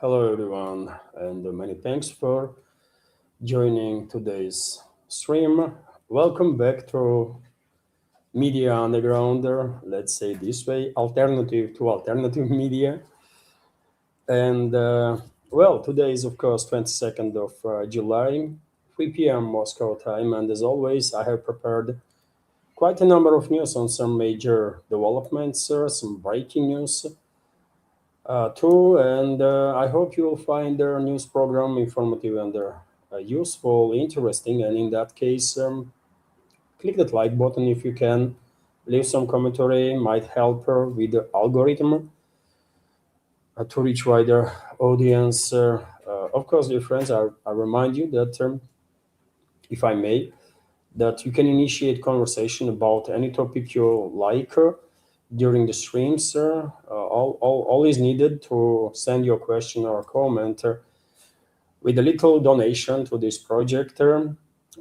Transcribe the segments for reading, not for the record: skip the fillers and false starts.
Hello, everyone, and many thanks for joining today's stream. Welcome back to Media Underground, let's say this way, alternative to alternative media. And today is, of course, 22nd of July, 3 p.m. Moscow time. And as always, I have prepared quite a number of news on some major developments, some breaking news too. And I hope you will find their news program informative and useful, interesting. And in that case, click that like button if you can. Leave some commentary, might help her with the algorithm to reach wider audience. Of course, dear friends, I remind you that, if I may, that you can initiate conversation about any topic you like during the streams. All is needed to send your question or comment with a little donation to this project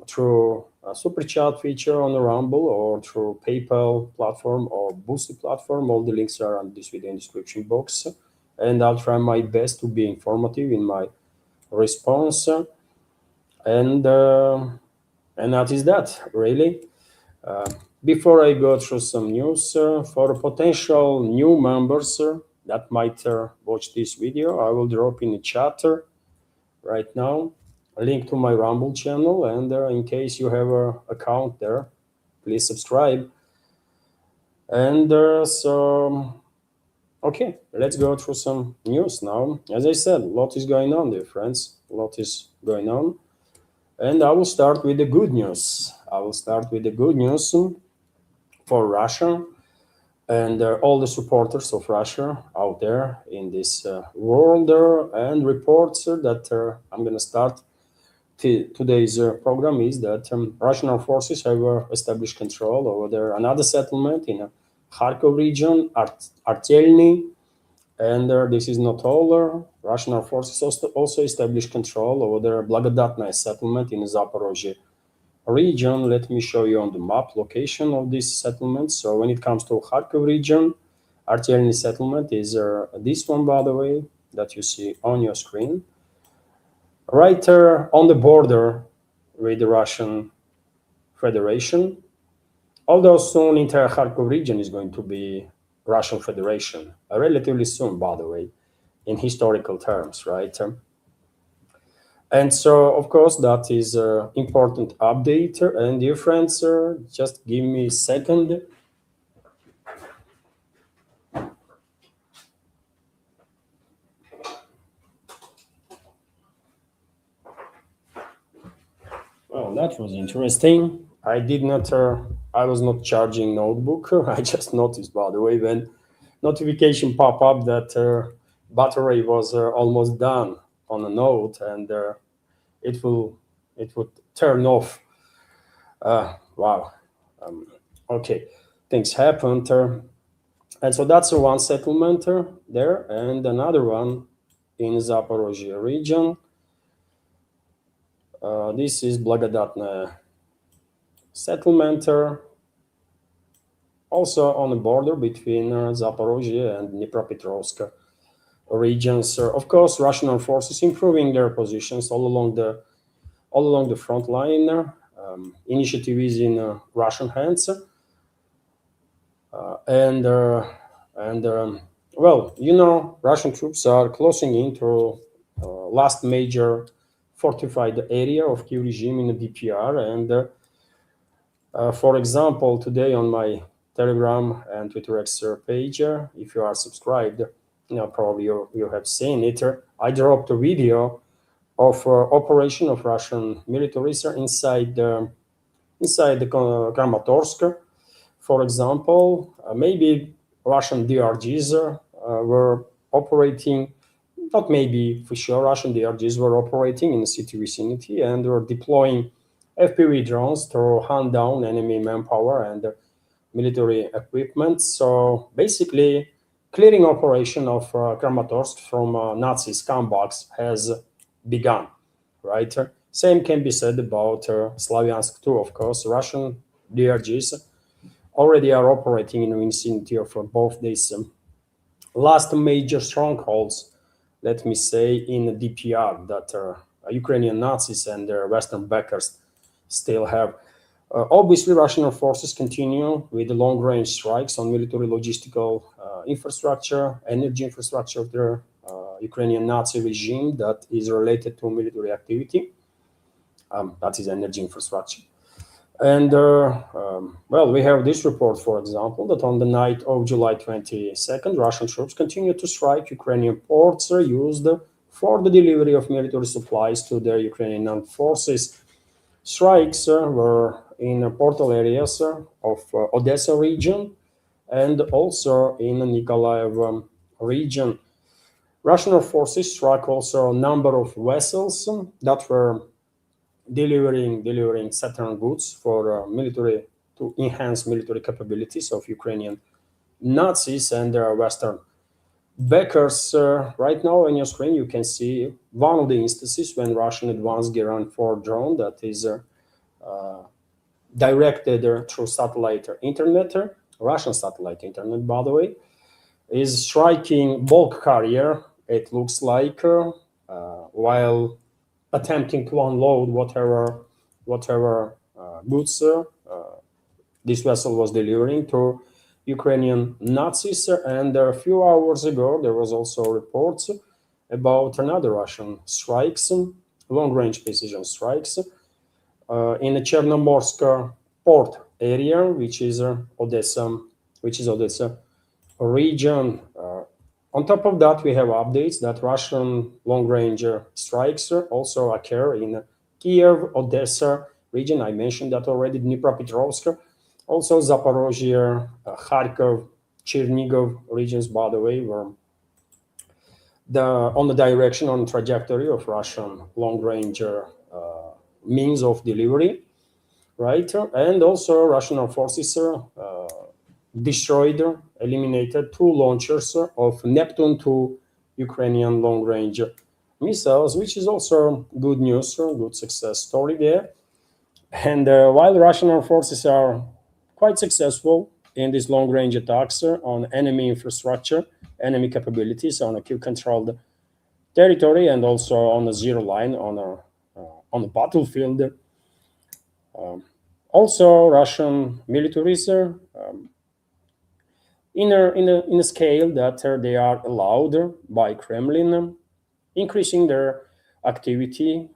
through a super chat feature on the Rumble or through PayPal platform or Boosty platform. All the links are on this video description box. And I'll try my best to be informative in my response. And that is that, really. Before I go through some news, for potential new members that might watch this video, I will drop in the chat right now a link to my Rumble channel. And in case you have an account there, please subscribe. And okay, let's go through some news now. As I said, a lot is going on, dear friends. A lot is going on. And I will start with the good news. For Russia and all the supporters of Russia out there in this world, and reports that I'm going to start today's program is that Russian armed forces have established control over another settlement in Kharkov region, Artelny. And this is not all. Russian armed forces also established control over the Blagodatnaya settlement in Zaporozhye region. Let me show you on the map location of this settlement. So when it comes to Kharkov region, Artelny settlement is this one, by the way, that you see on your screen. Right on the border with the Russian Federation. Although soon entire Kharkov region is going to be Russian Federation, relatively soon, by the way, in historical terms, right? And so, of course, that is an important update. And dear friends, just give me a second. Well, that was interesting. I was not charging notebook. I just noticed, by the way, when notification pop up that battery was almost done on a note, and it would turn off. Wow. Okay, things happened. And so that's one settlement there, and another one in Zaporozhye region. This is Blagodatnaya settlement, also on the border between Zaporozhye and Dnipropetrovsk regions. Of course, Russian armed forces improving their positions all along the front line. Initiative is in Russian hands, Russian troops are closing into last major fortified area of Kiev regime in the DPR. And for example, today on my Telegram and Twitter X page, if you are subscribed, probably you have seen it. I dropped a video of operation of Russian militaries inside the Kramatorsk. For example, maybe Russian DRGs were operating. Not maybe, for sure, Russian DRGs were operating in the city vicinity and were deploying FPV drones to hunt down enemy manpower and military equipment. So basically, clearing operation of Kramatorsk from Nazi scumbags has begun, right? Same can be said about Slavyansk too, of course. Russian DRGs already are operating in the vicinity of both these last major strongholds let me say, in DPR that Ukrainian Nazis and their Western backers still have. Obviously, Russian forces continue with the long-range strikes on military logistical infrastructure, energy infrastructure of the Ukrainian Nazi regime that is related to military activity. That is energy infrastructure. And well, we have this report, for example, that on the night of July 22nd, Russian troops continued to strike Ukrainian ports used for the delivery of military supplies to their Ukrainian armed forces. Strikes were in portal areas of Odessa region and also in Nikolaev region. Russian forces struck also a number of vessels that were delivering certain goods for military to enhance military capabilities of Ukrainian Nazis and their Western backers. Right now on your screen, you can see one of the instances when Russian advanced Geran 4 drone that is directed through satellite internet, Russian satellite internet, by the way, is striking bulk carrier. It looks like while attempting to unload whatever goods this vessel was delivering to Ukrainian Nazis. And a few hours ago, there was also reports about another Russian strikes, long-range precision strikes, in the Chernomorsk port area, which is Odessa region. On top of that, we have updates that Russian long-range strikes also occur in Kiev, Odessa region. I mentioned that already. Dnipropetrovsk, also Zaporozhye, Kharkov, Chernigov regions, by the way, were on the direction, on trajectory of Russian long-range means of delivery, right? And also Russian forces destroyed, eliminated 2 launchers of Neptune 2 Ukrainian long-range missiles, which is also good news, good success story there. And while Russian forces are quite successful in these long-range attacks on enemy infrastructure, enemy capabilities on a Kiev-controlled territory, and also on a zero line on the battlefield. Also, Russian militaries in a scale that they are allowed by Kremlin, increasing their activity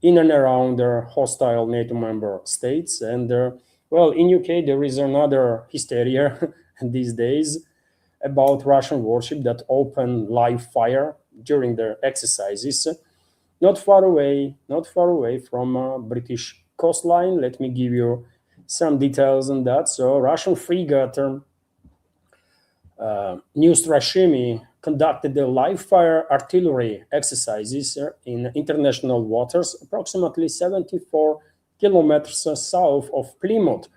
in and around their hostile NATO member states. And well, in UK there is another hysteria these days about Russian warship that open live fire during their exercises, not far away from British coastline. Let me give you some details on that. So, Russian frigate New Strashimi conducted the live fire artillery exercises in international waters, approximately 74 kilometers south of Plymouth,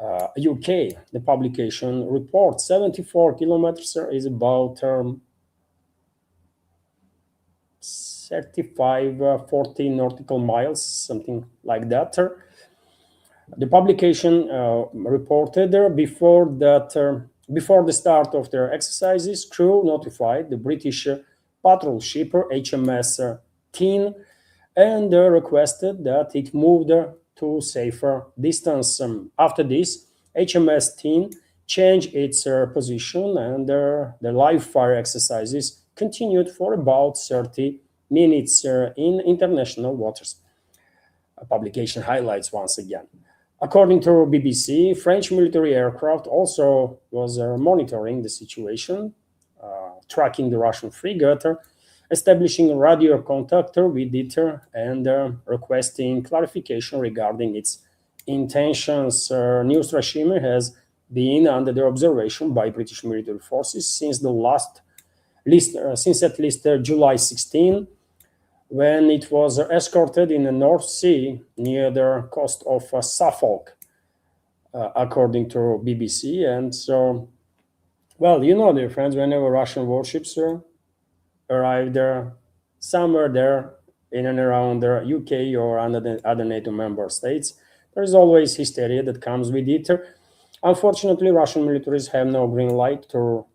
UK. The publication reports 74 kilometers is about 35, 40 nautical miles, something like that. The publication reported before the start of their exercises, crew notified the British patrol ship HMS Teen and requested that it moved to safer distance. After this, HMS Teen changed its position, and the live fire exercises continued for about 30 minutes in international waters. A publication highlights once again. According to BBC, French military aircraft also was monitoring the situation, tracking the Russian frigate, establishing radio contact with it, and requesting clarification regarding its intentions. New Strashimi has been under the observation by British military forces since at least July 16, when it was escorted in the North Sea near the coast of Suffolk, according to BBC. And so, well, you know, dear friends, whenever Russian warships arrive there, somewhere there in and around the UK or other NATO member states, there is always hysteria that comes with it. Unfortunately, Russian militaries have no green light to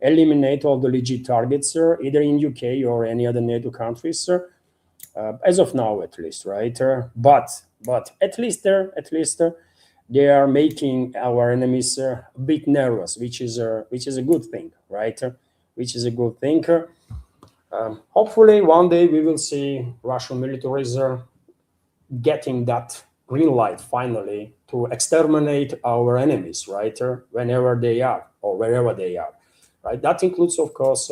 eliminate all the legit targets, either in UK or any other NATO countries, as of now at least, right? But at least they are making our enemies a bit nervous, which is a good thing, right? Which is a good thing. Hopefully, one day we will see Russian militaries getting that green light finally to exterminate our enemies, right? Whenever they are or wherever they are, right? That includes, of course,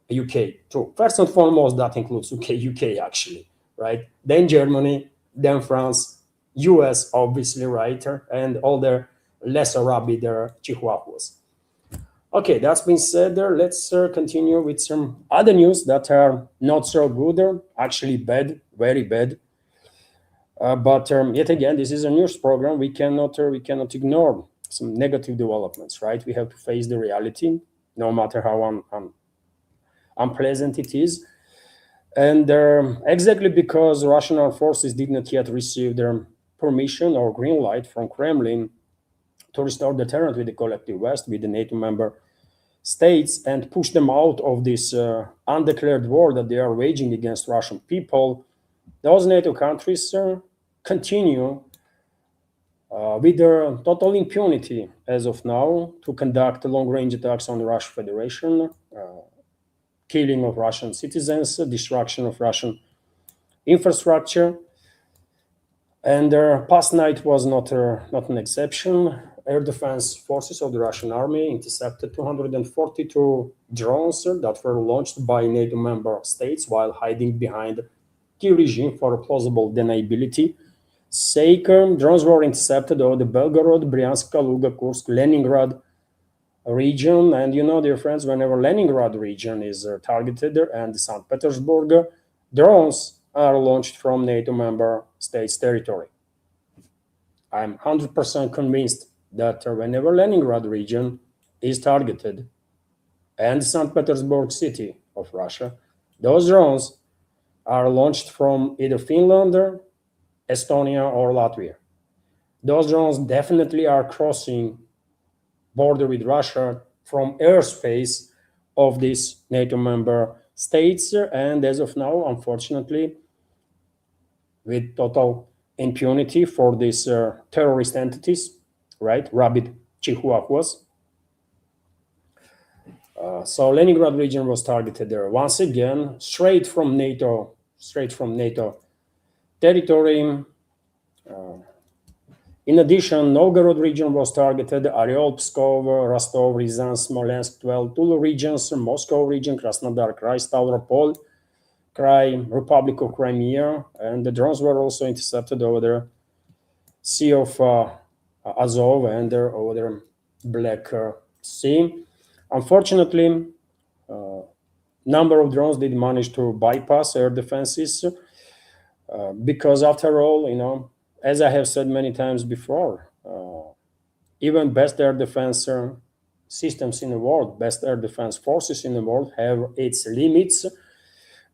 UK too. First and foremost, that includes UK actually, right? Then Germany, then France, US, obviously, right? And all the lesser rabid chihuahuas. Okay, that's been said there. Let's continue with some other news that are not so good, actually bad, very bad. But yet again, this is a news program. We cannot ignore some negative developments, right? We have to face the reality, no matter how unpleasant it is. And exactly because Russian armed forces did not yet receive their permission or green light from Kremlin to restore deterrent with the collective West, with the NATO member states, and push them out of this undeclared war that they are waging against Russian people, those NATO countries continue with their total impunity as of now to conduct long-range attacks on the Russian Federation, killing of Russian citizens, destruction of Russian infrastructure. And past night was not an exception. Air defense forces of the Russian army intercepted 242 drones that were launched by NATO member states while hiding behind key regime for plausible deniability sake. Drones were intercepted over the Belgorod, Bryansk, Kaluga, Kursk, Leningrad region. And you know, dear friends, whenever Leningrad region is targeted and St. Petersburg, drones are launched from NATO member states' territory. I'm 100% convinced that whenever Leningrad region is targeted and St. Petersburg city of Russia, those drones are launched from either Finland, Estonia, or Latvia. Those drones definitely are crossing border with Russia from airspace of these NATO member states, and as of now, unfortunately, with total impunity for these terrorist entities, right? Rabid chihuahuas. So Leningrad region was targeted there once again, straight from NATO territory. In addition, Novgorod region was targeted, Oryol, Pskov, Rostov, Ryazan, Smolensk, 12 Tula regions, Moscow region, Krasnodar Krai, Stavropol Krai, Republic of Crimea, and the drones were also intercepted over the Sea of Azov and over the Black Sea. Unfortunately, number of drones did manage to bypass air defenses because, after all, you know, as I have said many times before, even best air defense systems in the world, best air defense forces in the world have its limits,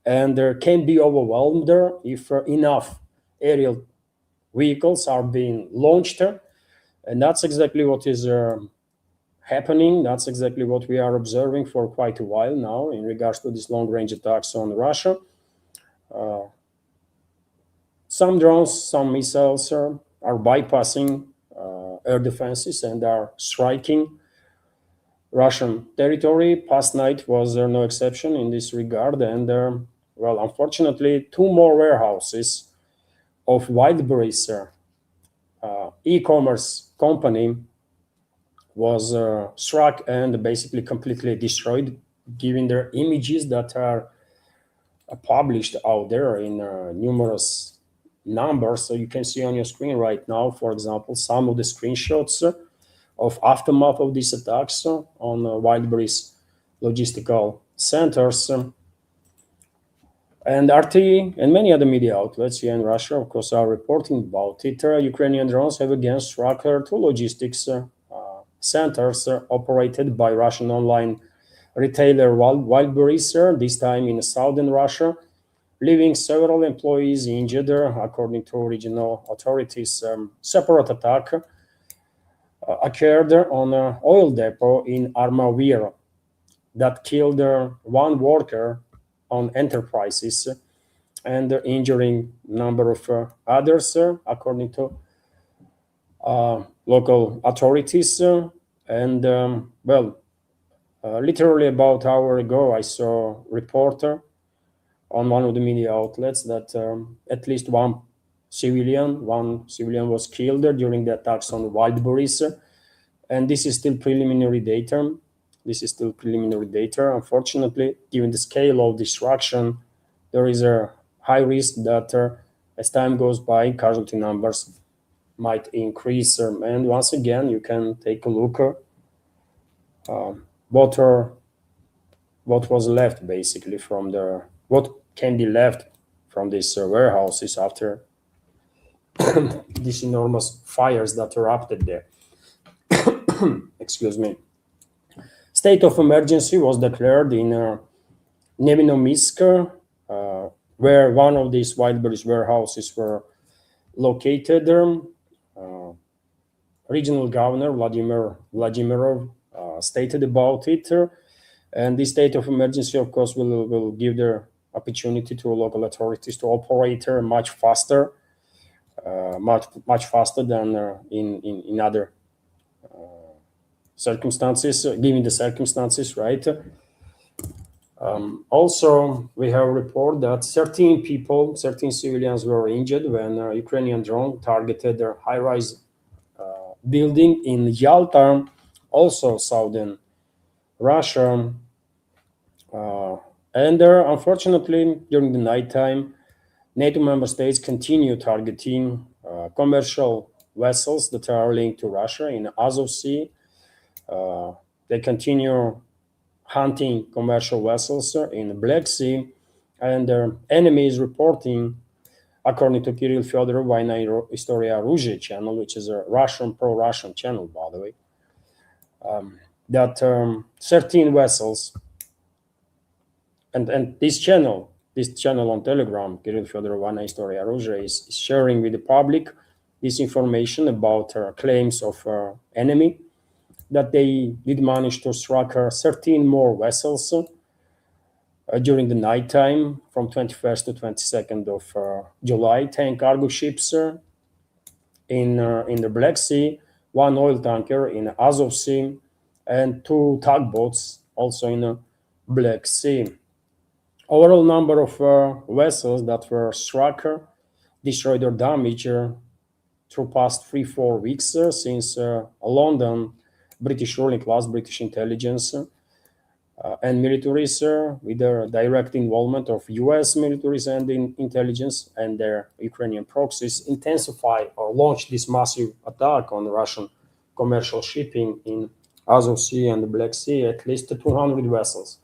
and there can be overwhelmed if enough aerial vehicles are being launched, and that's exactly what is happening. That's exactly what we are observing for quite a while now in regards to these long-range attacks on Russia. Some drones, some missiles are bypassing air defenses and are striking Russian territory. Past night was no exception in this regard. And, well, unfortunately, two more warehouses of Wildberries e-commerce company was struck and basically completely destroyed, given their images that are published out there in numerous numbers. So you can see on your screen right now, for example, some of the screenshots of aftermath of these attacks on Wildberries logistical centers. And RT and many other media outlets here in Russia, of course, are reporting about it. Ukrainian drones have again struck two logistics centers operated by Russian online retailer Wildberries, this time in southern Russia, leaving several employees injured, according to regional authorities. Separate attack occurred on an oil depot in Armavir that killed one worker on Enterprises and injuring number of others, according to local authorities. And well, literally about an hour ago, I saw a reporter on one of the media outlets that at least one civilian was killed during the attacks on Wildberries, and this is still preliminary data. This is still preliminary data. Unfortunately, given the scale of destruction, there is a high risk that as time goes by, casualty numbers might increase. And once again, you can take a look what are what was left basically from the what can be left from these warehouses after these enormous fires that erupted there. Excuse me. State of emergency was declared in Nevinomisk, where one of these Wildberries warehouses were located. Regional governor Vladimir Vladimirov stated about it, and this state of emergency, of course, will give the opportunity to local authorities to operate much faster, much faster than in other circumstances, given the circumstances, right? Also, we have a report that 13 civilians were injured when a Ukrainian drone targeted their high-rise building in Yalta, also southern Russia. And unfortunately, during the nighttime, NATO member states continue targeting commercial vessels that are linked to Russia in Azov Sea. They continue hunting commercial vessels in the Black Sea, and their enemy is reporting, according to Kirill Fyodorov, Vaina Historia Oruzhia channel, which is a Russian, pro-Russian channel, by the way, that 13 vessels, and this channel on Telegram, Kirill Fyodorov, Vaina Historia Oruzhia, is sharing with the public this information about claims of enemy, that they did manage to strike 13 more vessels during the nighttime from 21st to 22nd of July, 10 cargo ships in the Black Sea, one oil tanker in Azov Sea, and two tugboats also in the Black Sea. Overall number of vessels that were struck, destroyed or damaged through past 3-4 weeks since London, British ruling class, British intelligence, and militaries with their direct involvement of US militaries and intelligence and their Ukrainian proxies intensify or launch this massive attack on Russian commercial shipping in Azov Sea and the Black Sea. At least 200 vessels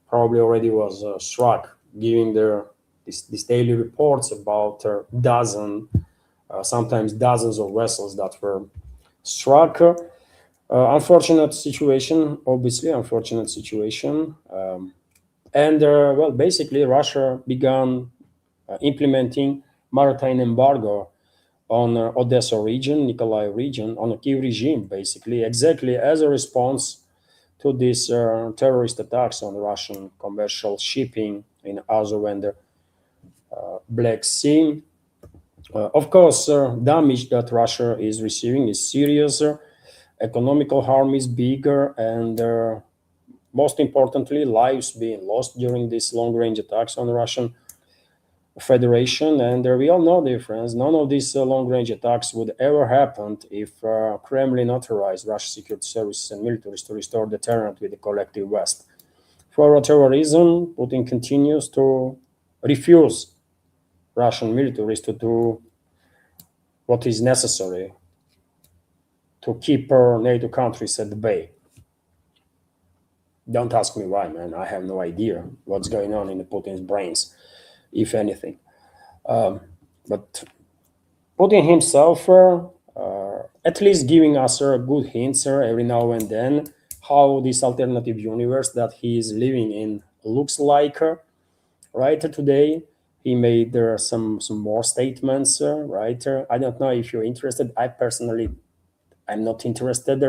probably already was struck, giving these daily reports about sometimes dozens of vessels that were struck. Unfortunate situation, obviously, unfortunate situation. And well, basically, Russia began implementing maritime embargo on Odessa region, Nikolai region, on a Kiev regime, basically, exactly as a response to these terrorist attacks on Russian commercial shipping in Azov and the Black Sea. Of course, damage that Russia is receiving is serious. Economical harm is bigger, and most importantly, lives being lost during these long-range attacks on the Russian Federation. And we all know the difference. None of these long-range attacks would ever happen if Kremlin authorized Russian security services and militaries to restore deterrent with the collective West. For whatever reason, Putin continues to refuse Russian militaries to do what is necessary to keep NATO countries at the bay. Don't ask me why, man. I have no idea what's going on in Putin's brains, if anything. But Putin himself, at least giving us good hints every now and then how this alternative universe that he is living in looks like. Right today, he made some more statements. Right, I don't know if you're interested. I'm not interested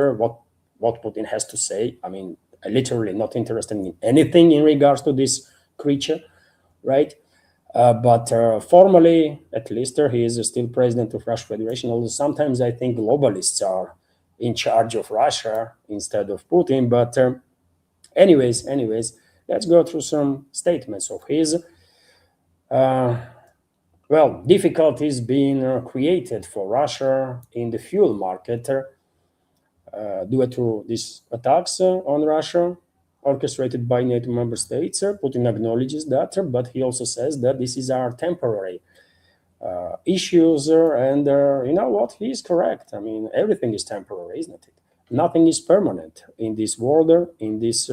what Putin has to say. I mean, literally not interested in anything in regards to this creature, right? But formally, at least, he is still president of Russian Federation. Although sometimes I think globalists are in charge of Russia instead of Putin. But anyways, let's go through some statements of his. Uh, well, difficulties being created for Russia in the fuel market due to these attacks on Russia, orchestrated by NATO member states. Putin acknowledges that, but he also says that this is our temporary issues, and you know what? He is correct. I mean, everything is temporary, isn't it? Nothing is permanent in this world, in this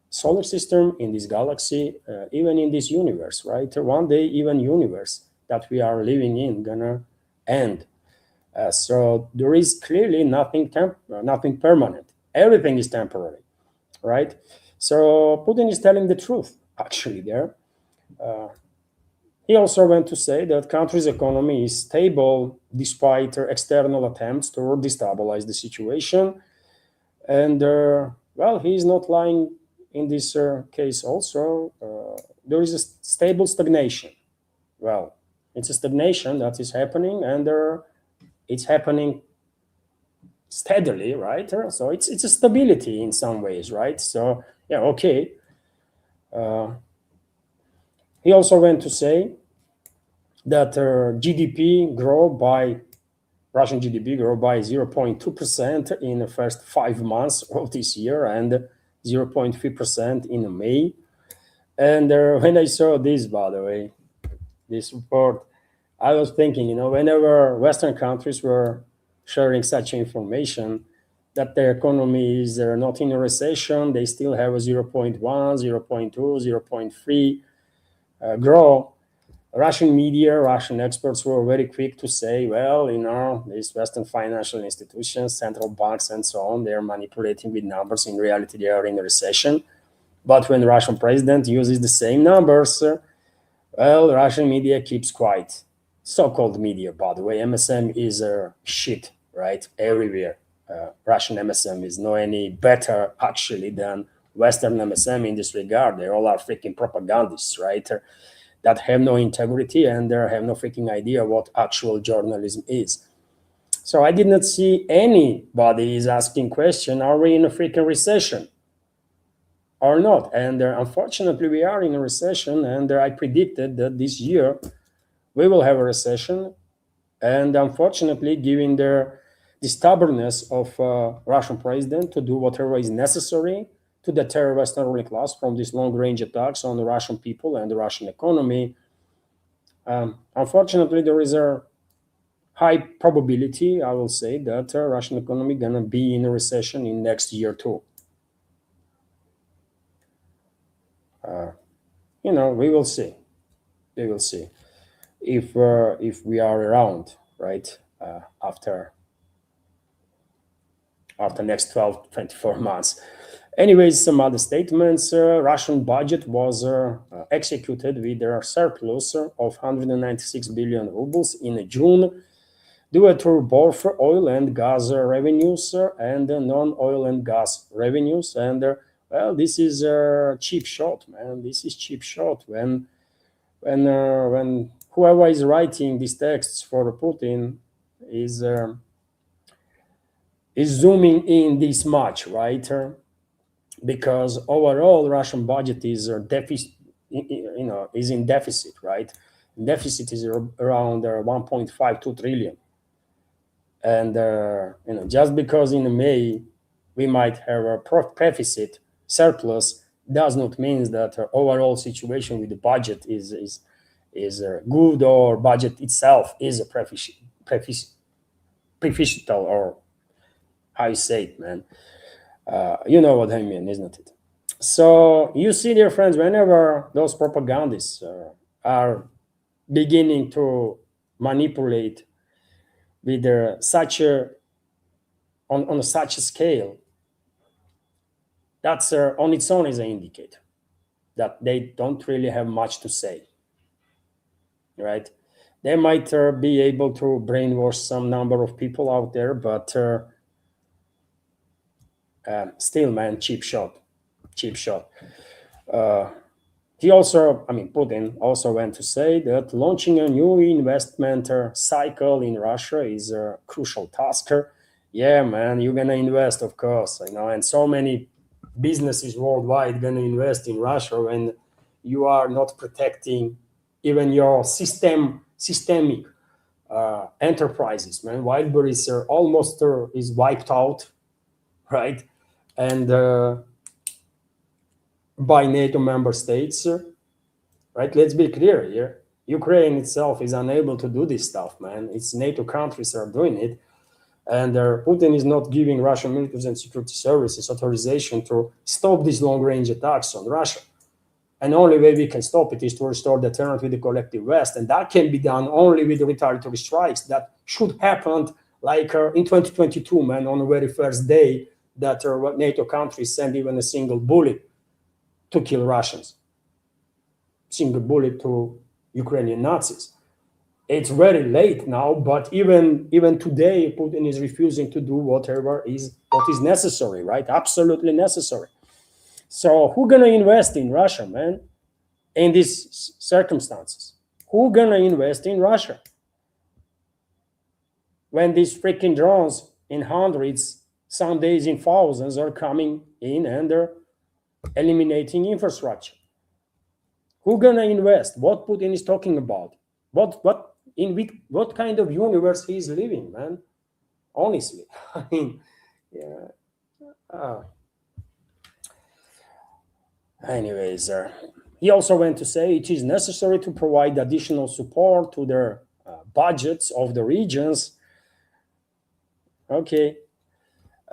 solar system, in this galaxy, even in this universe, right? One day, even universe that we are living in gonna end. So there is clearly nothing permanent. Everything is temporary, right? So Putin is telling the truth, actually. There, he also went to say that country's economy is stable despite external attempts to destabilize the situation, and well, he is not lying in this case. Also, there is a stable stagnation. Well, it's a stagnation that is happening, and it's happening steadily, right? So it's a stability in some ways, right? So yeah, okay. He also went to say that Russian GDP grow by 0.2% in the first 5 months of this year and 0.3% in May. And when I saw this, by the way, this report, I was thinking, whenever Western countries were sharing such information, that their economy is not in a recession, they still have a 0.1, 0.2, 0.3 grow. Russian media, Russian experts were very quick to say, well, these Western financial institutions, central banks, and so on, they're manipulating with numbers. In reality, they are in a recession. But when the Russian president uses the same numbers, well, Russian media keeps quiet. So-called media, by the way, MSM is shit, right? Everywhere. Russian MSM is no any better, actually, than Western MSM in this regard. They all are freaking propagandists, right? That have no integrity and they have no freaking idea what actual journalism is. So I did not see anybody is asking question, are we in a freaking recession or not? And unfortunately, we are in a recession, and I predicted that this year we will have a recession. And unfortunately, given the stubbornness of Russian president to do whatever is necessary to deter Western ruling class from these long-range attacks on the Russian people and the Russian economy, unfortunately, there is a high probability, I will say, that Russian economy gonna be in a recession in next year too. We will see. We will see if we are around, right, after next 12 24 months. Anyways, some other statements. Russian budget was executed with a surplus of 196 billion rubles in June, due to both oil and gas revenues and non-oil and gas revenues. And well, this is a cheap shot, man. This is cheap shot when whoever is writing these texts for Putin is zooming in this much, right? Because overall Russian budget is deficit, is in deficit, right? Deficit is around 1.52 trillion, and just because in May we might have a deficit surplus does not mean that overall situation with the budget is good, or budget itself is a proficiental, or how you say it, man. You know what I mean, isn't it? So you see, dear friends, whenever those propagandists are beginning to manipulate with such a on such a scale, that's on its own is an indicator that they don't really have much to say, right? They might be able to brainwash some number of people out there, but still, man, cheap shot. cheap shot. Uh, he also, I mean, Putin also went to say that launching a new investment cycle in Russia is a crucial task. Yeah, man, you're gonna invest, of course, and so many businesses worldwide gonna invest in Russia when you are not protecting even your systemic enterprises. Man, Wildberries are almost is wiped out, right? And by NATO member states, right? Let's be clear here. Ukraine itself is unable to do this stuff, man. It's NATO countries are doing it, and Putin is not giving Russian military and security services authorization to stop these long-range attacks on Russia. And only way we can stop it is to restore the deterrent with the collective West, and that can be done only with retaliatory strikes. That should happen like in 2022, man, on the very first day that NATO countries send even a single bullet to kill Russians, single bullet to Ukrainian Nazis. It's very late now, but even today, Putin is refusing to do what is necessary, right? Absolutely necessary. So who gonna invest in Russia, man? In these circumstances, who gonna invest in Russia when these freaking drones in hundreds, some days in thousands, are coming in and they're eliminating infrastructure? Who gonna invest? What Putin is talking about? What kind of universe he's living, man? Honestly, I mean, yeah. Anyways, he also went to say it is necessary to provide additional support to the budgets of the regions. Okay.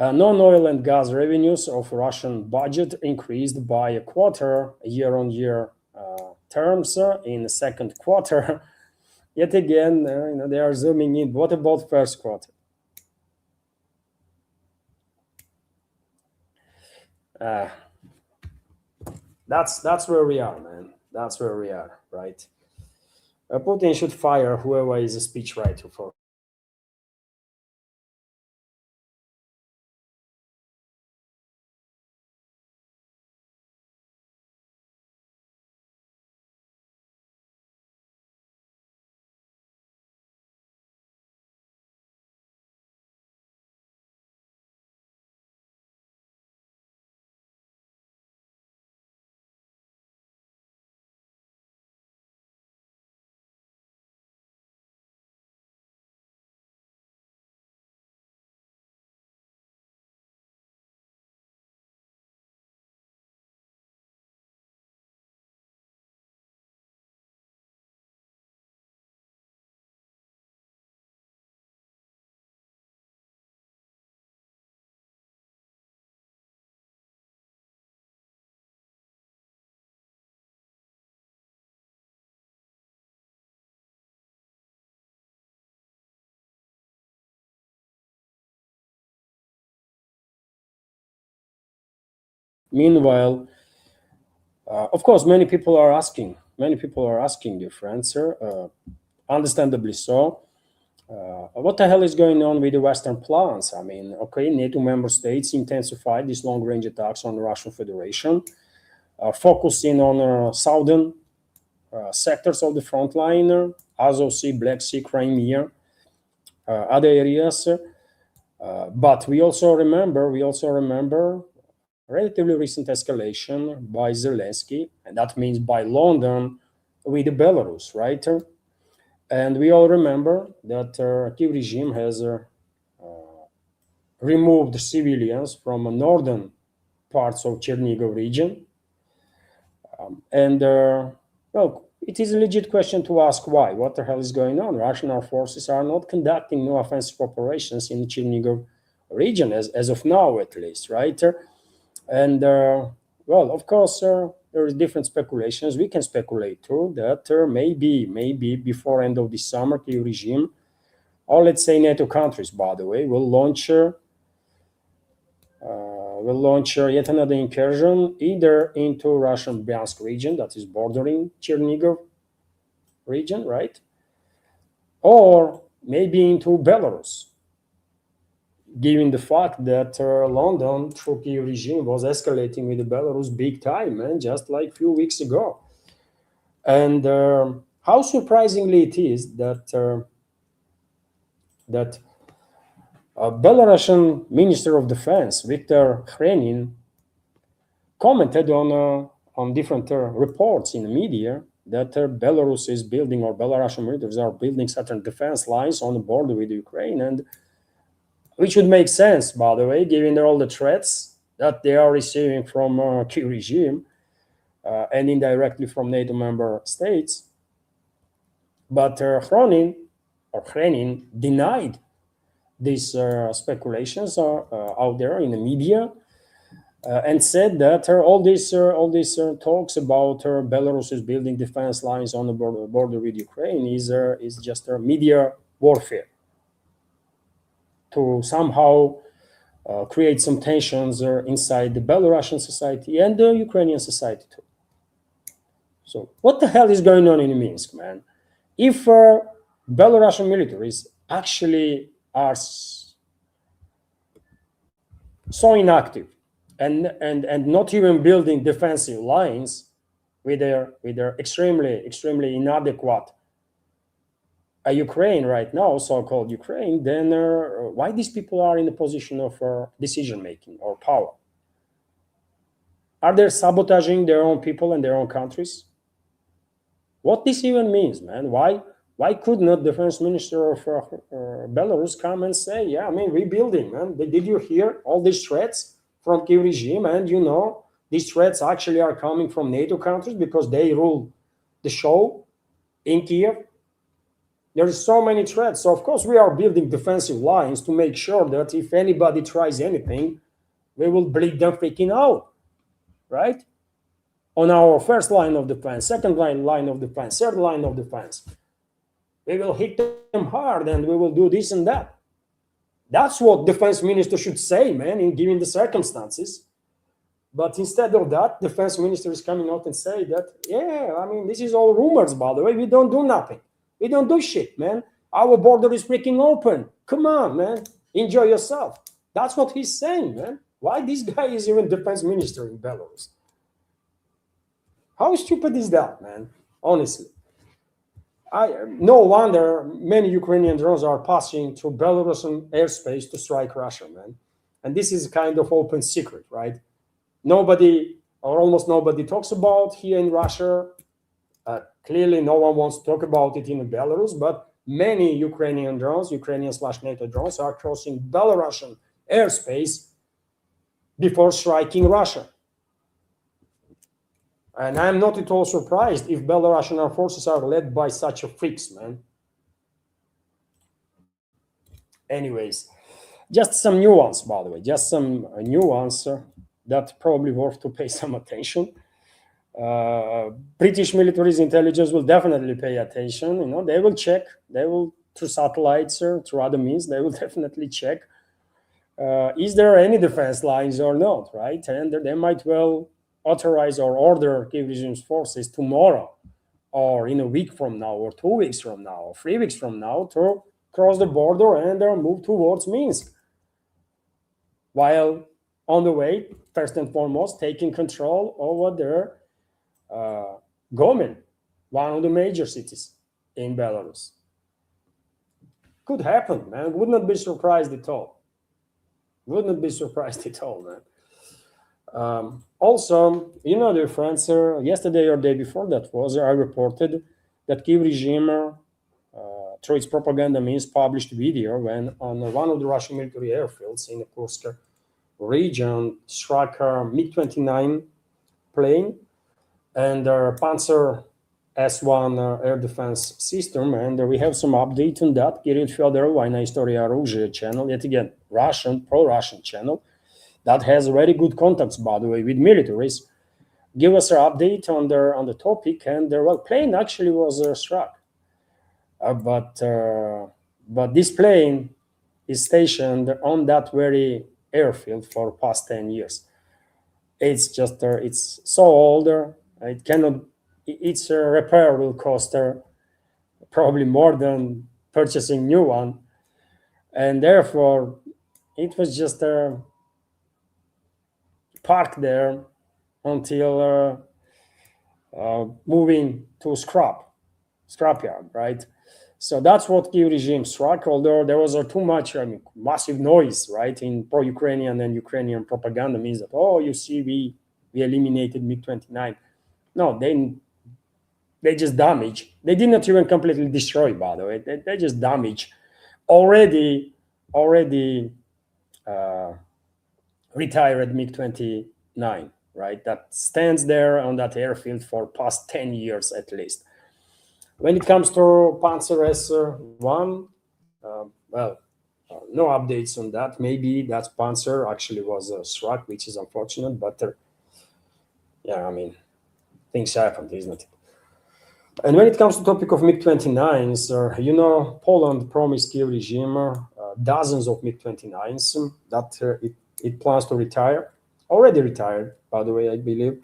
Non-oil and gas revenues of Russian budget increased by a quarter year-on-year terms in the second quarter. Yet again, they are zooming in. What about first quarter? That's where we are, man. That's where we are, right? Putin should fire whoever is a speechwriter for. Meanwhile, of course, many people are asking. Many people are asking, dear friends, sir, understandably so. What the hell is going on with the Western plans? I mean, okay, NATO member states intensified these long-range attacks on the Russian Federation, focusing on southern sectors of the front line, Azov Sea, Black Sea, Crimea, other areas. But we also remember relatively recent escalation by Zelensky, and that means by London with Belarus, right? And we all remember that Kiev regime has removed civilians from northern parts of Chernigov region. And well, it is a legit question to ask why. What the hell is going on? Russian armed forces are not conducting no offensive operations in the Chernigov region, as of now at least, right? And well, of course, there is different speculations. We can speculate too that maybe before end of the summer, Kyiv regime, or let's say NATO countries, by the way, will launch yet another incursion either into Russian Bryansk region, that is bordering Chernigov region, right? Or maybe into Belarus. given the fact that London, through Kiev regime, was escalating with the Belarus big time, man, just like a few weeks ago. And how surprisingly it is that Belarusian Minister of Defense Viktor Khrenin commented on different reports in the media that Belarus is building, or Belarusian militaries are building certain defense lines on the border with Ukraine, and which would make sense, by the way, given all the threats that they are receiving from Kiev regime and indirectly from NATO member states. But Khrenin denied these speculations out there in the media and said that all these talks about Belarus is building defense lines on the border with Ukraine is just media warfare to somehow create some tensions inside the Belarusian society and the Ukrainian society too. So what the hell is going on in Minsk, man? If Belarusian militaries actually are so inactive and not even building defensive lines with their extremely inadequate Ukraine right now, so-called Ukraine, then why these people are in the position of decision making or power? Are they sabotaging their own people and their own countries? What this even means, man? Why could not defense minister of Belarus come and say, yeah, I mean, rebuilding, man? Did you hear all these threats from Kiev regime? And these threats actually are coming from NATO countries because they rule the show in Kiev. There is so many threats. So of course we are building defensive lines to make sure that if anybody tries anything, we will bleed them freaking out, right? On our first line of defense, second line of defense, third line of defense. We will hit them hard and we will do this and that. That's what defense minister should say, man, in given the circumstances. But instead of that, defense minister is coming out and say that, yeah, I mean, this is all rumors, by the way. We don't do nothing. We don't do shit, man. Our border is freaking open. Come on, man. Enjoy yourself. That's what he's saying, man. Why this guy is even defense minister in Belarus? How stupid is that, man? Honestly. No wonder many Ukrainian drones are passing through Belarusian airspace to strike Russia, man. And this is kind of open secret, right? Nobody, or almost nobody, talks about here in Russia. Clearly, no one wants to talk about it in Belarus, but many Ukrainian drones, Ukrainian/NATO drones, are crossing Belarusian airspace before striking Russia. And I'm not at all surprised if Belarusian armed forces are led by such a freaks, man. Anyways, just some nuance, by the way, just some nuance that probably worth to pay some attention. British military intelligence will definitely pay attention. They will check. They will, through satellites, through other means, they will definitely check. Is there any defense lines or not, right? And they might well authorize or order Kiev regime's forces tomorrow, or in a week from now, or 2 weeks from now, or 3 weeks from now, to cross the border and move towards Minsk. While on the way, first and foremost, taking control over their Gomen, one of the major cities in Belarus. Could happen, man. Would not be surprised at all. Would not be surprised at all, man. Also, dear friends, yesterday or day before that was, I reported that Kiev regime, through its propaganda means, published video when on one of the Russian military airfields in the Kursk region struck a MiG-29 plane and Panzer S-1 air defense system, and we have some update on that. Kirill Fedorov, Война, История, Оружие channel, yet again, pro-Russian channel, that has very good contacts, by the way, with militaries, give us an update on the topic, and the plane actually was struck. But this plane is stationed on that very airfield for past 10 years. It's just, it's so old, it cannot, its repair will cost probably more than purchasing new one. And therefore, it was just parked there until moving to scrapyard, right? So that's what Kiev regime struck, although there was too much, I mean, massive noise, right, in pro-Ukrainian and Ukrainian propaganda means that, oh, you see, we eliminated MiG-29. No, they just damage. They did not even completely destroy, by the way. They just damage already uh, retired MiG-29, right? That stands there on that airfield for past 10 years at least. When it comes to Panzer S1, well, no updates on that. Maybe that Panzer actually was struck, which is unfortunate, but yeah, I mean, things happened, isn't it? And when it comes to topic of MiG-29s, Poland promised Kiev regime dozens of MiG-29s that it plans to retire. Already retired, by the way, I believe.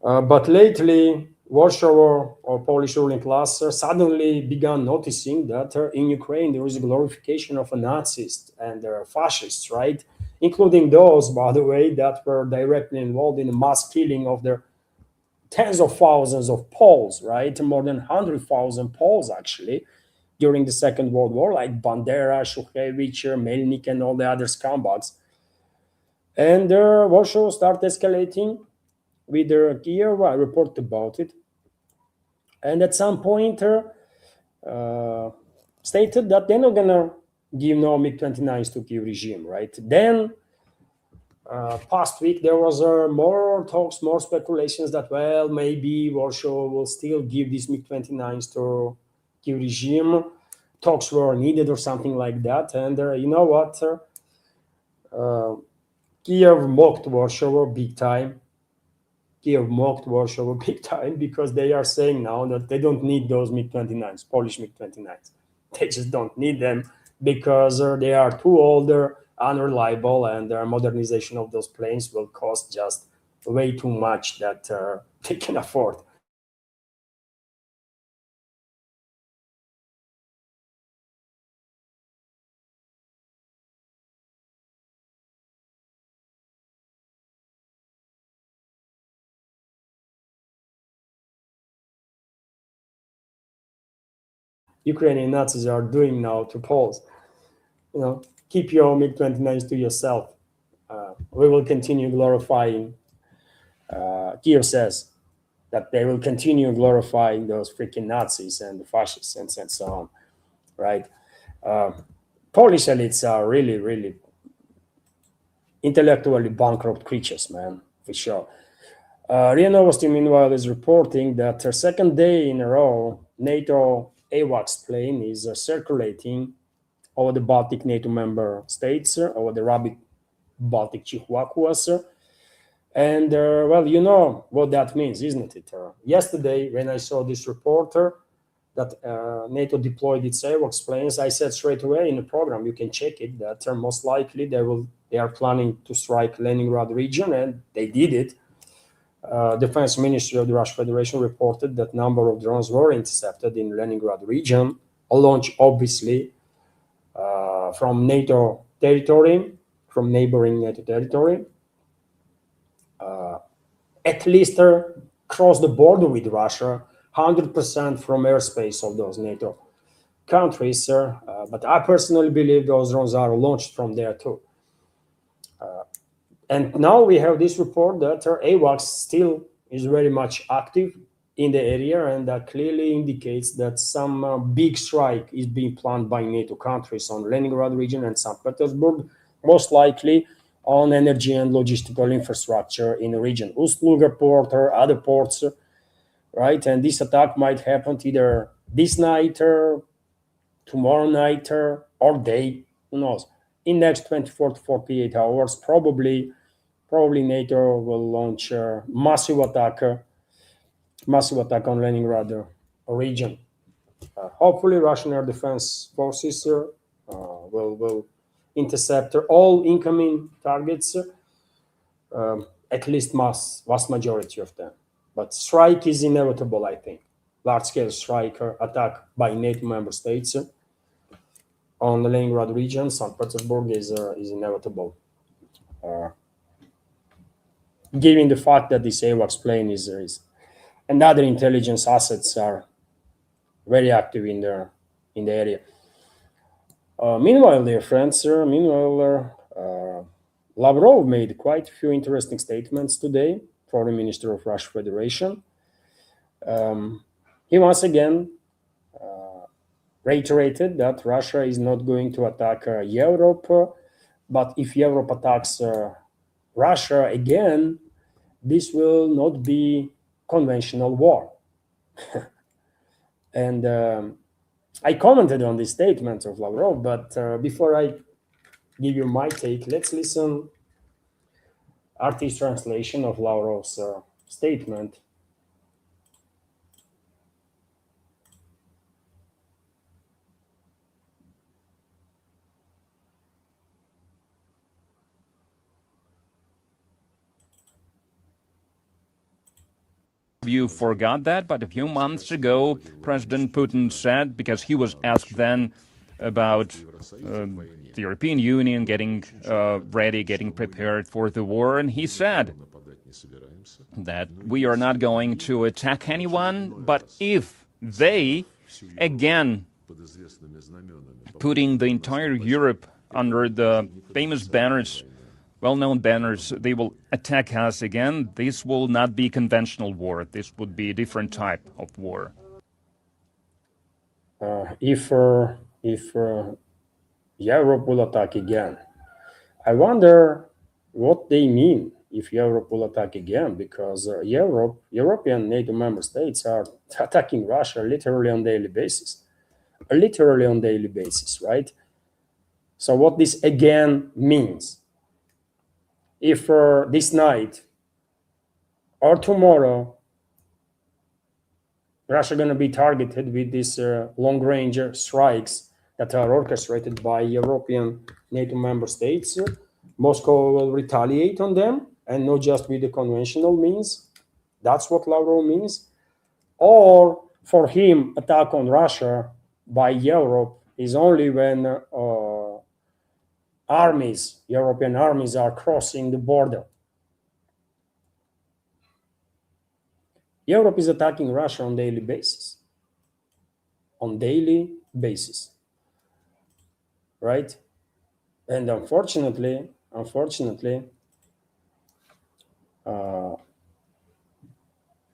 But lately, Warsaw or Polish ruling class suddenly began noticing that in Ukraine there is a glorification of a Nazis and fascists, right? Including those, by the way, that were directly involved in the mass killing of their tens of thousands of Poles, right? More than 100,000 Poles, actually, during the Second World War, like Bandera, Shukhevich, Melnik, and all the other scumbags. And Warsaw started escalating with Kiev. I reported about it. And at some point, stated that they're not going to give no MiG-29s to Kiev regime, right? Then past week there was more talks, more speculations that, well, maybe Warsaw will still give these MiG-29s to Kiev regime. Talks were needed or something like that. And you know what? Kiev mocked Warsaw big time. Kiev mocked Warsaw big time because they are saying now that they don't need those MiG-29s, Polish MiG-29s. They just don't need them because they are too old, unreliable, and their modernization of those planes will cost just way too much that they can afford. Ukrainian Nazis are doing now to Poles. Keep your MiG-29s to yourself. We will continue glorifying. Kiev says that they will continue glorifying those freaking Nazis and the fascists and so on, right? Uh, Polish elites are really, really intellectually bankrupt creatures, man, for sure. RIA Novosti, meanwhile, is reporting that her second day in a row, NATO AWACS plane is circulating over the Baltic NATO member states, over the rabid Baltic Chihuahuas. And, well, you know what that means, isn't it? Yesterday, when I saw this reporter that NATO deployed its AWACS planes, I said straight away in the program, you can check it, that most likely they are planning to strike Leningrad region, and they did it. Defense Ministry of the Russian Federation reported that number of drones were intercepted in Leningrad region, a launch obviously from NATO territory, from neighboring NATO territory, at least cross the border with Russia, 100% from airspace of those NATO countries. But I personally believe those drones are launched from there too. And now we have this report that AWACS still is very much active in the area, and that clearly indicates that some big strike is being planned by NATO countries on Leningrad region and St. Petersburg, most likely on energy and logistical infrastructure in the region, Ust-Luga port or other ports, right? And this attack might happen either this night or tomorrow night or day, who knows? In next 24 to 48 hours, probably NATO will launch a massive attack on Leningrad region. Hopefully, Russian air defense forces will intercept all incoming targets, at least vast majority of them. But strike is inevitable, I think. Large-scale strike attack by NATO member states. on the Leningrad region, St. Petersburg is inevitable. Uh, Given the fact that this AWACS plane is and other intelligence assets are very active in the area. Meanwhile, dear friends, Lavrov made quite a few interesting statements today. Foreign Minister of Russian Federation. He once again reiterated that Russia is not going to attack Europe, but if Europe attacks Russia again, this will not be conventional war. And I commented on this statement of Lavrov, but before I give you my take, let's listen artist translation of Lavrov's statement. You forgot that, but a few months ago, President Putin said, because he was asked then about the European Union getting ready, getting prepared for the war, and he said that we are not going to attack anyone, but if they, again, putting the entire Europe under the famous banners, well-known banners, they will attack us again. This will not be conventional war. This would be a different type of war. If Europe will attack again, I wonder what they mean if Europe will attack again, because European NATO member states are attacking Russia literally on daily basis, right? So what this again means? If this night or tomorrow Russia going to be targeted with these long-range strikes that are orchestrated by European NATO member states, Moscow will retaliate on them, and not just with the conventional means. That's what Lavrov means. Or for him, attack on Russia by Europe is only when European armies are crossing the border. Europe is attacking Russia on daily basis. Right? And unfortunately,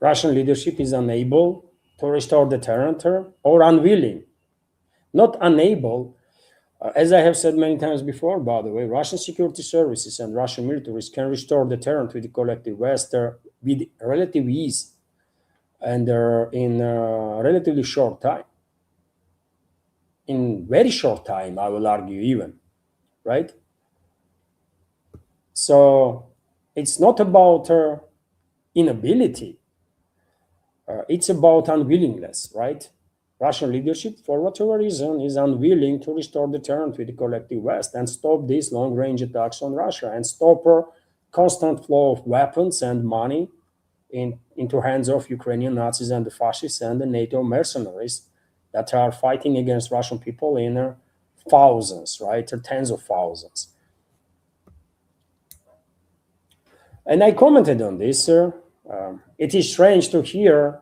Russian leadership is unable to restore the deterrent, or unwilling, not unable. As I have said many times before, by the way, Russian security services and Russian militaries can restore the deterrent with the collective West with relative ease and in a relatively short time. In very short time, I will argue even, right? So it's not about inability. It's about unwillingness, right? Russian leadership, for whatever reason, is unwilling to restore the deterrent with the collective West and stop these long-range attacks on Russia and stop a constant flow of weapons and money into hands of Ukrainian Nazis and the fascists and the NATO mercenaries that are fighting against Russian people in thousands, right, or tens of thousands. And I commented on this. It is strange to hear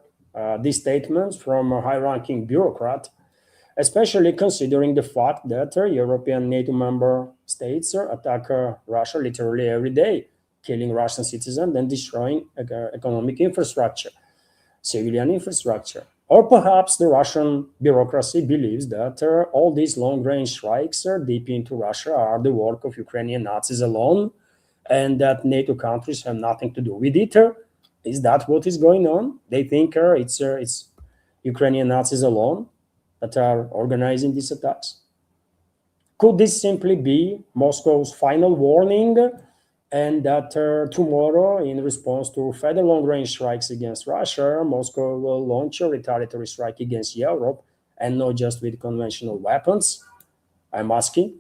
these statements from a high-ranking bureaucrat, especially considering the fact that European NATO member states attack Russia literally every day, killing Russian citizens and destroying economic infrastructure, civilian infrastructure. Or perhaps the Russian bureaucracy believes that all these long-range strikes deep into Russia are the work of Ukrainian Nazis alone, and that NATO countries have nothing to do with it. Is that what is going on? They think it's Ukrainian Nazis alone that are organizing these attacks. Could this simply be Moscow's final warning, and that tomorrow, in response to further long-range strikes against Russia, Moscow will launch a retaliatory strike against Europe, and not just with conventional weapons? I'm asking.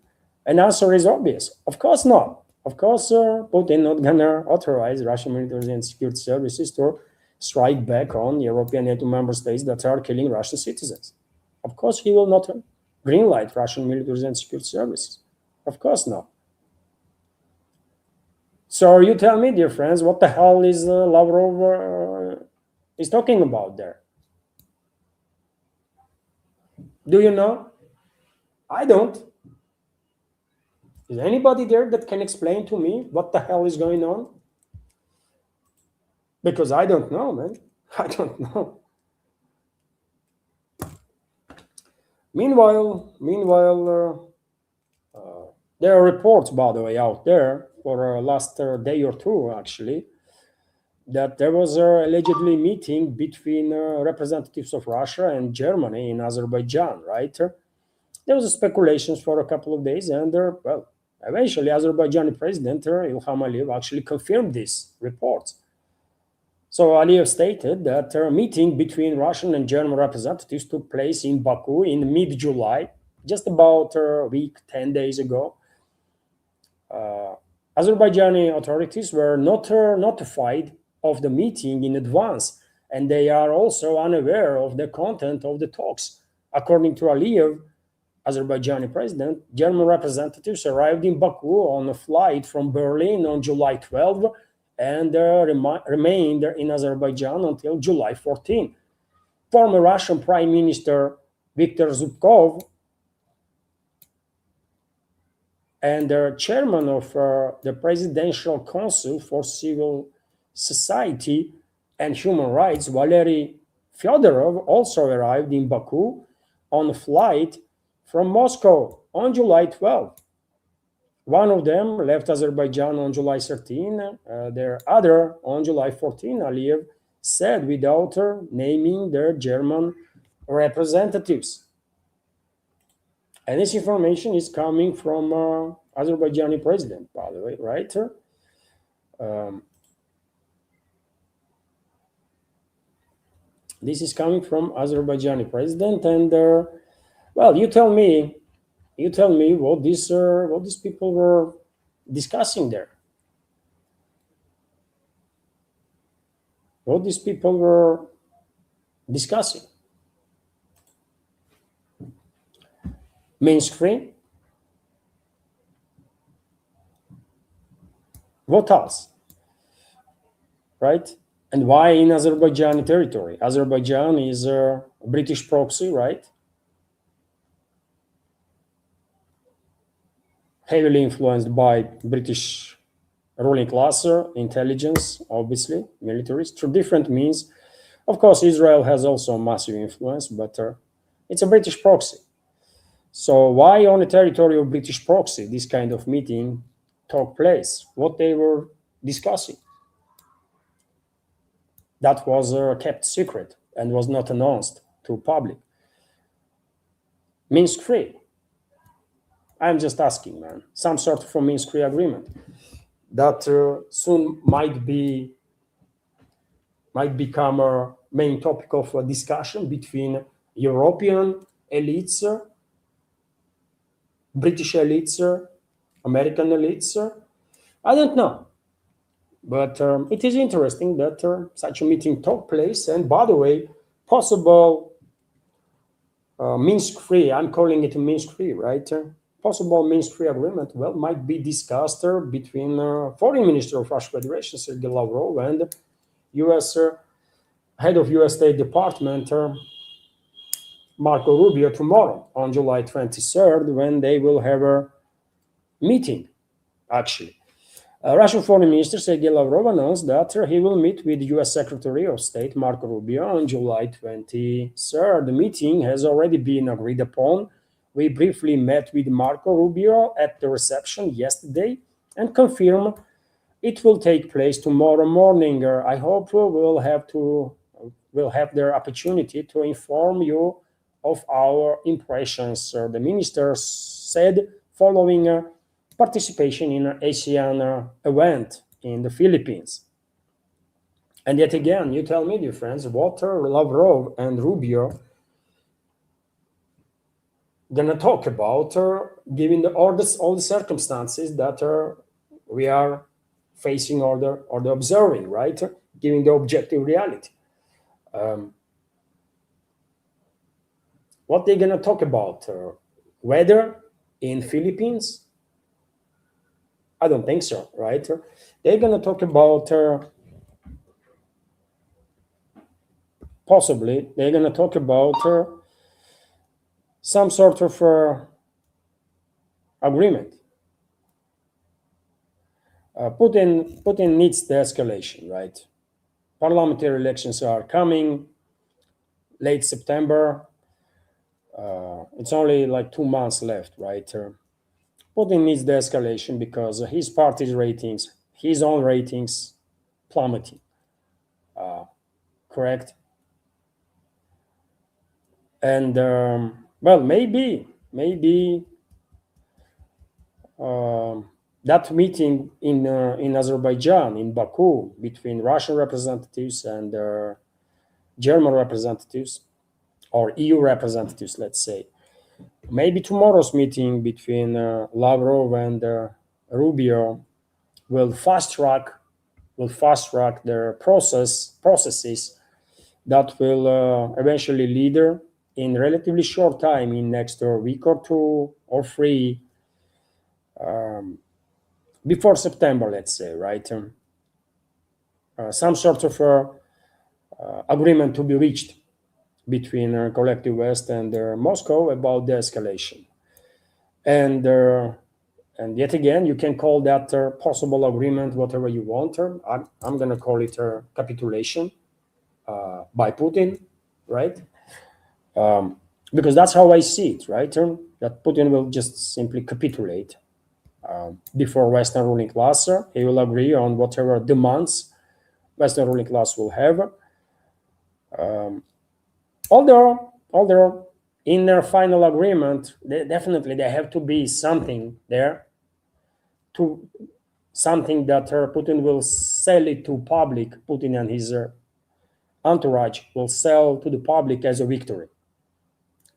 And answer is obvious. Of course not. Of course, Putin not gonna authorize Russian military and security services to strike back on European NATO member states that are killing Russian citizens. Of course, he will not. green light Russian military and security services? Of course not. So you tell me, dear friends, what the hell is Lavrov is talking about there? Do you know? I don't. Is anybody there that can explain to me what the hell is going on? Because I don't know, man. I don't know. Meanwhile, there are reports, by the way, out there for last day or two, actually, that there was allegedly meeting between representatives of Russia and Germany in Azerbaijan, right? There was speculations for a couple of days, and well, eventually, Azerbaijani President Ilham Aliyev actually confirmed these reports. So Aliyev stated that a meeting between Russian and German representatives took place in Baku in mid-July, just about a week, 10 days ago. Azerbaijani authorities were not notified of the meeting in advance, and they are also unaware of the content of the talks. According to Aliyev, Azerbaijani president, German representatives arrived in Baku on a flight from Berlin on July 12 and remained in Azerbaijan until July 14. Former Russian Prime Minister Viktor Zubkov and the chairman of the Presidential Council for Civil Society and Human Rights, Valery Fyodorov, also arrived in Baku on a flight from Moscow on July 12. One of them left Azerbaijan on July 13, their other on July 14, Aliyev said, without naming their German representatives. And this information is coming from Azerbaijani president, by the way, right? This is coming from Azerbaijani president, and well, you tell me what these people were discussing there. What these people were discussing. Minsk III. What else? Right? And why in Azerbaijani territory? Azerbaijan is a British proxy, right? Heavily influenced by British ruling class, intelligence, obviously, militaries, through different means. Of course, Israel has also massive influence, but it's a British proxy. So why on the territory of British proxy this kind of meeting took place? What they were discussing? That was kept secret and was not announced to public. Minsk III. I'm just asking, man. Some sort of a Minsk III agreement that soon might become a main topic of a discussion between European elites, British elites, American elites. I don't know. But it is interesting that such a meeting took place. And by the way, possible Minsk III, I'm calling it a Minsk III, right? Possible Minsk III agreement, well, might be discussed between Foreign Minister of Russian Federation, Sergei Lavrov, and U.S. Head of U.S. State Department, Marco Rubio, tomorrow on July 23rd, when they will have a meeting, actually. Russian Foreign Minister Sergei Lavrov announced that he will meet with U.S. Secretary of State Marco Rubio on July 23rd. The meeting has already been agreed upon. We briefly met with Marco Rubio at the reception yesterday and confirmed it will take place tomorrow morning. I hope we'll have their opportunity to inform you of our impressions, the minister said, following participation in an ASEAN event in the Philippines. And yet again, you tell me, dear friends, what are Lavrov and Rubio gonna talk about, given all the circumstances that we are facing or the observing, right? Giving the objective reality. What they're gonna talk about? Whether in Philippines, I don't think so, right? They're going to talk about possibly they're going to talk about some sort of agreement. Putin needs the escalation, right? Parliamentary elections are coming late September. It's only like 2 months left, right? Putin needs the escalation because his party's ratings, his own ratings, plummeting. Correct? And well, maybe that meeting in Azerbaijan, in Baku, between Russian representatives and German representatives, or EU representatives, let's say. Maybe tomorrow's meeting between Lavrov and Rubio will fast track their processes that will eventually lead in relatively short time, in next week or two or three, before September, let's say, right? Some sort of agreement to be reached between collective West and Moscow about the escalation. And yet again, you can call that possible agreement whatever you want. I'm going to call it capitulation by Putin, right? Because that's how I see it, right? That Putin will just simply capitulate before Western ruling class. He will agree on whatever demands Western ruling class will have. Although in their final agreement, definitely there have to be something there, to something that Putin will sell it to public. Putin and his entourage will sell to the public as a victory.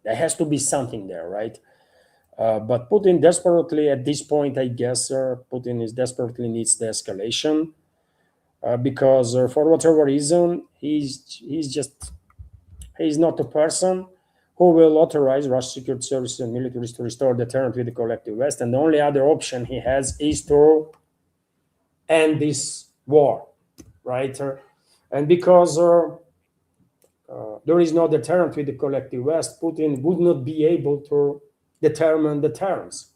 There has to be something there, right? But Putin desperately, at this point, I guess, Putin is desperately needs the escalation because for whatever reason, he's not a person who will authorize Russian security services and militaries to restore deterrent with the collective West. And the only other option he has is to end this war, right? And because there is no deterrent with the collective West, Putin would not be able to determine the terms.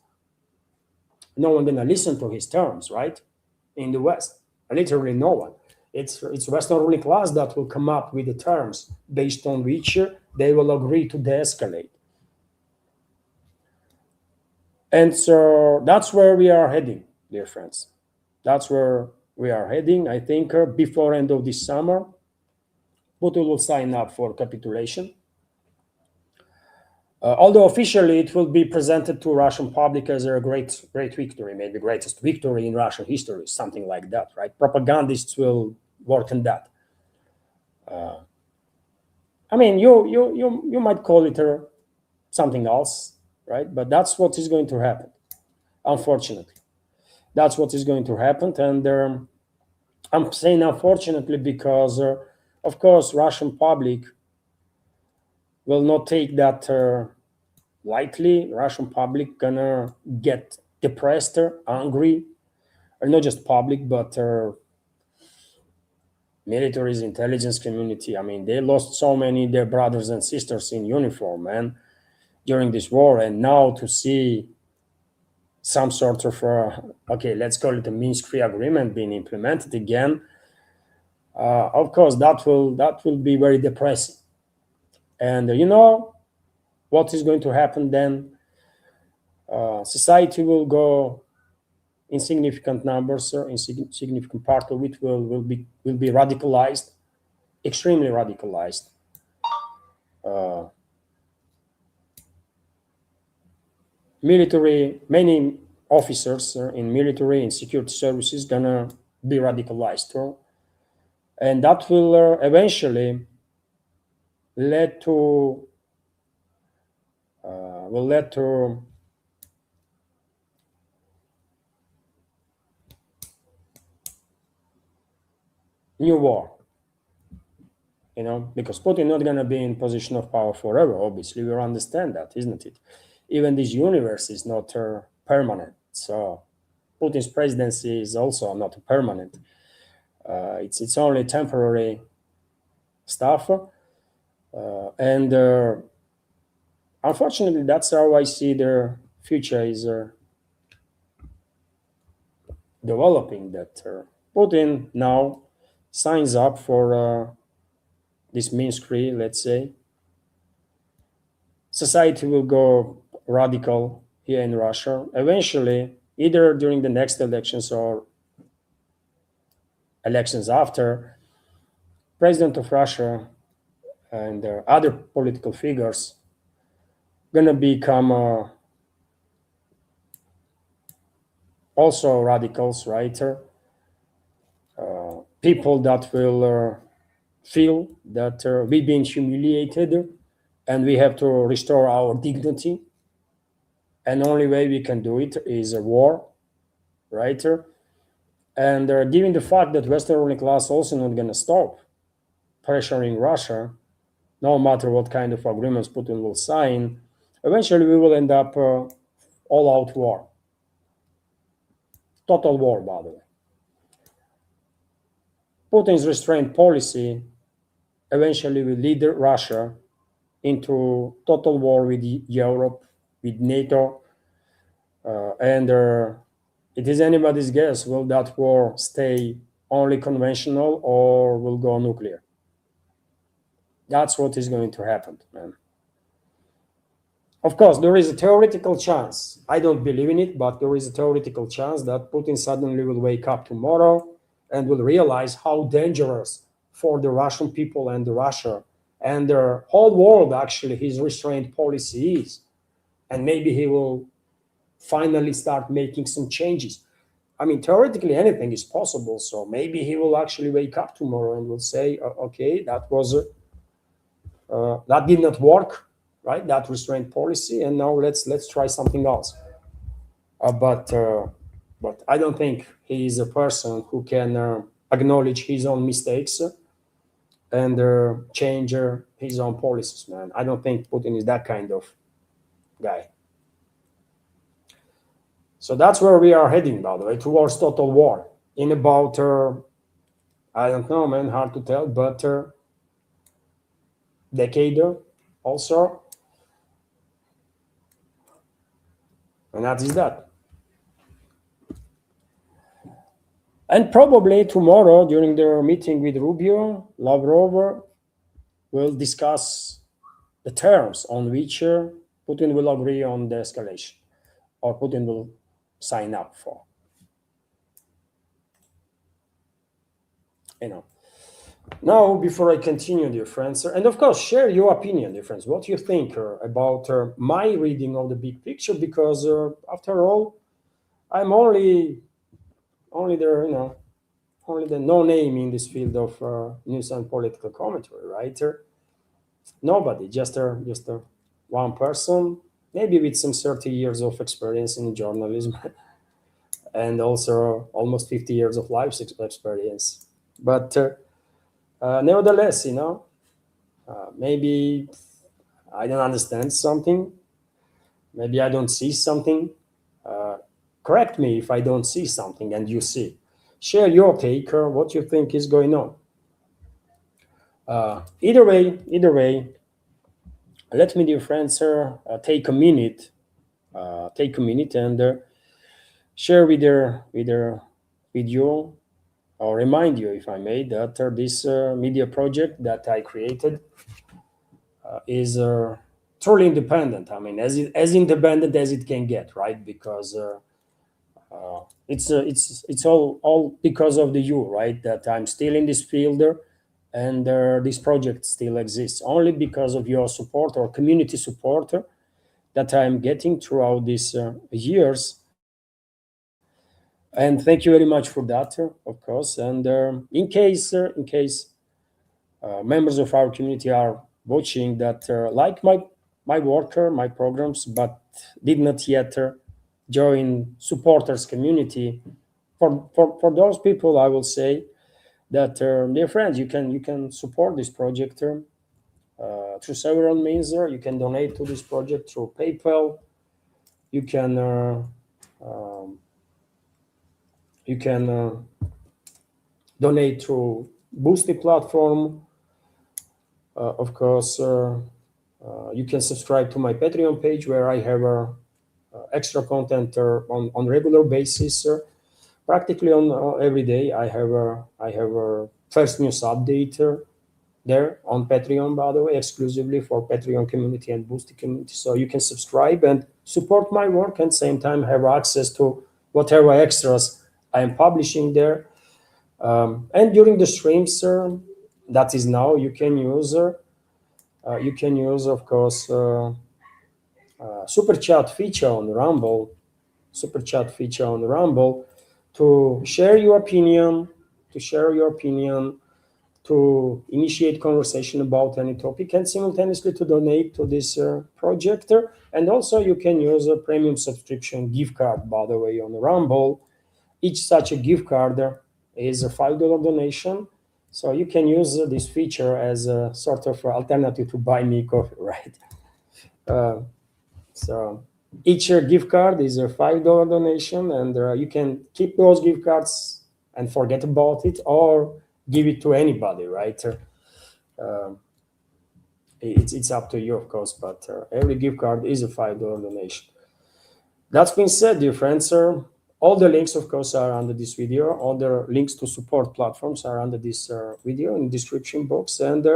No one gonna listen to his terms, right? In the West, literally no one. It's Western ruling class that will come up with the terms based on which they will agree to de-escalate. And so that's where we are heading, dear friends. That's where we are heading. I think before end of this summer, Putin will sign up for capitulation. Although officially it will be presented to Russian public as a great victory, maybe the greatest victory in Russian history, something like that, right? Propagandists will work on that. I mean, you might call it something else, right? But that's what is going to happen. Unfortunately, that's what is going to happen, and I'm saying unfortunately because, of course, Russian public will not take that lightly. Russian public gonna get depressed, angry, or not just public, but military's intelligence community. I mean, they lost so many their brothers and sisters in uniform, man, during this war, and now to see some sort of okay, let's call it a Minsk-free agreement being implemented again. Of course, that will be very depressing. And you know what is going to happen then? Society will go in significant numbers, in significant part of it will be radicalized, extremely radicalized. Military, many officers in military and security services gonna be radicalized, and that will eventually lead to new war. You know, because Putin not gonna be in position of power forever. Obviously, we understand that, isn't it? even this universe is not permanent. So Putin's presidency is also not permanent. It's only temporary stuff, and unfortunately, that's how I see the future is developing. That Putin now signs up for this Minsk 3, let's say. Society will go radical here in Russia eventually, either during the next elections or elections after. President of Russia and other political figures gonna become also radicals, right? People that will feel that we've been humiliated and we have to restore our dignity. And the only way we can do it is a war, right? And given the fact that Western ruling class also not going to stop pressuring Russia, no matter what kind of agreements Putin will sign, eventually we will end up all-out war. Total war, by the way. Putin's restraint policy eventually will lead Russia into total war with Europe, with NATO, and it is anybody's guess, will that war stay only conventional or will go nuclear? That's what is going to happen, man. Of course, there is a theoretical chance. I don't believe in it, but there is a theoretical chance that Putin suddenly will wake up tomorrow and will realize how dangerous for the Russian people and the Russia and the whole world actually his restraint policy is. And maybe he will finally start making some changes. I mean, theoretically, anything is possible. So maybe he will actually wake up tomorrow and will say, "Okay, that did not work, right? That restraint policy, and now let's try something else." But I don't think he is a person who can acknowledge his own mistakes and change his own policies, man. I don't think Putin is that kind of guy. So that's where we are heading, by the way, towards total war in about, I don't know, man, hard to tell, but decade also. And that is that. And probably tomorrow, during the meeting with Rubio, Lavrov will discuss the terms on which Putin will agree on the escalation, or Putin will sign up for. You know. Now, before I continue, dear friends, and of course, share your opinion, dear friends, what you think about my reading of the big picture, because after all, I'm only the only the no name in this field of news and political commentary, right? Nobody, just one person, maybe with some 30 years of experience in journalism, and also almost 50 years of life experience, but. Nevertheless, maybe I don't understand something. Maybe I don't see something. Correct me if I don't see something and you see. Share your take or what you think is going on. Either way, let me, dear friends, take a minute, and share with you or remind you, if I may, that this media project that I created is truly independent. I mean, as independent as it can get, right? Because it's all because of the you, right? That I'm still in this field, and this project still exists only because of your support or community support that I'm getting throughout these years. And thank you very much for that, of course. And in case members of our community are watching that like my work, my programs, but did not yet join supporters community. For those people, I will say that dear friends, you can support this project through several means. You can donate to this project through PayPal, you can um, you can donate through Boosty platform. Of course, you can subscribe to my Patreon page where I have extra content on regular basis. Practically on every day, I have a first news update there on Patreon, by the way, exclusively for Patreon community and Boosty community. So you can subscribe and support my work, and same time have access to whatever extras I am publishing there. And during the streams, that is now you can use, of course, super chat feature on Rumble, super chat feature on Rumble to share your opinion, to share your opinion, to initiate conversation about any topic, and simultaneously to donate to this project. And also you can use a premium subscription gift card, by the way, on Rumble. Each such a gift card is a $5 donation. So you can use this feature as a sort of alternative to buy me coffee, right? Uh, so each gift card is a $5 donation, and you can keep those gift cards and forget about it, or give it to anybody, right? It's up to you, of course, but every gift card is a $5 donation. That's been said, dear friends, all the links, of course, are under this video. All the links to support platforms are under this video in the description box. And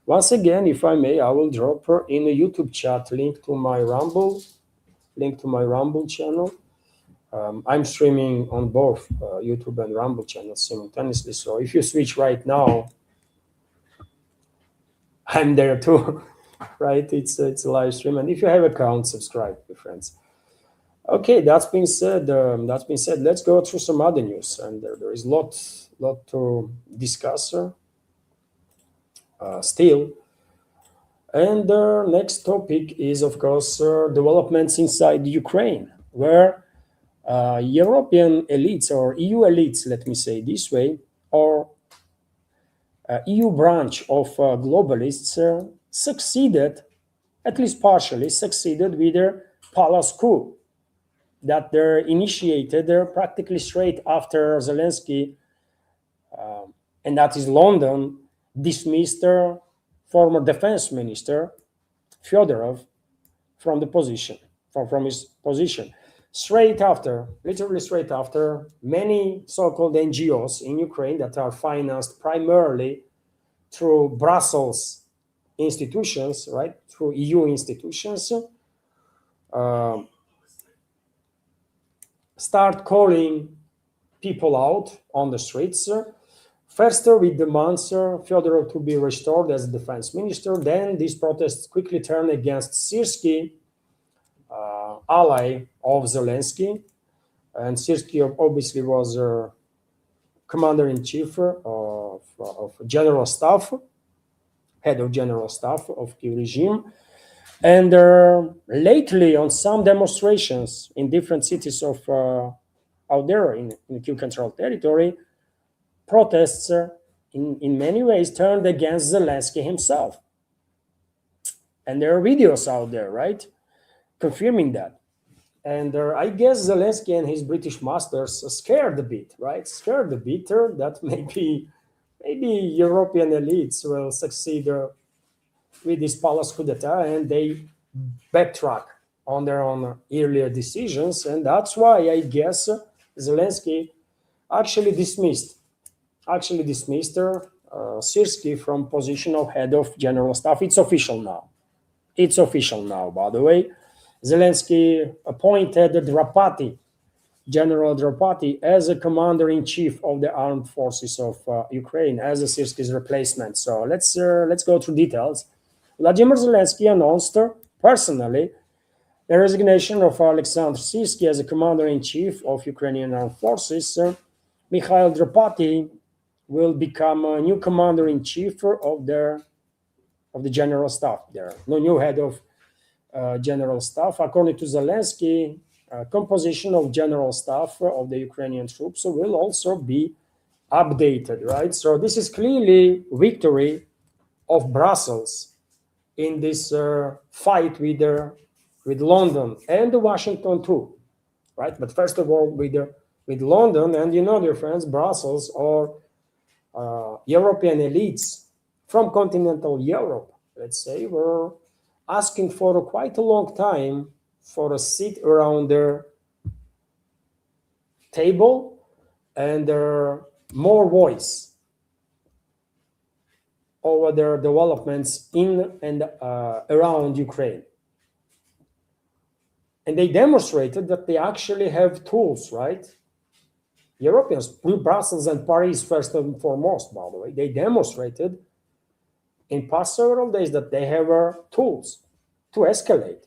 once again, if I may, I will drop in a YouTube chat link to my Rumble channel. I'm streaming on both YouTube and Rumble channels simultaneously. So if you switch right now, I'm there too, right? It's a live stream, and if you have account, subscribe, my friends. Okay, that's been said. Let's go through some other news, and there is lot to discuss still. And the next topic is, of course, developments inside Ukraine, where European elites, or EU elites, let me say this way, or EU branch of globalists succeeded, at least partially succeeded, with their palace coup that they're initiated practically straight after Zelensky, and that is London, dismissed their former defense minister Fyodorov from the position, from his position. Straight after, literally straight after, many so-called NGOs in Ukraine that are financed primarily through Brussels institutions, right, through EU institutions, start calling people out on the streets. First, with demands Fyodorov to be restored as defense minister. Then these protests quickly turned against Syrskyi, ally of Zelensky. And Syrskyi obviously was commander-in-chief of general staff, head of general staff of Kiev regime. And lately, on some demonstrations in different cities of out there in Kiev controlled territory, protests in many ways turned against Zelensky himself. And there are videos out there, right, confirming that. And I guess Zelensky and his British masters scared a bit, right? Scared a bit that maybe European elites will succeed with this palace coup d'etat, and they backtrack on their own earlier decisions. And that's why I guess Zelensky actually dismissed Syrskyi from position of head of general staff. It's official now. It's official now, by the way. Zelensky appointed General Dropati, as a commander-in-chief of the armed forces of Ukraine, as a Syrskyi's replacement. So let's go through details. Vladimir Zelensky announced personally the resignation of Alexander Syrskyi as a commander-in-chief of Ukrainian armed forces. Mikhail Dropati will become a new commander-in-chief of the general staff. There, no new head of general staff. According to Zelensky, composition of general staff of the Ukrainian troops will also be updated, right? So this is clearly victory of Brussels in this fight with with London and Washington too, right? But first of all, with London, and dear friends, Brussels or European elites from continental Europe, let's say, were asking for quite a long time for a seat around their table and more voice over their developments in and around Ukraine. And they demonstrated that they actually have tools, right? Europeans, Brussels and Paris, first and foremost, by the way, they demonstrated in past several days that they have tools to escalate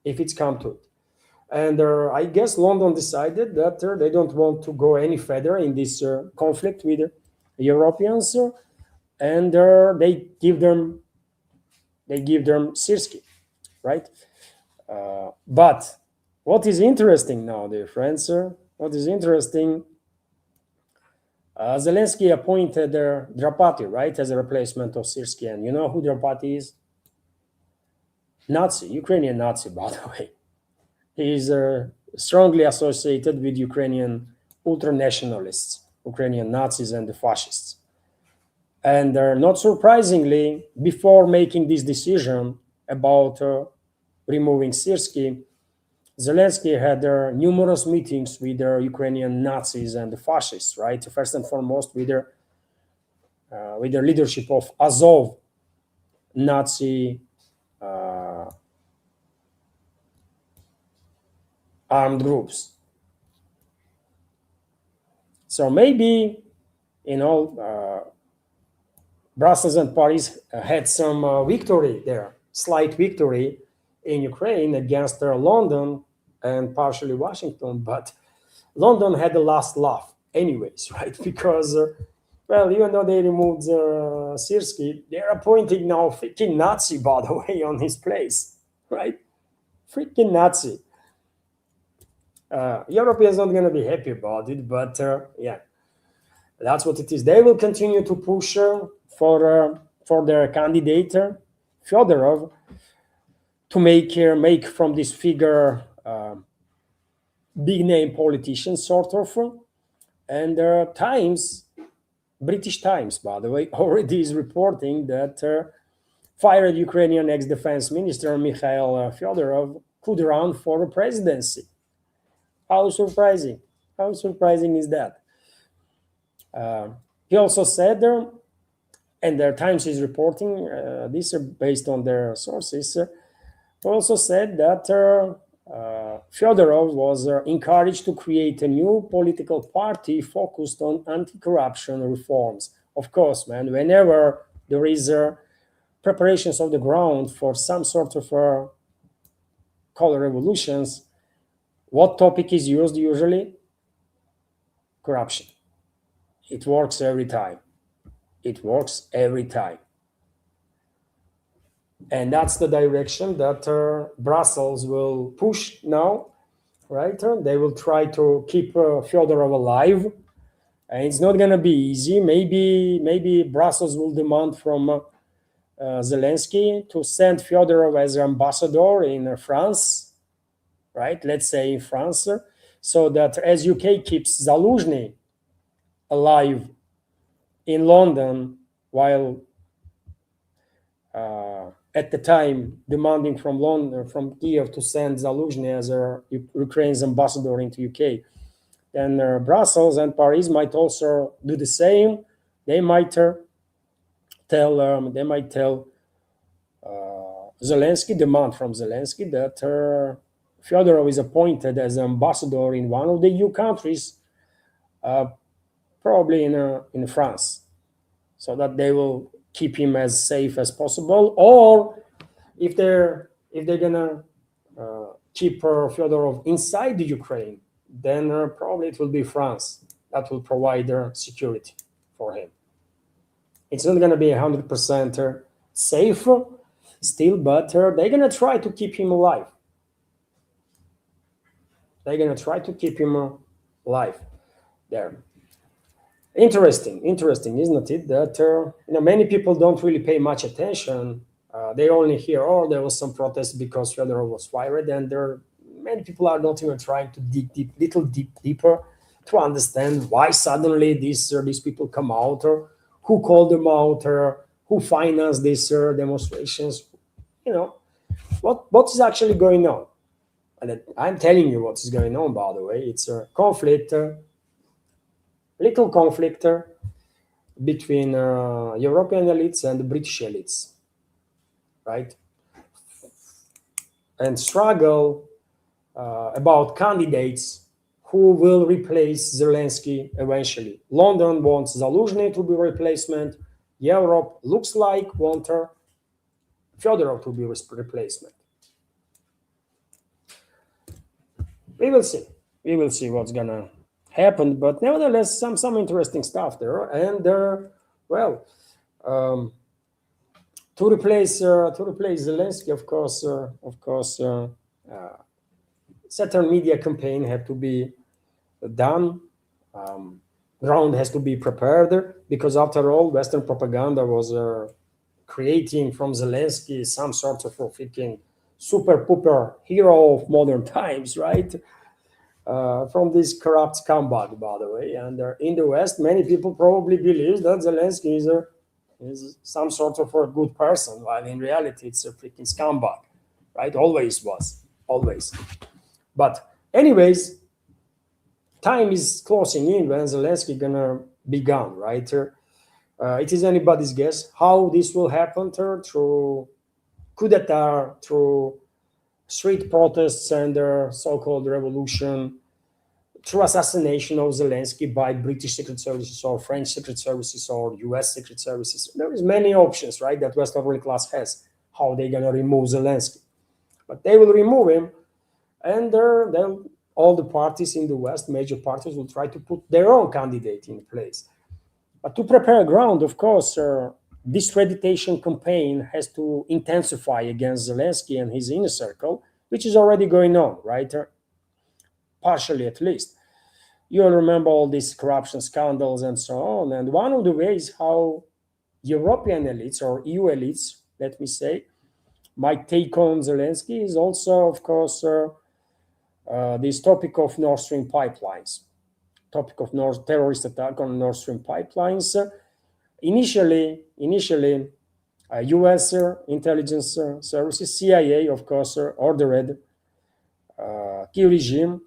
if it's come to it. And I guess London decided that they don't want to go any further in this conflict with Europeans, and they give them Syrskyi, right? But what is interesting now, dear friends, what is interesting, Zelensky appointed Drapati, right, as a replacement of Syrskyi. And you know who Drapati is? Nazi, Ukrainian Nazi, by the way. He is strongly associated with Ukrainian ultra-nationalists, Ukrainian Nazis and the fascists. And not surprisingly, before making this decision about removing Syrskyi, Zelensky had numerous meetings with the Ukrainian Nazis and the fascists, right? First and foremost, with the leadership of Azov Nazi armed groups. So maybe, Brussels and Paris had some victory there, slight victory in Ukraine against London and partially Washington, but London had the last laugh anyways, right? Because, well, even though they removed Syrskyi, they're appointing now freaking Nazi, by the way, on his place, right? Freaking Nazi. Europeans not going to be happy about it, but yeah, that's what it is. They will continue to push for their candidate, Fyodorov, to make from this figure big name politician, sort of. And British Times, by the way, already is reporting that fired Ukrainian ex-defense minister Mikhail Fyodorov could run for a presidency. How surprising! How surprising is that? He also said, and the Times is reporting, these are based on their sources, also said that Fyodorov was encouraged to create a new political party focused on anti-corruption reforms. Of course, man, whenever there is preparations of the ground for some sort of color revolutions, what topic is used usually? Corruption. It works every time. It works every time. And that's the direction that Brussels will push now, right? They will try to keep Fyodorov alive. And it's not going to be easy. Maybe Brussels will demand from Zelensky to send Fyodorov as ambassador in France, right? Let's say in France, so that as UK keeps Zaluzhny alive in London, while at the time demanding from Kiev to send Zaluzhny as Ukraine's ambassador into UK, then Brussels and Paris might also do the same. They might tell Zelensky, demand from Zelensky that Fyodorov is appointed as ambassador in one of the EU countries, probably in France, so that they will keep him as safe as possible. Or if they're gonna keep Fyodorov inside the Ukraine, then probably it will be France that will provide security for him. It's not gonna be 100% safe still, but they're gonna try to keep him alive. They're gonna try to keep him alive there. Interesting, isn't it? That many people don't really pay much attention They only hear, oh, there was some protest because Fedorov was fired, and many people are not even trying to dig deeper to understand why suddenly these people come out, or who called them out, or who financed these demonstrations. You know, what is actually going on. And I'm telling you what is going on, by the way. It's a conflict, little conflict between European elites and British elites, right? And struggle about candidates who will replace Zelensky eventually. London wants Zaluzhny to be replacement. Europe looks like want Fyodorov to be replacement. We will see. We will see what's gonna happen. But nevertheless, some interesting stuff there. And well, um, to replace Zelensky, of course, certain media campaign have to be done. Um, Ground has to be prepared because, after all, Western propaganda was creating from Zelensky some sort of a freaking super pooper hero of modern times, right? From this corrupt scumbag, by the way. And in the West, many people probably believe that Zelensky is some sort of a good person, while in reality, it's a freaking scumbag, right? Always was, always. But anyways, time is closing in when Zelensky gonna be gone, right? It is anybody's guess how this will happen through coup d'etat, through street protests and so-called revolution, through assassination of Zelensky by British secret services or French secret services or US secret services. There is many options, right, that Western ruling class has, how they're gonna remove Zelensky. But they will remove him, and they'll all the parties in the West, major parties, will try to put their own candidate in place. But to prepare ground, of course, discreditation campaign has to intensify against Zelensky and his inner circle, which is already going on, right? Partially, at least. You'll remember all these corruption scandals and so on. And one of the ways how European elites or EU elites, let me say, might take on Zelensky is also, of course, this topic of Nord Stream pipelines, topic of terrorist attack on Nord Stream pipelines. Initially, U.S. Intelligence services, CIA, of course, ordered key regime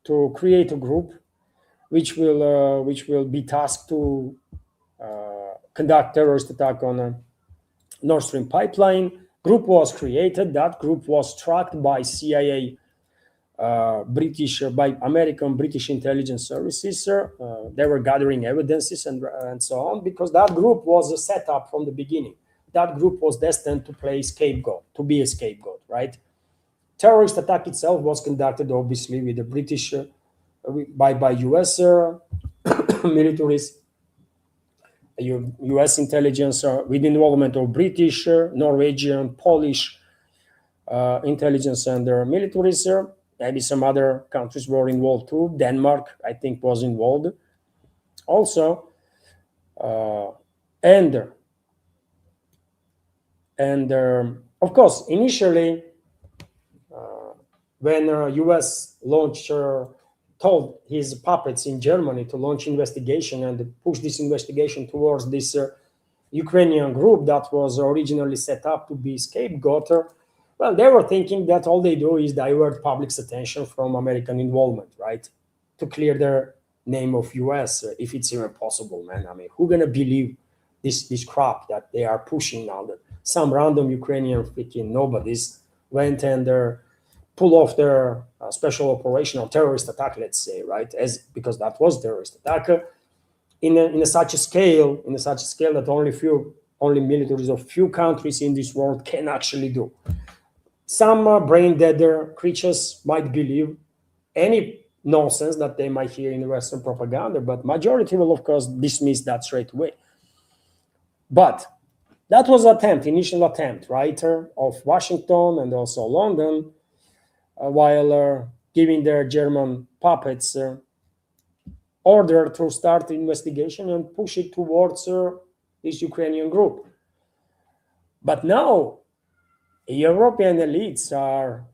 to create a group which will be tasked to conduct terrorist attack on a Nord Stream pipeline. Group was created. That group was tracked by CIA, by American British intelligence services. They were gathering evidences and so on, because that group was set up from the beginning. That group was destined to play scapegoat, to be a scapegoat, right? Terrorist attack itself was conducted, obviously, with the British, by US militaries, US intelligence, with involvement of British, Norwegian, Polish intelligence and their militaries. Maybe some other countries were involved too. Denmark, I think, was involved also. And of course, initially, when US told his puppets in Germany to launch investigation and push this investigation towards this Ukrainian group that was originally set up to be scapegoat, well, they were thinking that all they do is divert public's attention from American involvement, right? To clear their name of US, if it's even possible, man. I mean, who gonna believe this crap that they are pushing now? That some random Ukrainian freaking nobodies went and pull off their special operation or terrorist attack, let's say, right? Because that was terrorist attack in such a scale that only militaries of few countries in this world can actually do. Some brain deader creatures might believe any nonsense that they might hear in the Western propaganda, but majority will, of course, dismiss that straight away. But that was initial attempt, right, of Washington and also London, while giving their German puppets order to start the investigation and push it towards this Ukrainian group. But now European elites are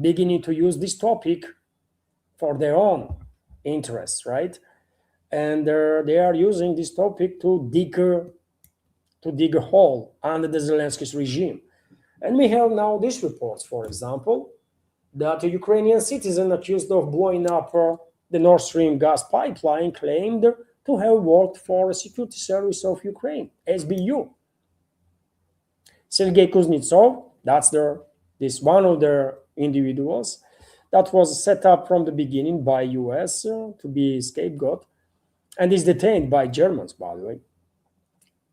beginning to use this topic for their own interests, right? And they are using this topic to dig a hole under the Zelensky's regime. And we have now these reports, for example, that a Ukrainian citizen accused of blowing up the Nord Stream gas pipeline claimed to have worked for a security service of Ukraine, SBU. Sergei Kuznetsov, this one of the individuals that was set up from the beginning by US to be scapegoat and is detained by Germans, by the way,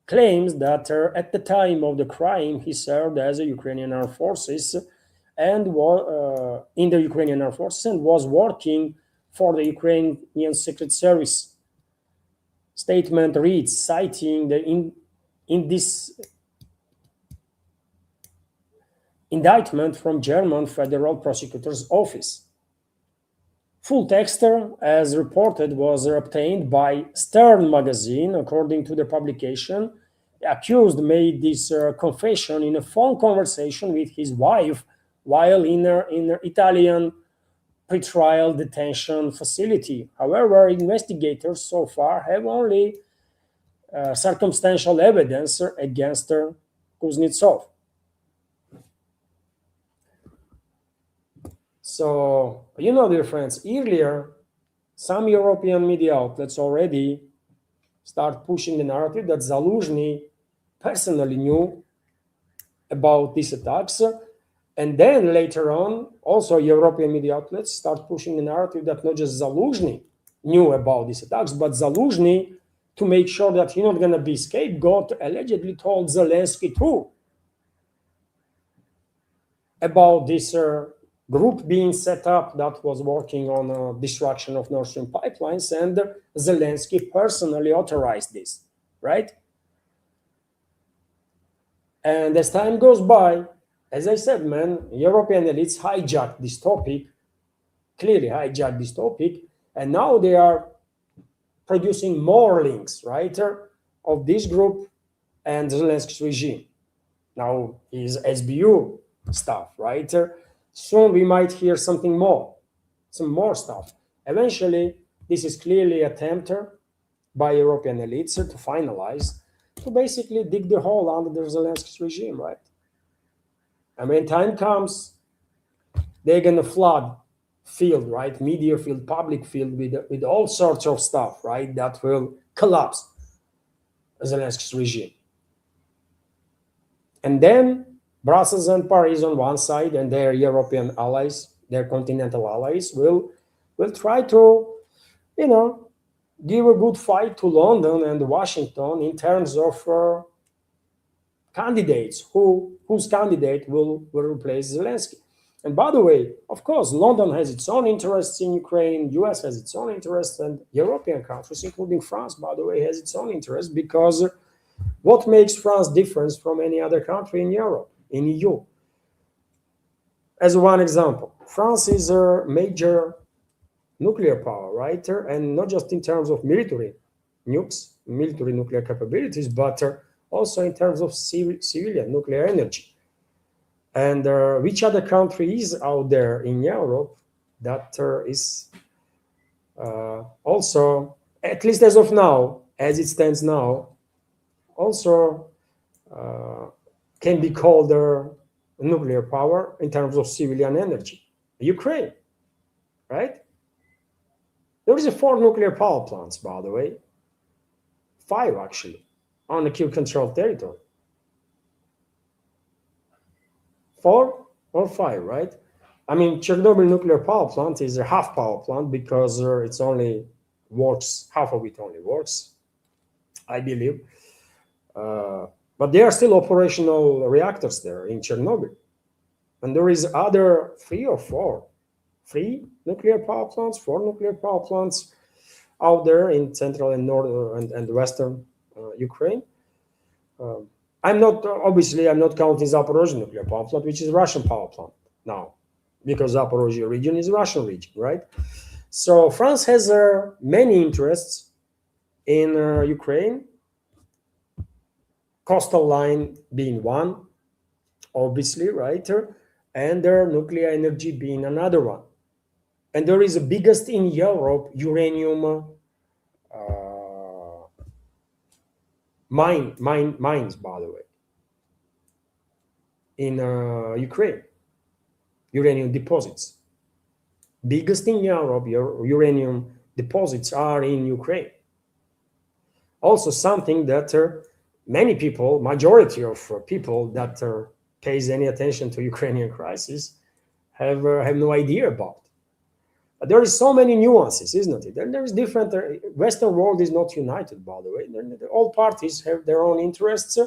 claims that at the time of the crime he served as a Ukrainian armed forces and in the Ukrainian armed forces and was working for the Ukrainian Secret Service. Statement reads, citing in this indictment from German Federal Prosecutor's Office. Full text, as reported, was obtained by Stern magazine. According to the publication, the accused made this confession in a phone conversation with his wife while in an Italian pretrial detention facility. However, investigators so far have only circumstantial evidence against Kuznetsov. So, dear friends, earlier, some European media outlets already start pushing the narrative that Zaluzhny personally knew about these attacks. And then later on, also European media outlets start pushing the narrative that not just Zaluzhny knew about these attacks, but Zaluzhny, to make sure that he's not going to be scapegoat, allegedly told Zelensky too about this group being set up that was working on destruction of Nord Stream pipelines, and Zelensky personally authorized this, right? And as time goes by, as I said, European elites hijacked this topic, clearly hijacked this topic, and now they are producing more links, right, of this group and Zelensky's regime. Now is SBU stuff, right? Soon we might hear some more stuff. Eventually, this is clearly an attempt by European elites to finalize, to basically dig the hole under the Zelensky's regime, right? And when time comes, they're gonna flood field, right? Media field, public field with all sorts of stuff, right? That will collapse Zelensky's regime. And then Brussels and Paris on one side and their European allies, their continental allies, will try to, give a good fight to London and Washington in terms of candidates, whose candidate will replace Zelensky. And by the way, of course, London has its own interests in Ukraine, US has its own interests, and European countries, including France, by the way, has its own interests, because what makes France different from any other country in Europe, in EU? As one example, France is a major nuclear power, right? And not just in terms of military nuclear capabilities, but also in terms of civilian nuclear energy. And which other country is out there in Europe that is also, at least as of now, as it stands now, also can be called a nuclear power in terms of civilian energy? Ukraine, right? There is 4 nuclear power plants, by the way, 5 actually, on the Kiev-controlled territory. 4 or 5, right? I mean, Chernobyl nuclear power plant is a half power plant because it's only works, half of it only works, I believe. But there are still operational reactors there in Chernobyl. And there is other 3 or 4 nuclear power plants, 4 nuclear power plants out there in central and northern and western Ukraine. I'm not counting Zaporozhye nuclear power plant, which is a Russian power plant now, because Zaporozhye region is a Russian region, right? So France has many interests in Ukraine, coastal line being one, obviously, right? And their nuclear energy being another one. And there is the biggest in Europe uranium mines, by the way, in Ukraine, uranium deposits. Biggest in Europe, uranium deposits are in Ukraine. Also, something that many people, majority of people that pays any attention to Ukrainian crisis, have no idea about. But there is so many nuances, isn't it? And there is different. Western world is not united, by the way. All parties have their own interests,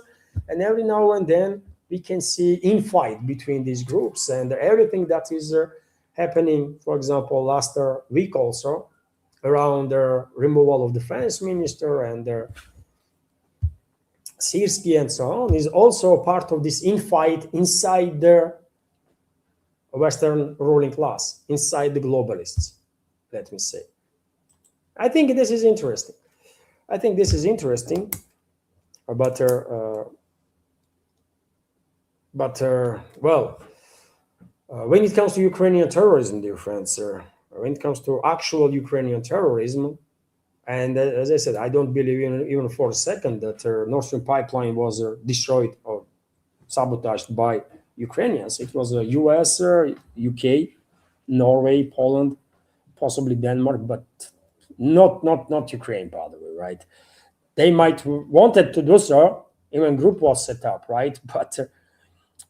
and every now and then we can see infight between these groups, and everything that is happening. For example, last week also around the removal of defense minister and Sirski and so on is also a part of this infight inside the Western ruling class, inside the globalists, let me say. I think this is interesting. I think this is interesting, but well, when it comes to Ukrainian terrorism, dear friends, when it comes to actual Ukrainian terrorism, and as I said, I don't believe even for a second that Nord Stream pipeline was destroyed or sabotaged by Ukrainians. It was US, UK, Norway, Poland, possibly Denmark, but not Ukraine, by the way, right? They might wanted to do so. Even group was set up, right? But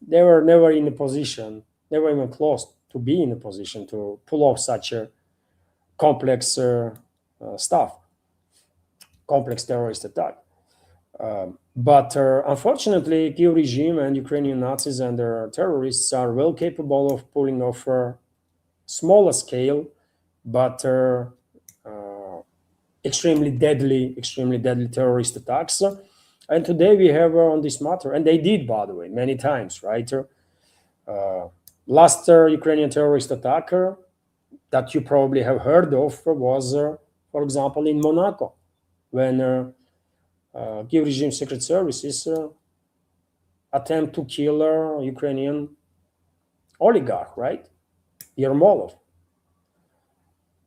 they were never in a position, never even close to be in a position to pull off such a complex stuff, complex terrorist attack. But unfortunately, Kiev regime and Ukrainian Nazis and their terrorists are well capable of pulling off smaller scale, but extremely deadly terrorist attacks. And today we have on this matter, and they did, by the way, many times, right? Last Ukrainian terrorist attacker that you probably have heard of was, for example, in Monaco, when Kiev regime secret services attempt to kill a Ukrainian oligarch, right? Yermolov.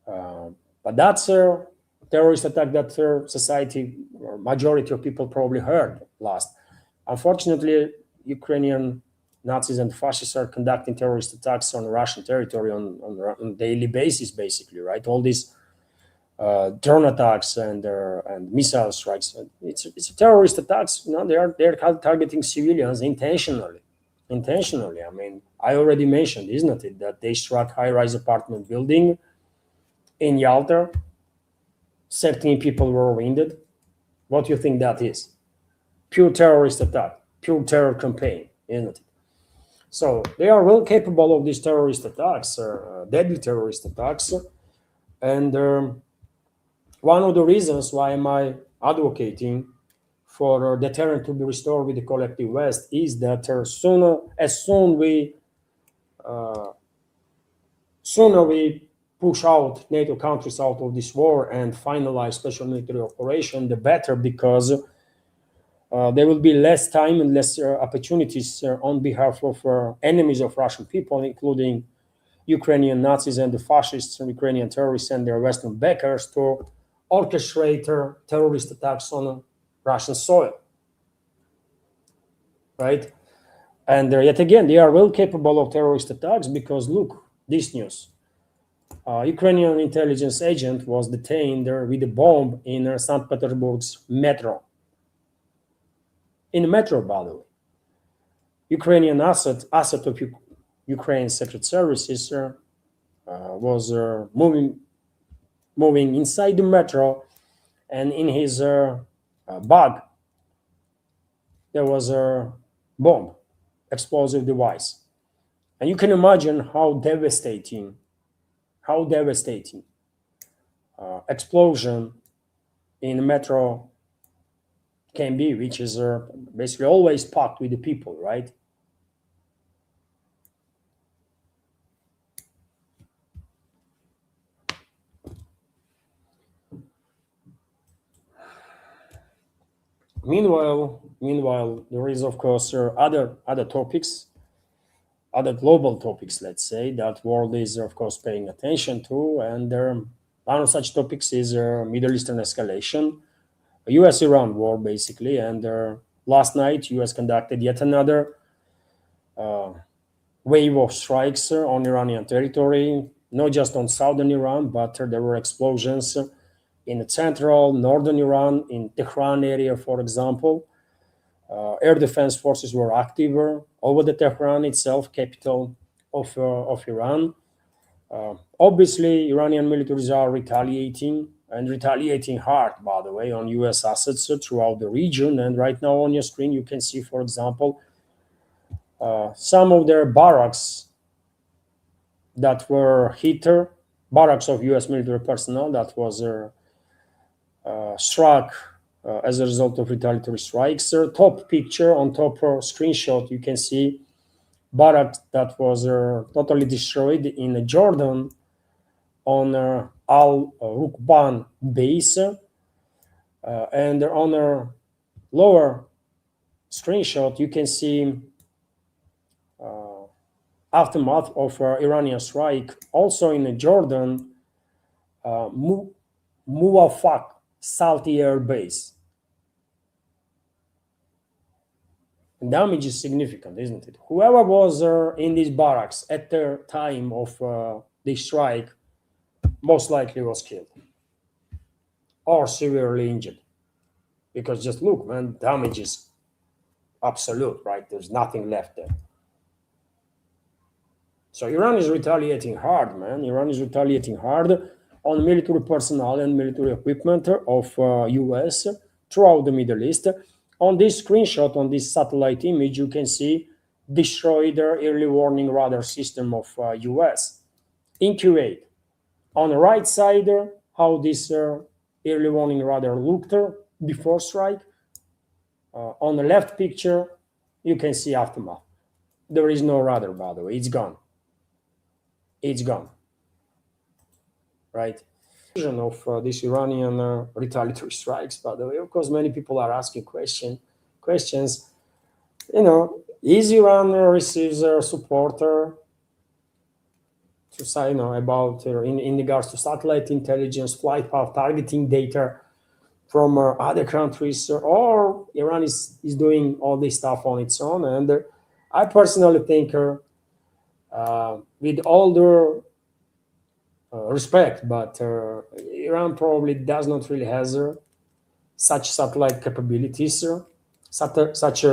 But that's a terrorist attack that society or majority of people probably heard last. Unfortunately, Ukrainian Nazis and fascists are conducting terrorist attacks on Russian territory on a daily basis, basically, right? All these drone attacks and missile strikes. It's a terrorist attacks. You know, they're targeting civilians intentionally. Intentionally. I mean, I already mentioned, isn't it, that they struck high-rise apartment building in Yalta. 13 people were wounded. What do you think that is? Pure terrorist attack, pure terror campaign, isn't it? So they are well capable of these terrorist attacks, deadly terrorist attacks, and one of the reasons why am I advocating for deterrent to be restored with the collective West is that sooner we push out NATO countries out of this war and finalize special military operation, the better, because there will be less time and less opportunities on behalf of enemies of Russian people, including Ukrainian Nazis and the fascists and Ukrainian terrorists and their Western backers, to orchestrate terrorist attacks on Russian soil, right? And yet again, they are well capable of terrorist attacks because look, this news. Ukrainian intelligence agent was detained with a bomb in St. Petersburg's metro. In the metro, by the way. Ukrainian asset of Ukraine's secret services was moving inside the metro, and in his bag there was a bomb, explosive device. And you can imagine how devastating explosion in the metro can be, which is basically always packed with the people, right? Meanwhile, there is of course other topics other global topics, let's say, that world is, of course, paying attention to. And one of such topics is Middle Eastern escalation, a US-Iran war, basically. And last night, US conducted yet another wave of strikes on Iranian territory, not just on southern Iran, but there were explosions in central, northern Iran, in Tehran area, for example. Air defense forces were active over the Tehran itself, capital of Iran. Obviously, Iranian militaries are retaliating and retaliating hard, by the way, on US assets throughout the region. And right now on your screen, you can see, for example, some of their barracks that were hit, barracks of US military personnel that was struck as a result of retaliatory strikes. Top picture on top screenshot, you can see barrack that was totally destroyed in Jordan on Al Rukban base. And on a lower screenshot, you can see aftermath of Iranian strike also in Jordan, Muwafaq Salty Air Base. And damage is significant, isn't it? Whoever was in these barracks at the time of the strike most likely was killed or severely injured. Because just look, man, damage is absolute, right? There's nothing left there. So Iran is retaliating hard, man. Iran is retaliating hard on military personnel and military equipment of US throughout the Middle East. On this screenshot, on this satellite image, you can see destroyed early warning radar system of US in Kuwait. On the right side, how this early warning radar looked before strike. On the left picture, you can see aftermath. There is no radar, by the way. It's gone. It's gone. Right? Of this Iranian retaliatory strikes, by the way. Of course, many people are asking questions. You know, is Iran receives support to say, about in regards to satellite intelligence, flight path targeting data from other countries, or Iran is doing all this stuff on its own? And I personally think, with all the respect, but Iran probably does not really has such satellite capabilities, such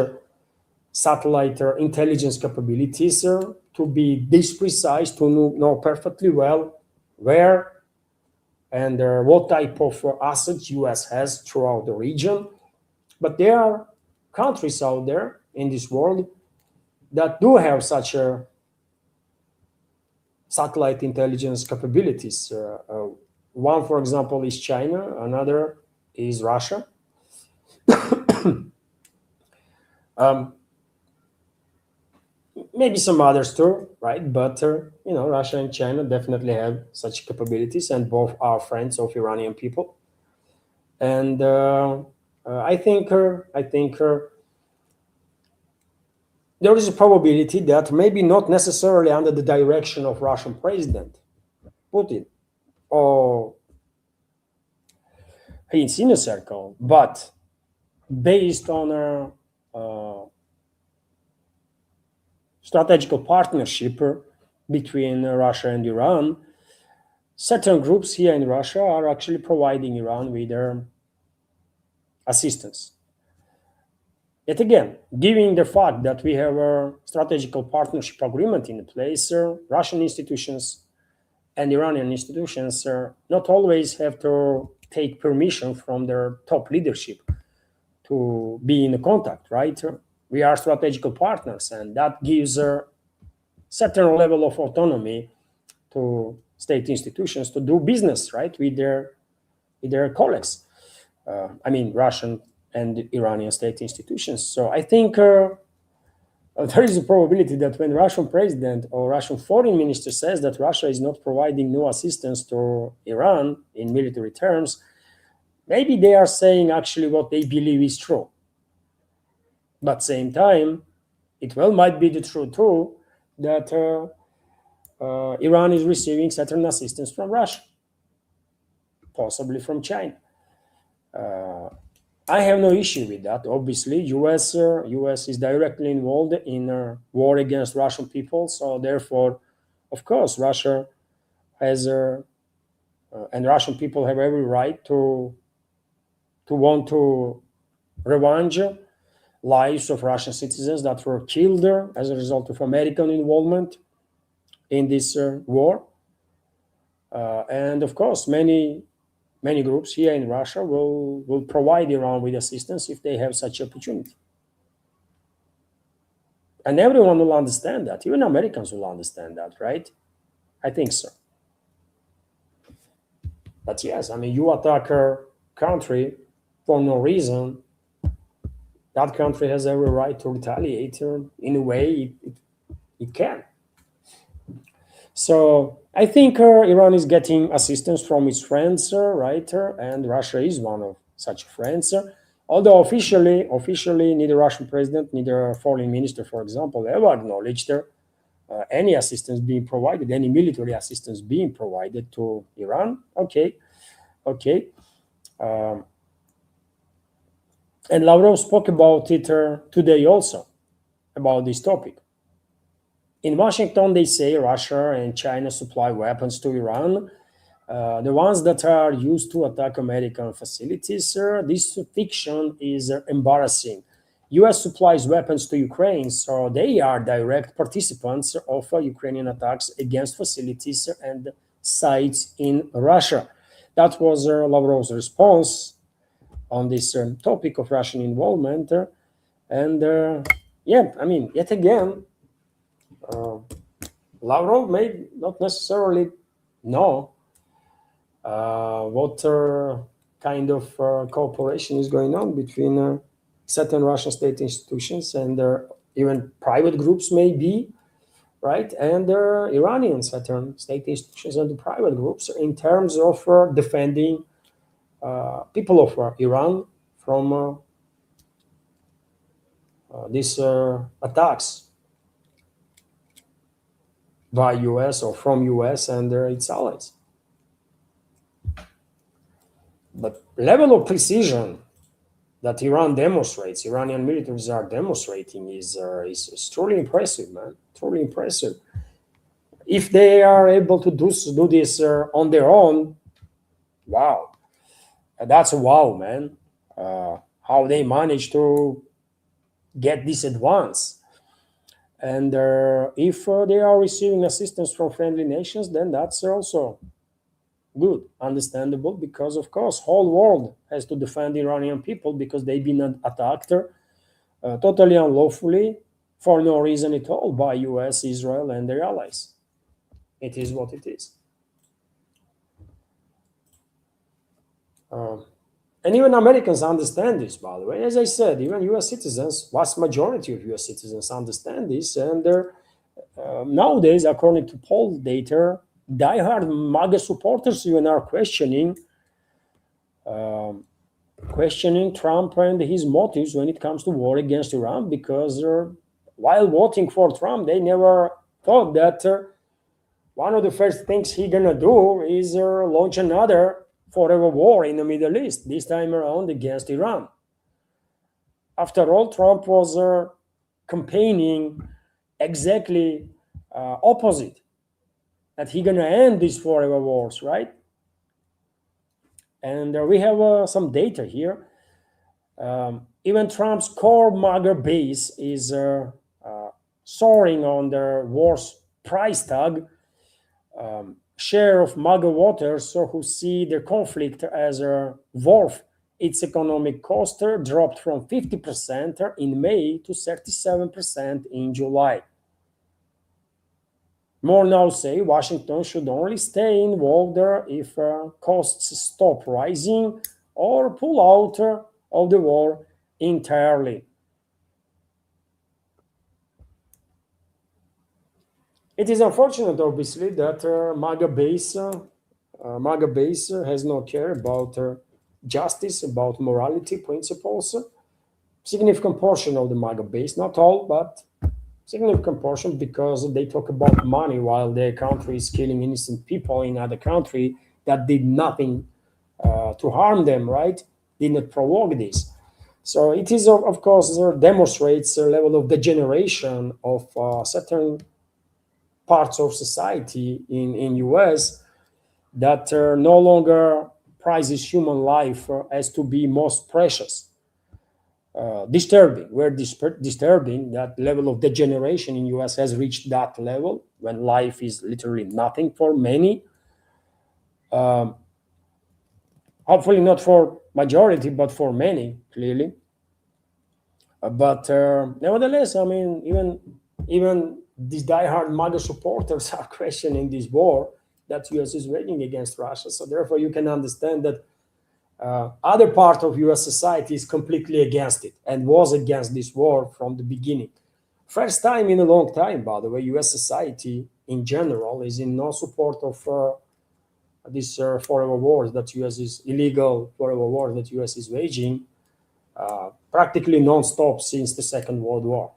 satellite intelligence capabilities to be this precise, to know perfectly well where and what type of assets US has throughout the region. But there are countries out there in this world that do have such a satellite intelligence capabilities. One, for example, is China. Another is Russia. Maybe some others too, right? But Russia and China definitely have such capabilities, and both are friends of Iranian people. And I think there is a probability that maybe not necessarily under the direction of Russian President Putin or his inner circle, but based on a strategical partnership between Russia and Iran, certain groups here in Russia are actually providing Iran with their assistance. Yet again, given the fact that we have a strategical partnership agreement in place, Russian institutions and Iranian institutions not always have to take permission from their top leadership to be in contact, right? We are strategical partners, and that gives a certain level of autonomy to state institutions to do business, right, with their colleagues. Russian and Iranian state institutions. So I think there is a probability that when Russian president or Russian foreign minister says that Russia is not providing no assistance to Iran in military terms, maybe they are saying actually what they believe is true. But same time, it well might be the truth too that Iran is receiving certain assistance from Russia, possibly from China. I have no issue with that. Obviously, US is directly involved in a war against Russian people, so therefore, of course, Russia has and Russian people have every right to want to revenge lives of Russian citizens that were killed as a result of American involvement in this war. And of course, many groups here in Russia will provide Iran with assistance if they have such opportunity. And everyone will understand that. Even Americans will understand that, right? I think so. But yes, I mean, you attack a country for no reason. That country has every right to retaliate in a way it can. So I think Iran is getting assistance from its friends, right? And Russia is one of such friends. Although officially, neither Russian president, neither foreign minister, for example, ever acknowledged any assistance being provided, any military assistance being provided to Iran. Okay. Um, and Lavrov spoke about it today also, about this topic. In Washington, they say Russia and China supply weapons to Iran, the ones that are used to attack American facilities. This fiction is embarrassing. US supplies weapons to Ukraine, so they are direct participants of Ukrainian attacks against facilities and sites in Russia. That was Lavrov's response on this topic of Russian involvement. Yet again, Lavrov may not necessarily know what kind of cooperation is going on between certain Russian state institutions and even private groups, maybe, right, and Iranian certain state institutions and private groups in terms of defending people of Iran from these attacks by US or from US and its allies. But level of precision that Iranian militaries are demonstrating is truly impressive, man. Truly impressive. If they are able to do this on their own, wow, that's a wow, man. How they manage to get this advance. And if they are receiving assistance from friendly nations, then that's also good, understandable, because of course whole world has to defend Iranian people because they've been attacked totally unlawfully for no reason at all by US, Israel, and their allies. It is what it is. And even Americans understand this, by the way. As I said, even US citizens, vast majority of US citizens understand this. And nowadays, according to poll data, diehard MAGA supporters even are questioning Trump and his motives when it comes to war against Iran, because while voting for Trump, they never thought that one of the first things he's gonna do is launch another forever war in the Middle East, this time around against Iran. After all, Trump was campaigning exactly opposite, that he's gonna end these forever wars, right? And we have some data here. Even Trump's core MAGA base is soaring on the war's price tag. Share of MAGA voters who see the conflict as worth its economic cost dropped from 50% in May to 37% in July. More now say Washington should only stay involved if costs stop rising or pull out of the war entirely. It is unfortunate, obviously, that MAGA base has no care about justice, about morality principles. Significant portion of the MAGA base, not all, but significant portion because they talk about money while their country is killing innocent people in other country that did nothing to harm them, right? Did not provoke this. So it is, of course, demonstrates a level of degeneration of certain parts of society in US that no longer prizes human life as to be most precious. Disturbing, disturbing that level of degeneration in US has reached that level when life is literally nothing for many. Um, Hopefully not for majority, but for many, clearly. But nevertheless, I mean, even these diehard MAGA supporters are questioning this war that US is waging against Russia. So therefore, you can understand that other part of US society is completely against it and was against this war from the beginning. First time in a long time, by the way, US society in general is in no support of these forever wars that US is illegal forever wars that US is waging practically non-stop since the Second World War.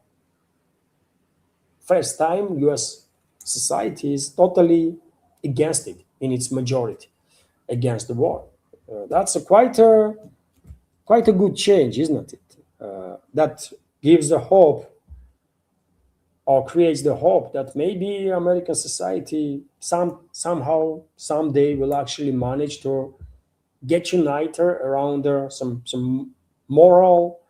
First time US society is totally against it in its majority, against the war. That's quite a good change, isn't it? That gives the hope or creates the hope that maybe American society somehow someday will actually manage to get united around some moral,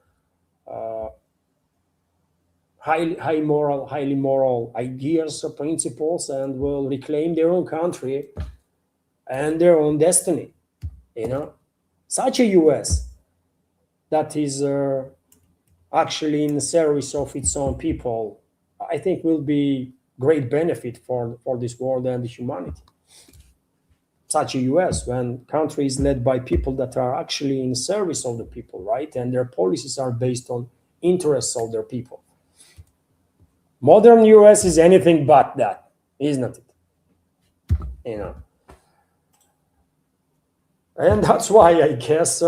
highly moral ideas or principles, and will reclaim their own country and their own destiny. You know, such a U.S. that is actually in service of its own people, I think will be great benefit for this world and humanity. Such a US when country is led by people that are actually in service of the people, right? And their policies are based on interests of their people. Modern US is anything but that, isn't it? You know. And that's why I guess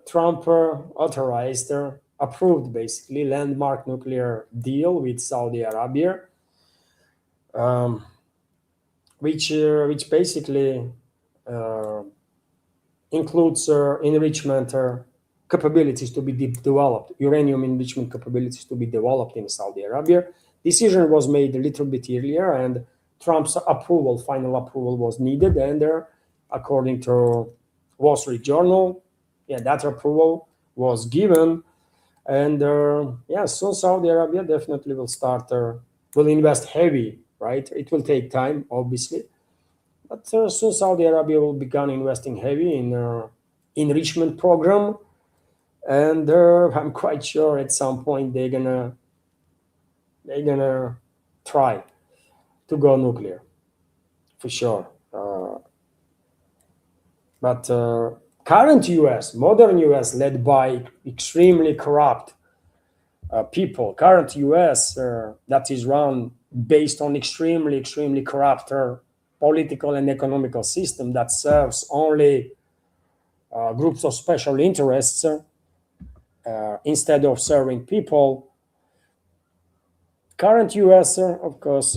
Trump authorized, approved basically landmark nuclear deal with Saudi Arabia, um, which basically uh, includes enrichment capabilities to be developed, uranium enrichment capabilities to be developed in Saudi Arabia. Decision was made a little bit earlier, and Trump's approval, final approval, was needed. And according to Wall Street Journal, yeah, that approval was given. And yeah, so Saudi Arabia definitely will start, will invest heavy, right? It will take time, obviously, but soon Saudi Arabia will begin investing heavy in enrichment program, and I'm quite sure at some point they're gonna try to go nuclear for sure. But current U.S., modern U.S., led by extremely corrupt people, current U.S. That is run based on extremely corrupt political and economical system that serves only groups of special interests instead of serving people. Current US, of course,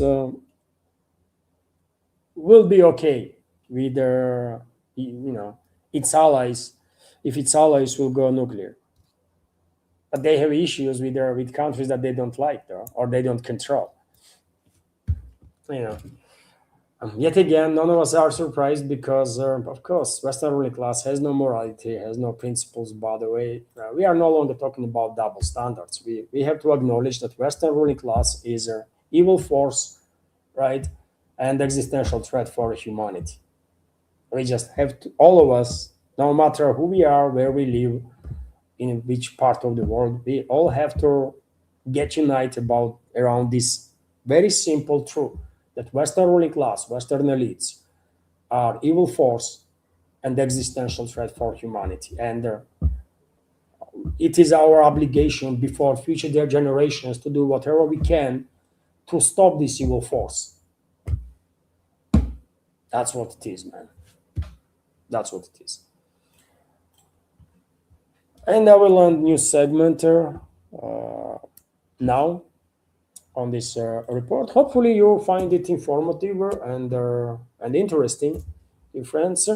will be okay with its allies if its allies will go nuclear. But they have issues with countries that they don't like, though, or they don't control. You know. Yet again, none of us are surprised because, of course, Western ruling class has no morality, has no principles. By the way, we are no longer talking about double standards. We have to acknowledge that Western ruling class is an evil force, right, and existential threat for humanity. We just have to, all of us, no matter who we are, where we live, in which part of the world, we all have to get united about around this very simple truth that Western ruling class, Western elites are evil force and existential threat for humanity. And it is our obligation before future generations to do whatever we can to stop this evil force. That's what it is, man. That's what it is. And I will end new segment now. on this report. Hopefully, you find it informative and interesting, dear friends.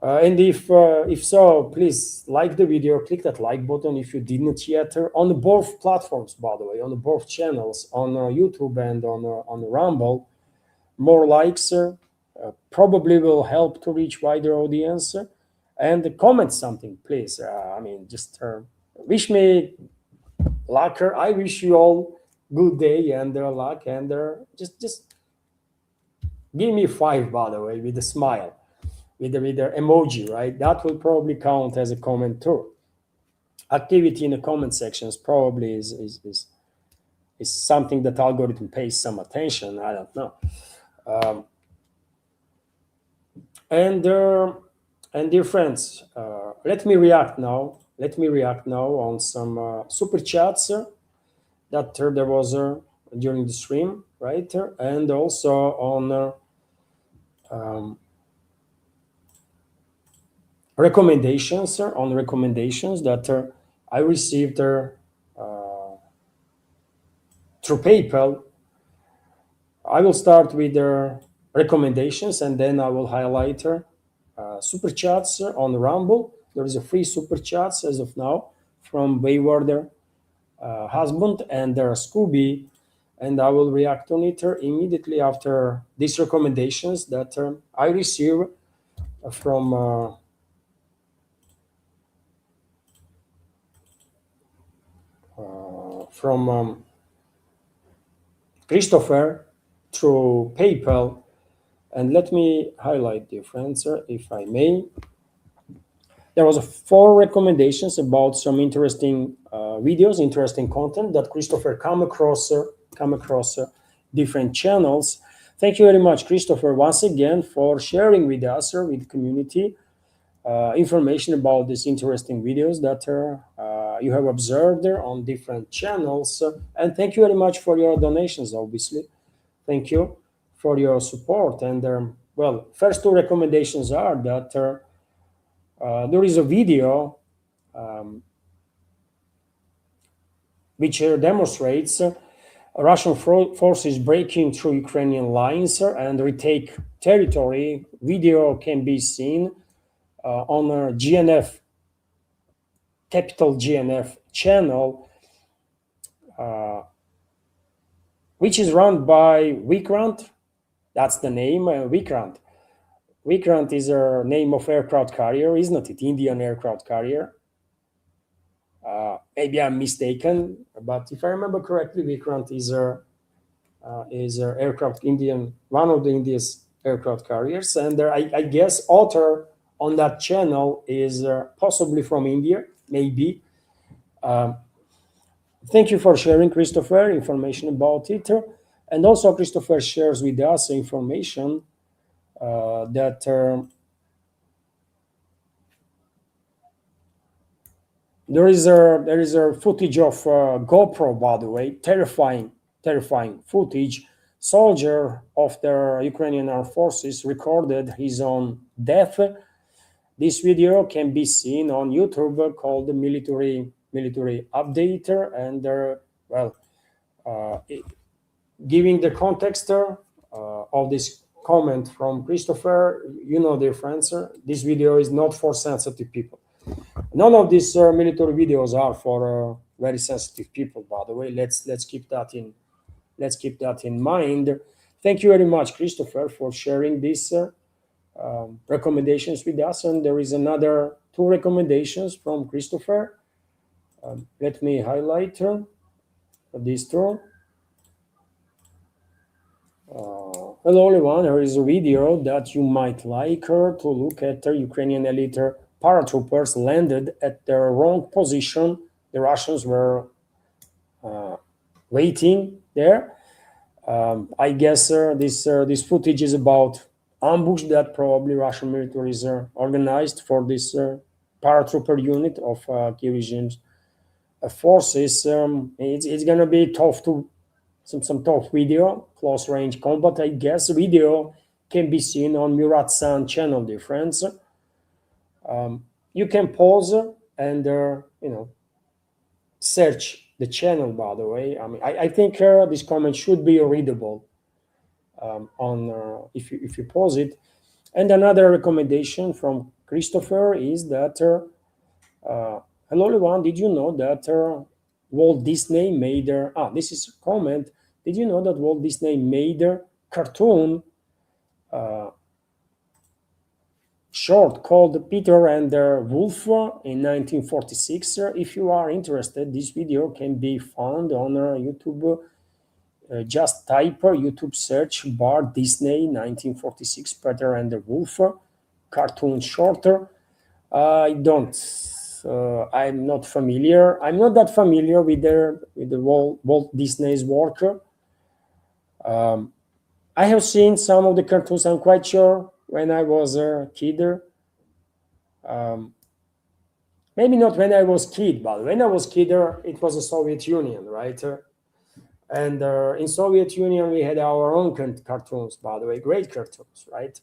And if so, please like the video, click that like button if you didn't yet. On both platforms, by the way, on both channels, on YouTube and on Rumble, more likes probably will help to reach wider audience. And comment something, please. I mean, just wish me luck. I wish you all good day and luck. And just give me five, by the way, with a smile, with the emoji, right? That will probably count as a comment too. Activity in the comment sections probably is something that algorithm pays some attention. I don't know. Um, and and dear friends, let me react now. Let me react now on some super chats that there was during the stream, right? And also on um, recommendations that I received through PayPal. I will start with the recommendations and then I will highlight super chats on Rumble. There is a free super chats as of now from Wayward Husband and Scooby, and I will react on it immediately after these recommendations that I receive from Christopher through PayPal. And let me highlight the friends, if I may. There was four recommendations about some interesting videos, interesting content that Christopher come across different channels. Thank you very much, Christopher, once again for sharing with us or with the community information about these interesting videos that you have observed there on different channels. And thank you very much for your donations, obviously. Thank you for your support. And well, first two recommendations are that there is a video which demonstrates Russian forces breaking through Ukrainian lines and retake territory. Video can be seen on a GNF, Capital GNF channel, which is run by Vikrant. That's the name, Vikrant. Vikrant is a name of aircraft carrier, isn't it? Indian aircraft carrier. Maybe I'm mistaken, but if I remember correctly, Vikrant is a aircraft Indian, one of the India's aircraft carriers, and I guess author on that channel is possibly from India, maybe. Thank you for sharing, Christopher, information about it, and also Christopher shares with us information that. There is a footage of GoPro, by the way, terrifying footage. Soldier of the Ukrainian armed forces recorded his own death. This video can be seen on YouTube called the military updater, and well, giving the context of this comment from Christopher, you know, dear friends, this video is not for sensitive people. None of these military videos are for very sensitive people, by the way. Let's keep that in mind. Thank you very much, Christopher, for sharing these recommendations with us. And there is another two recommendations from Christopher. Let me highlight these two. Hello, everyone. Here is a video that you might like to look at. Ukrainian elite paratroopers landed at the wrong position. The Russians were waiting there. I guess this footage is about ambush that probably Russian military is organized for this paratrooper unit of key regime's forces. It's gonna be tough to some tough video, close range combat. I guess video can be seen on Murat San channel, dear friends. You can pause and search the channel, by the way. I mean, I think this comment should be readable on if you pause it. And another recommendation from Christopher is that hello everyone, did you know that Walt Disney made this is a comment. Did you know that Walt Disney made a cartoon uh, short called Peter and the Wolf in 1946? If you are interested, this video can be found on YouTube. Just type YouTube search bar Disney 1946 Peter and the Wolf cartoon shorter. I don't. I'm not familiar. I'm not that familiar with the Walt Disney's work. I have seen some of the cartoons. I'm quite sure when I was a kid. Maybe not when I was kid, but when I was kid, it was the Soviet Union, right? And in Soviet Union, we had our own cartoons, by the way, great cartoons, right?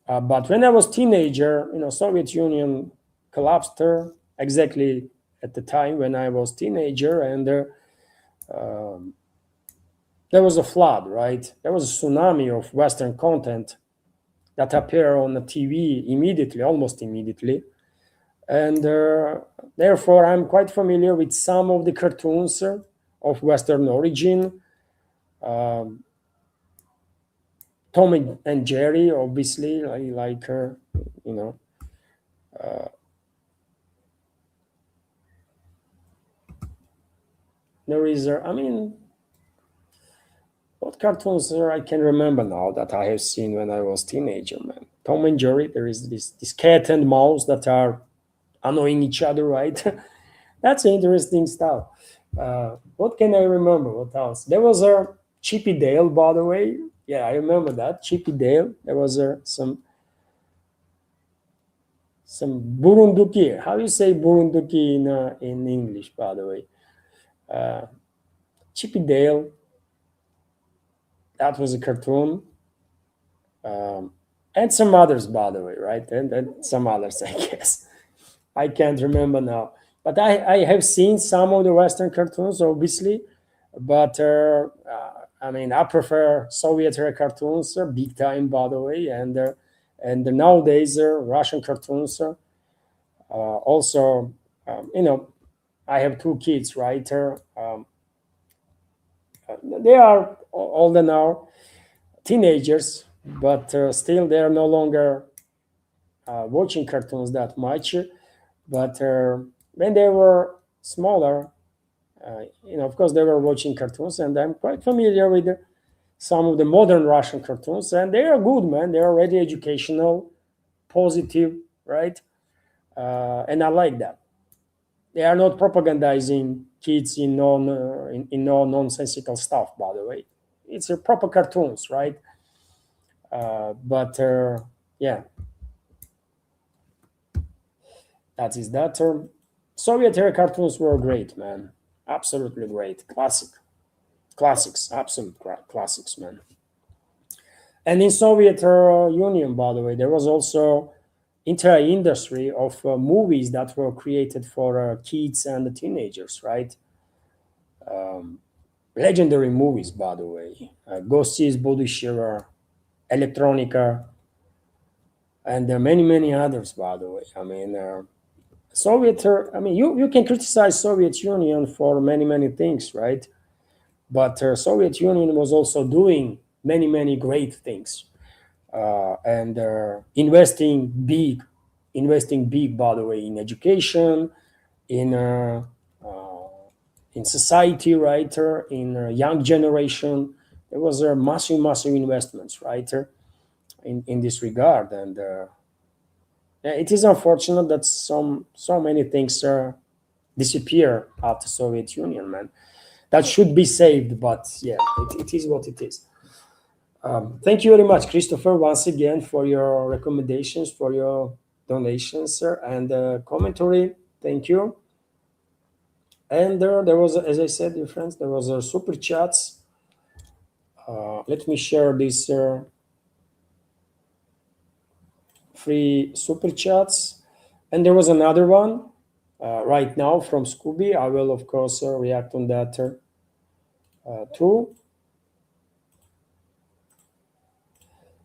But when I was teenager, Soviet Union collapsed exactly at the time when I was teenager, and there was a flood, right? There was a tsunami of Western content that appeared on the TV immediately, almost immediately. And therefore, I'm quite familiar with some of the cartoons of Western origin. Tom and Jerry, obviously, like you know, there is, I mean, what cartoons I can remember now that I have seen when I was teenager, man. Tom and Jerry, there is this cat and mouse that are annoying each other, right? That's interesting stuff. What can I remember? What else? There was a Chippy Dale, by the way. Yeah, I remember that Chippy Dale. There was some Burunduki. How do you say Burunduki in English, by the way? Chippy Dale. That was a cartoon. And some others, by the way, right? And some others, I guess. I can't remember now. But I have seen some of the Western cartoons, obviously. But I mean, I prefer Soviet era cartoons, big time, by the way. And nowadays, Russian cartoons. Also, I have two kids, right? They are older now, teenagers, but still they are no longer watching cartoons that much. But when they were smaller, of course, they were watching cartoons, and I'm quite familiar with some of the modern Russian cartoons, and they are good, man. They are already educational, positive, right? And I like that. They are not propagandizing kids in no nonsensical stuff. By the way, it's a proper cartoons, right? But yeah, that is that term. Soviet era cartoons were great, man. Absolutely great. Classics, absolute classics, man. And in Soviet Union, by the way, there was also entire industry of movies that were created for kids and teenagers, right? Legendary movies, by the way. Ghosties, Body Shiver, Electronica, and many, many others, by the way. I mean, I mean, you can criticize Soviet Union for many, many things, right? But Soviet Union was also doing many, many great things. And investing big, by the way, in education, in society, right? In young generation, there was a massive investments, right? In this regard, and yeah, it is unfortunate that so many things disappear after Soviet Union, man. That should be saved, but yeah, it is what it is. Thank you very much, Christopher, once again for your recommendations, for your donations, sir, and commentary. Thank you. And there was, as I said, dear friends, there was a super chats. Let me share these free super chats, and there was another one. right now from Scooby. I will, of course, react on that too.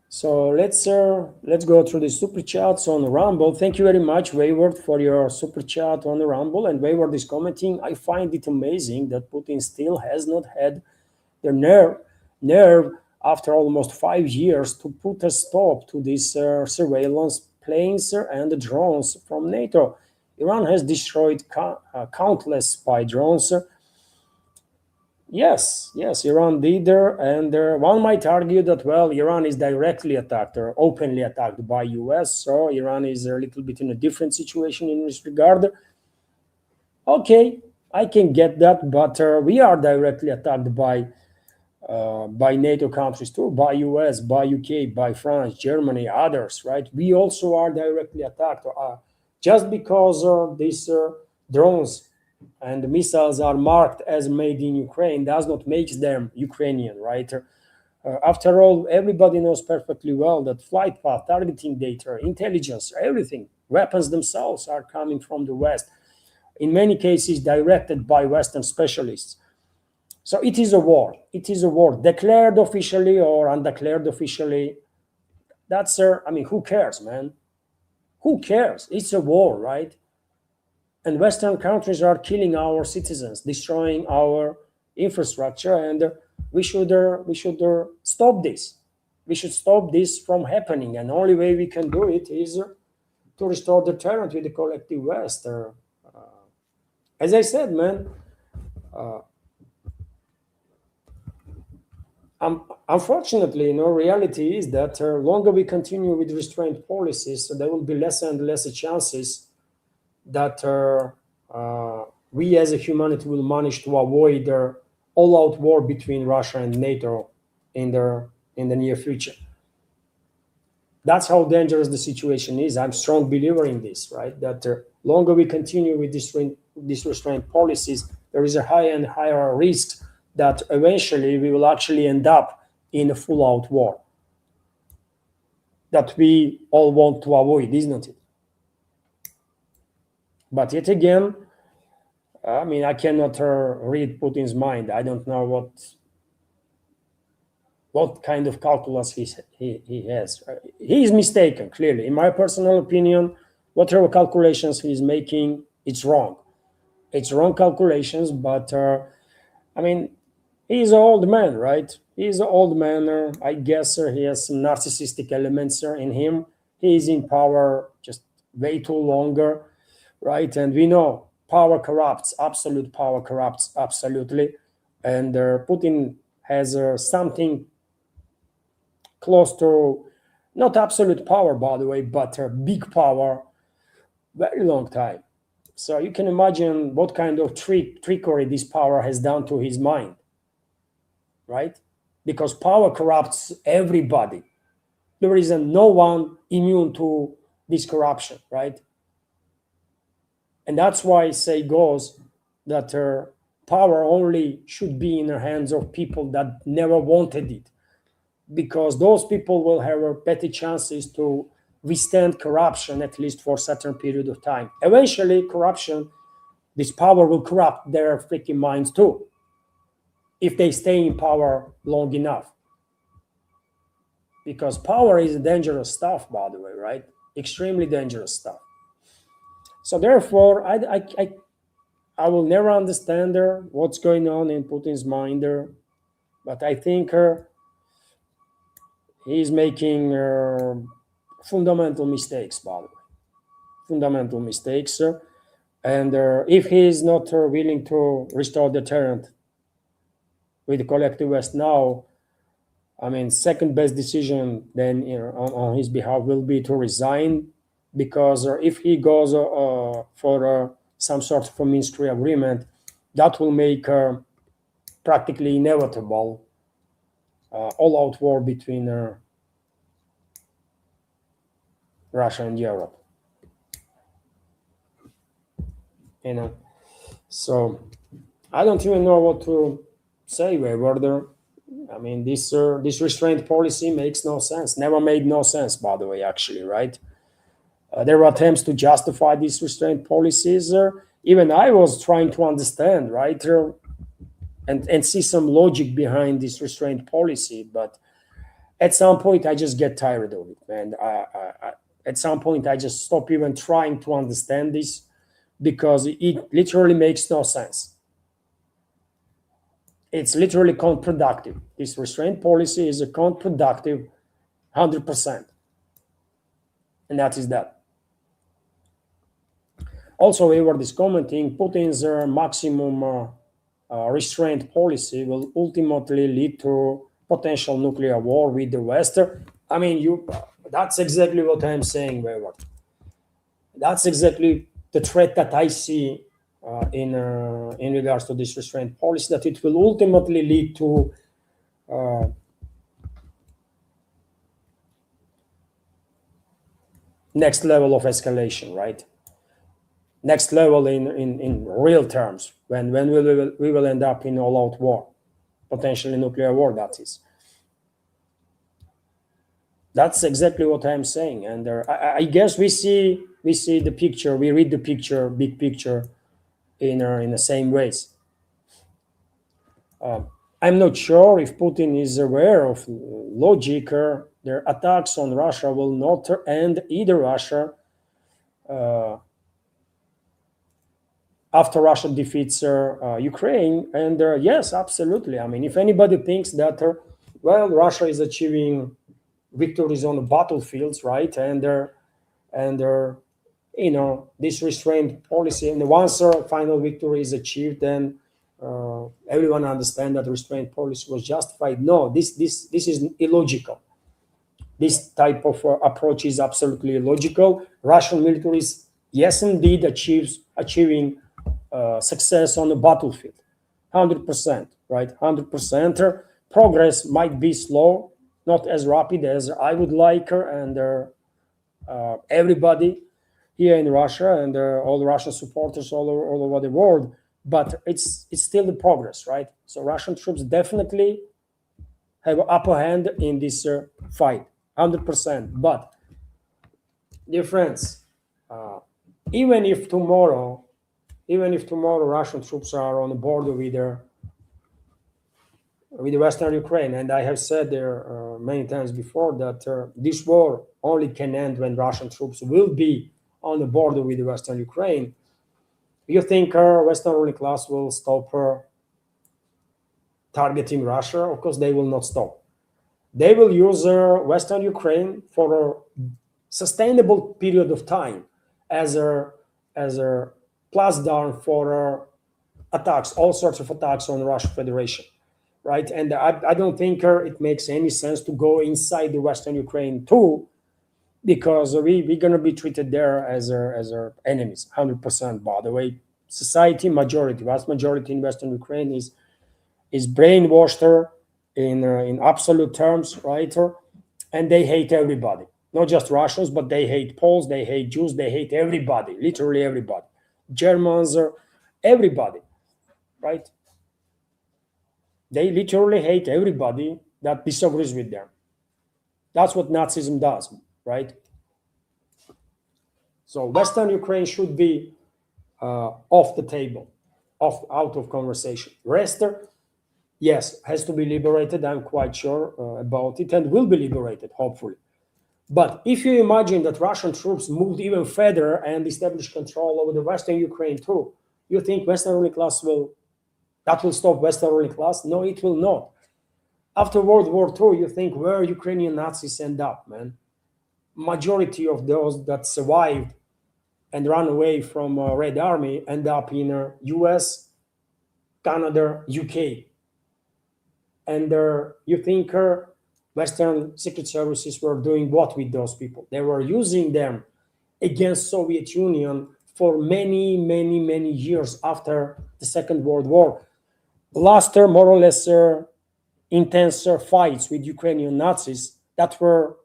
So let's go through the super chats on Rumble. Thank you very much, Wayward, for your super chat on the Rumble. And Wayward is commenting, I find it amazing that Putin still has not had the nerve after almost 5 years to put a stop to this surveillance planes and the drones from NATO. Iran has destroyed countless spy drones. Yes, Iran did, and one might argue that, well, Iran is directly attacked or openly attacked by US, so Iran is a little bit in a different situation in this regard. Okay, I can get that, but we are directly attacked by NATO countries too, by US, by UK, by France, Germany, others, right? We also are directly attacked. Just because these drones and missiles are marked as made in Ukraine does not make them Ukrainian, right? After all, everybody knows perfectly well that flight path, targeting data, intelligence, everything, weapons themselves are coming from the West, in many cases directed by Western specialists. So it is a war. It is a war, declared officially or undeclared officially. That's, I mean, who cares, man? Who cares? It's a war, right? And Western countries are killing our citizens, destroying our infrastructure, and we should stop this. We should stop this from happening, and the only way we can do it is to restore the deterrent with the collective West. As I said, man, unfortunately, reality is that longer we continue with restraint policies, so there will be less and less chances that we as a humanity will manage to avoid all-out war between Russia and NATO in the near future. That's how dangerous the situation is. I'm a strong believer in this, right? That longer we continue with these restraint policies, there is a higher and higher risk that eventually we will actually end up in a full-out war that we all want to avoid, isn't it? But yet again, I mean, I cannot read Putin's mind. I don't know what kind of calculus he has. He is mistaken, clearly. In my personal opinion, whatever calculations he's making, it's wrong. It's wrong calculations, but I mean, he's an old man, right? He's an old man. I guess he has some narcissistic elements in him. He is in power just way too longer, right? And we know power corrupts. Absolute power corrupts, absolutely. And Putin has something close to, not absolute power, by the way, but big power, very long time. So you can imagine what kind of trickery this power has done to his mind, right? Because power corrupts everybody. There is no one immune to this corruption, right? And that's why say goes that power only should be in the hands of people that never wanted it, because those people will have better chances to withstand corruption, at least for a certain period of time. Eventually, corruption, this power will corrupt their freaking minds too, if they stay in power long enough. Because power is dangerous stuff, by the way, right? Extremely dangerous stuff. So therefore, I will never understand what's going on in Putin's mind, but I think he's making fundamental mistakes, by the way. Fundamental mistakes. And if he is not willing to restore deterrent with the collective West now, I mean, second best decision then on his behalf will be to resign, because if he goes for some sort of a ministry agreement, that will make practically inevitable all-out war between Russia and Europe. So I don't even know what to say, whether I mean, this restraint policy makes no sense. Never made no sense, by the way, actually, right? There were attempts to justify these restraint policies, even I was trying to understand, right, and see some logic behind this restraint policy. But at some point, I just get tired of it, man. At some point, I just stop even trying to understand this because it literally makes no sense. It's literally counterproductive. This restraint policy is a counterproductive 100%. And that is that. Also, we were just commenting Putin's maximum restraint policy will ultimately lead to potential nuclear war with the West. I mean, that's exactly what I'm saying, Weber. That's exactly the threat that I see in regards to this restraint policy, that it will ultimately lead to next level of escalation, right? Next level in real terms, when we will end up in all-out war, potentially nuclear war, that is. That's exactly what I'm saying. And I guess we see the picture, we read the picture, big picture, in the same ways. I'm not sure if Putin is aware of logic. Their attacks on Russia will not end either Russia after Russia defeats Ukraine. And yes, absolutely. I mean, if anybody thinks that, well, Russia is achieving victories on the battlefields, right? And this restraint policy, and once final victory is achieved, then everyone understands that the restraint policy was justified. No, this is illogical. This type of approach is absolutely illogical. Russian military is, yes, indeed, achieving success on the battlefield, 100%, right? 100%. Progress might be slow, not as rapid as I would like, and everybody here in Russia and all the Russian supporters all over the world, but it's still the progress, right? So Russian troops definitely have upper hand in this fight, 100%. But, dear friends, even if tomorrow Russian troops are on the border with the Western Ukraine, and I have said there many times before that this war only can end when Russian troops will be on the border with the Western Ukraine. You think Western ruling class will stop targeting Russia? Of course, they will not stop. They will use Western Ukraine for a sustainable period of time as a platform for attacks, all sorts of attacks on the Russian Federation, right? And I don't think it makes any sense to go inside the Western Ukraine too, because we're going to be treated there as our enemies, 100%. By the way, society majority, vast majority in Western Ukraine is brainwashed in absolute terms, right? And they hate everybody, not just Russians, but they hate Poles, they hate Jews, they hate everybody, literally everybody, Germans, everybody, right? They literally hate everybody that disagrees with them. That's what Nazism does, right? So Western Ukraine should be off the table, out of conversation. Rest, yes, has to be liberated. I'm quite sure about it, and will be liberated, hopefully. But if you imagine that Russian troops moved even further and established control over the Western Ukraine too, you think Western ruling class will stop Western ruling class? No, it will not. After World War II, you think where Ukrainian Nazis end up, man? Majority of those that survived and ran away from Red Army end up in US, Canada, UK. And you think Western secret services were doing what with those people? They were using them against Soviet Union for many, many, many years after the Second World War. Last more or less intense fights with Ukrainian Nazis that were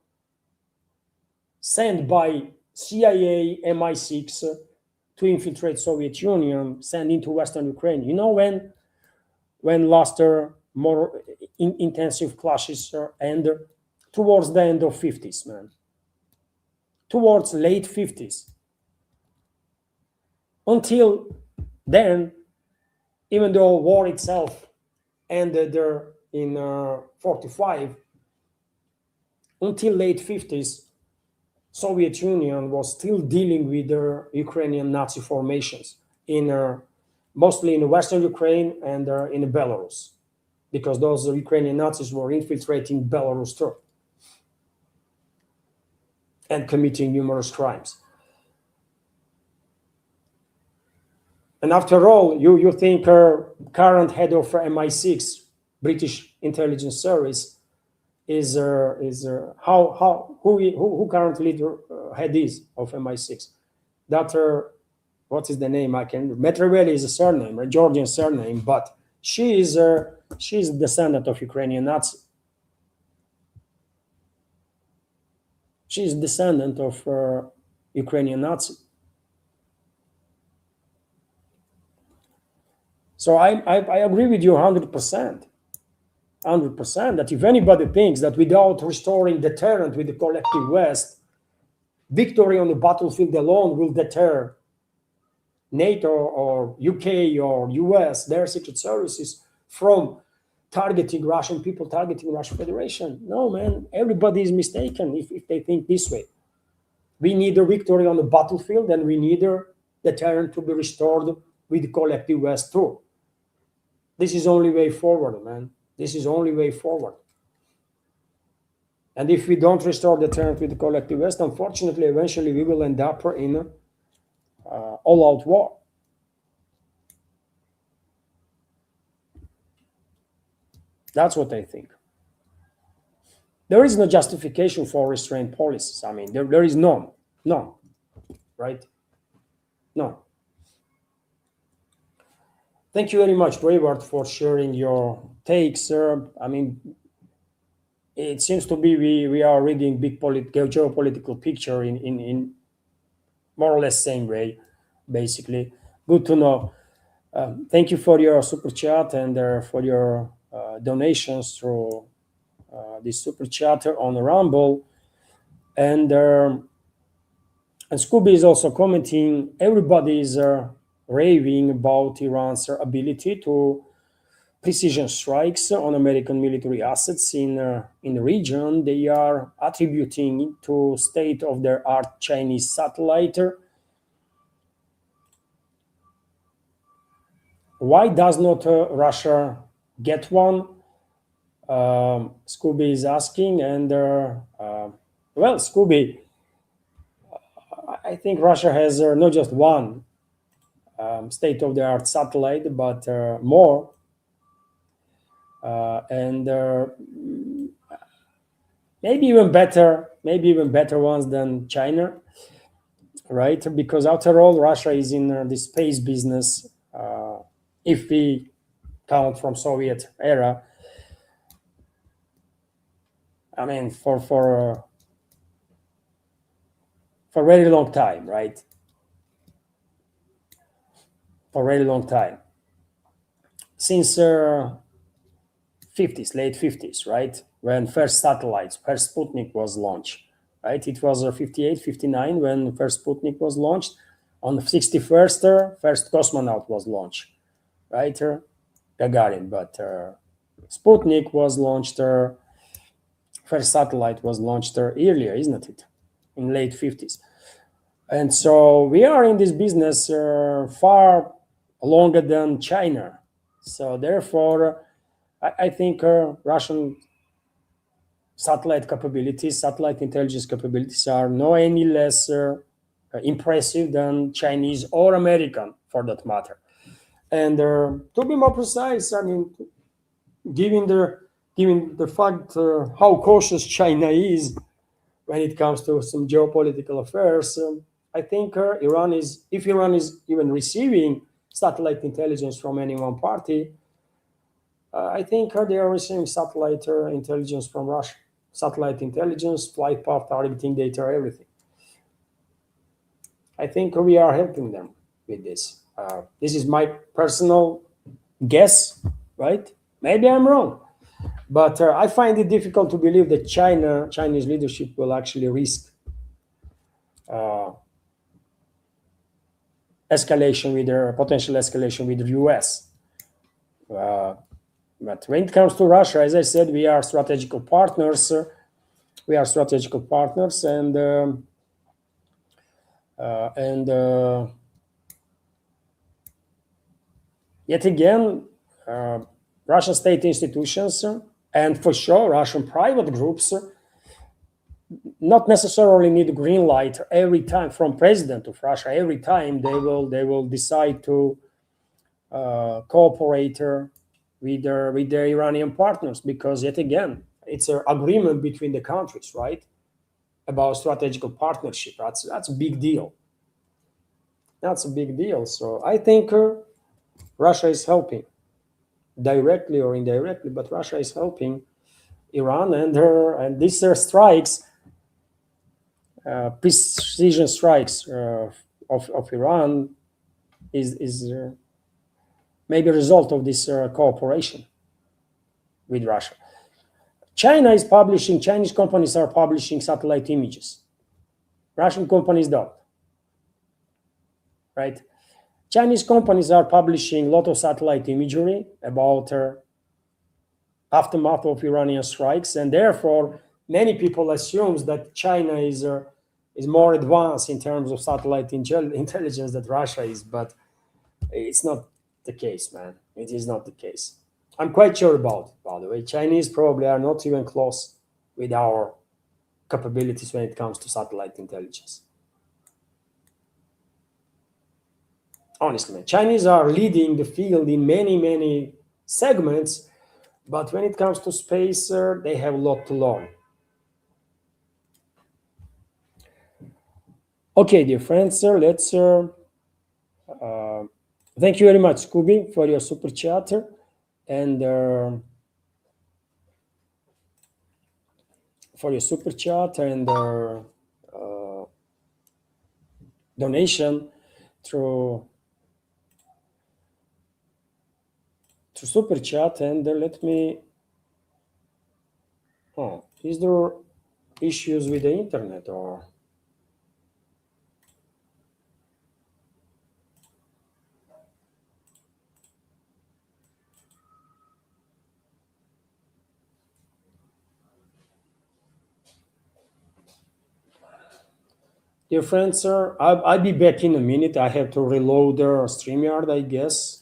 sent by CIA, MI6 to infiltrate Soviet Union, sent into Western Ukraine. You know when last more intensive clashes end? Towards the end of 50s, man. Towards late 50s. Until Then, even though war itself ended in 45, until late 50s, Soviet Union was still dealing with the Ukrainian Nazi formations in mostly in Western Ukraine and in Belarus, because those Ukrainian Nazis were infiltrating Belarus too and committing numerous crimes. And after all, you think our current head of MI6, British intelligence service, is how who currently head is of MI6? That what is the name? I can Metreveli is a surname, a Georgian surname, but she's a descendant of Ukrainian Nazi. She's a descendant of Ukrainian Nazi. So I agree with you 100%. 100% that if anybody thinks that without restoring deterrent with the collective West, victory on the battlefield alone will deter NATO or UK or US, their secret services, from targeting Russian people, targeting Russian Federation. No, man, everybody is mistaken if they think this way. We need a victory on the battlefield, and we need a deterrent to be restored with the collective West too. This is only way forward, man. This is only way forward. And if we don't restore the deterrent with the collective West, unfortunately, eventually we will end up in all-out war. That's what I think. There is no justification for restraint policies. I mean, there is none, right? No. Thank you very much, Braveheart, for sharing your takes, sir. I mean, it seems to be we are reading big geopolitical picture in more or less same way, basically. Good to know. Thank you for your super chat and for your donations through this super chat on Rumble. And Scooby is also commenting. Everybody is raving about Iran's ability to precision strikes on American military assets in the region. They are attributing to state-of-the-art Chinese satellite. Why does not Russia get one? Scooby is asking, and well, Scooby, I think Russia has not just one state-of-the-art satellite, but more. And maybe even better ones than China, right? Because after all, Russia is in the space business. If we count from Soviet era, I mean, for a very long time, right? For a very long time, since 50s, late 50s, right? When first Sputnik was launched, right? It was 58, 59 when first Sputnik was launched. On the 61st, first cosmonaut was launched, right? Gagarin, but Sputnik was launched, first satellite was launched earlier, isn't it? In late 50s. And so we are in this business far longer than China. So therefore, I think Russian satellite capabilities, satellite intelligence capabilities are no any less impressive than Chinese or American, for that matter. And to be more precise, I mean, given the fact how cautious China is when it comes to some geopolitical affairs, I think if Iran is even receiving satellite intelligence from any one party, I think they are receiving satellite intelligence from Russia. Satellite intelligence, flight path, targeting data, everything. I think we are helping them with this. This is my personal guess, right? Maybe I'm wrong, but I find it difficult to believe that Chinese leadership will actually risk escalation with their potential escalation with the US. Uh, but when it comes to Russia, as I said, we are strategical partners. We are strategical partners, and yet again, uh, Russian state institutions and for sure Russian private groups not necessarily need a green light every time from president of Russia. Every time they will decide to cooperate with their Iranian partners, because yet again it's an agreement between the countries, right? About strategical partnership. That's a big deal. That's a big deal. So I think Russia is helping directly or indirectly, but Russia is helping Iran, and these strikes, precision strikes of Iran, is maybe a result of this cooperation with Russia. Chinese companies are publishing satellite images. Russian companies don't, right? Chinese companies are publishing a lot of satellite imagery about aftermath of Iranian strikes, and therefore many people assumes that China is more advanced in terms of satellite intelligence than Russia is, but it's not the case, man. It is not the case. I'm quite sure about it, by the way. Chinese probably are not even close with our capabilities when it comes to satellite intelligence. Honestly, man, Chinese are leading the field in many, many segments, but when it comes to space, they have a lot to learn. Okay, dear friends, sir, let's thank you very much, Scooby, for your super chat and donation through super chat. And let me. Oh, is there issues with the internet or? Dear friends, sir, I'll be back in a minute. I have to reload the StreamYard, I guess.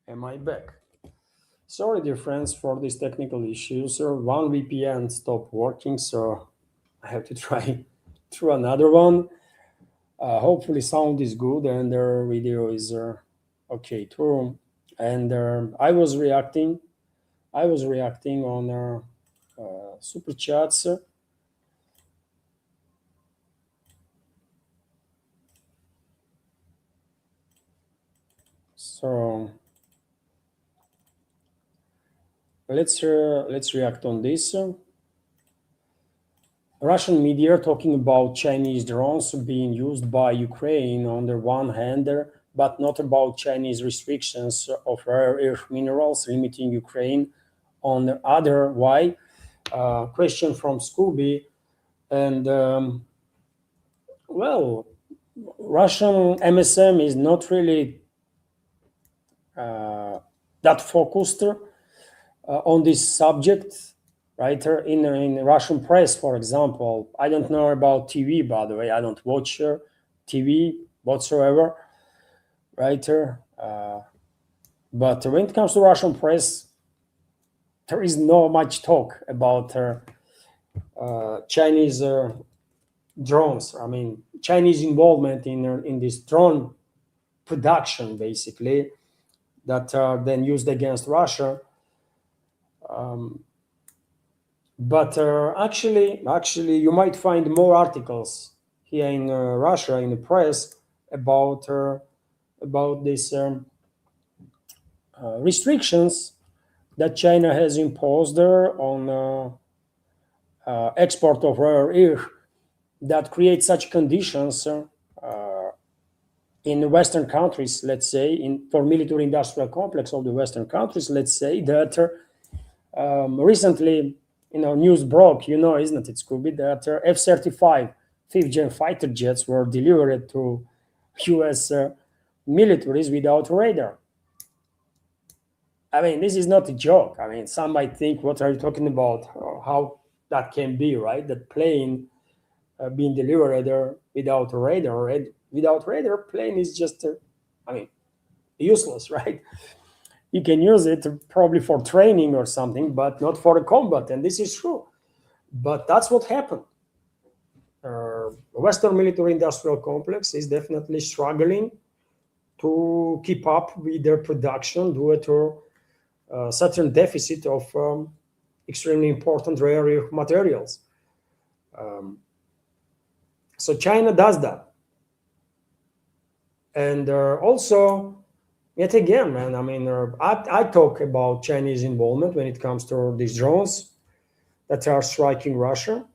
Am I back? Sorry, dear friends, for these technical issues. One VPN stopped working, so I have to try through another one. Hopefully, sound is good and the video is okay too. And I was reacting on super chats. So let's react on this. Russian media talking about Chinese drones being used by Ukraine on the one hand, but not about Chinese restrictions of rare earth minerals limiting Ukraine on the other. Why? Question from Scooby. And well, Russian MSM is not really that focused on this subject, right? In Russian press, for example, I don't know about TV, by the way. I don't watch TV whatsoever, right? But when it comes to Russian press, there is no much talk about Chinese drones. I mean, Chinese involvement in this drone production, basically, that are then used against Russia. But actually, you might find more articles here in Russia in the press about these restrictions that China has imposed on export of rare earth that create such conditions in Western countries, let's say, for military industrial complex of the Western countries, let's say that recently, news broke, isn't it, Scooby, that F-35 fifth-gen fighter jets were delivered to U.S. Militaries without radar. I mean, this is not a joke. I mean, some might think, what are you talking about? How that can be, right? That plane being delivered without a radar. Without radar, plane is just, useless, right? You can use it probably for training or something, but not for a combat. And this is true. But that's what happened. Western military industrial complex is definitely struggling to keep up with their production due to certain deficit of extremely important rare earth materials. So China does that. And also, yet again, man, I mean, I talk about Chinese involvement when it comes to these drones that are striking Russia.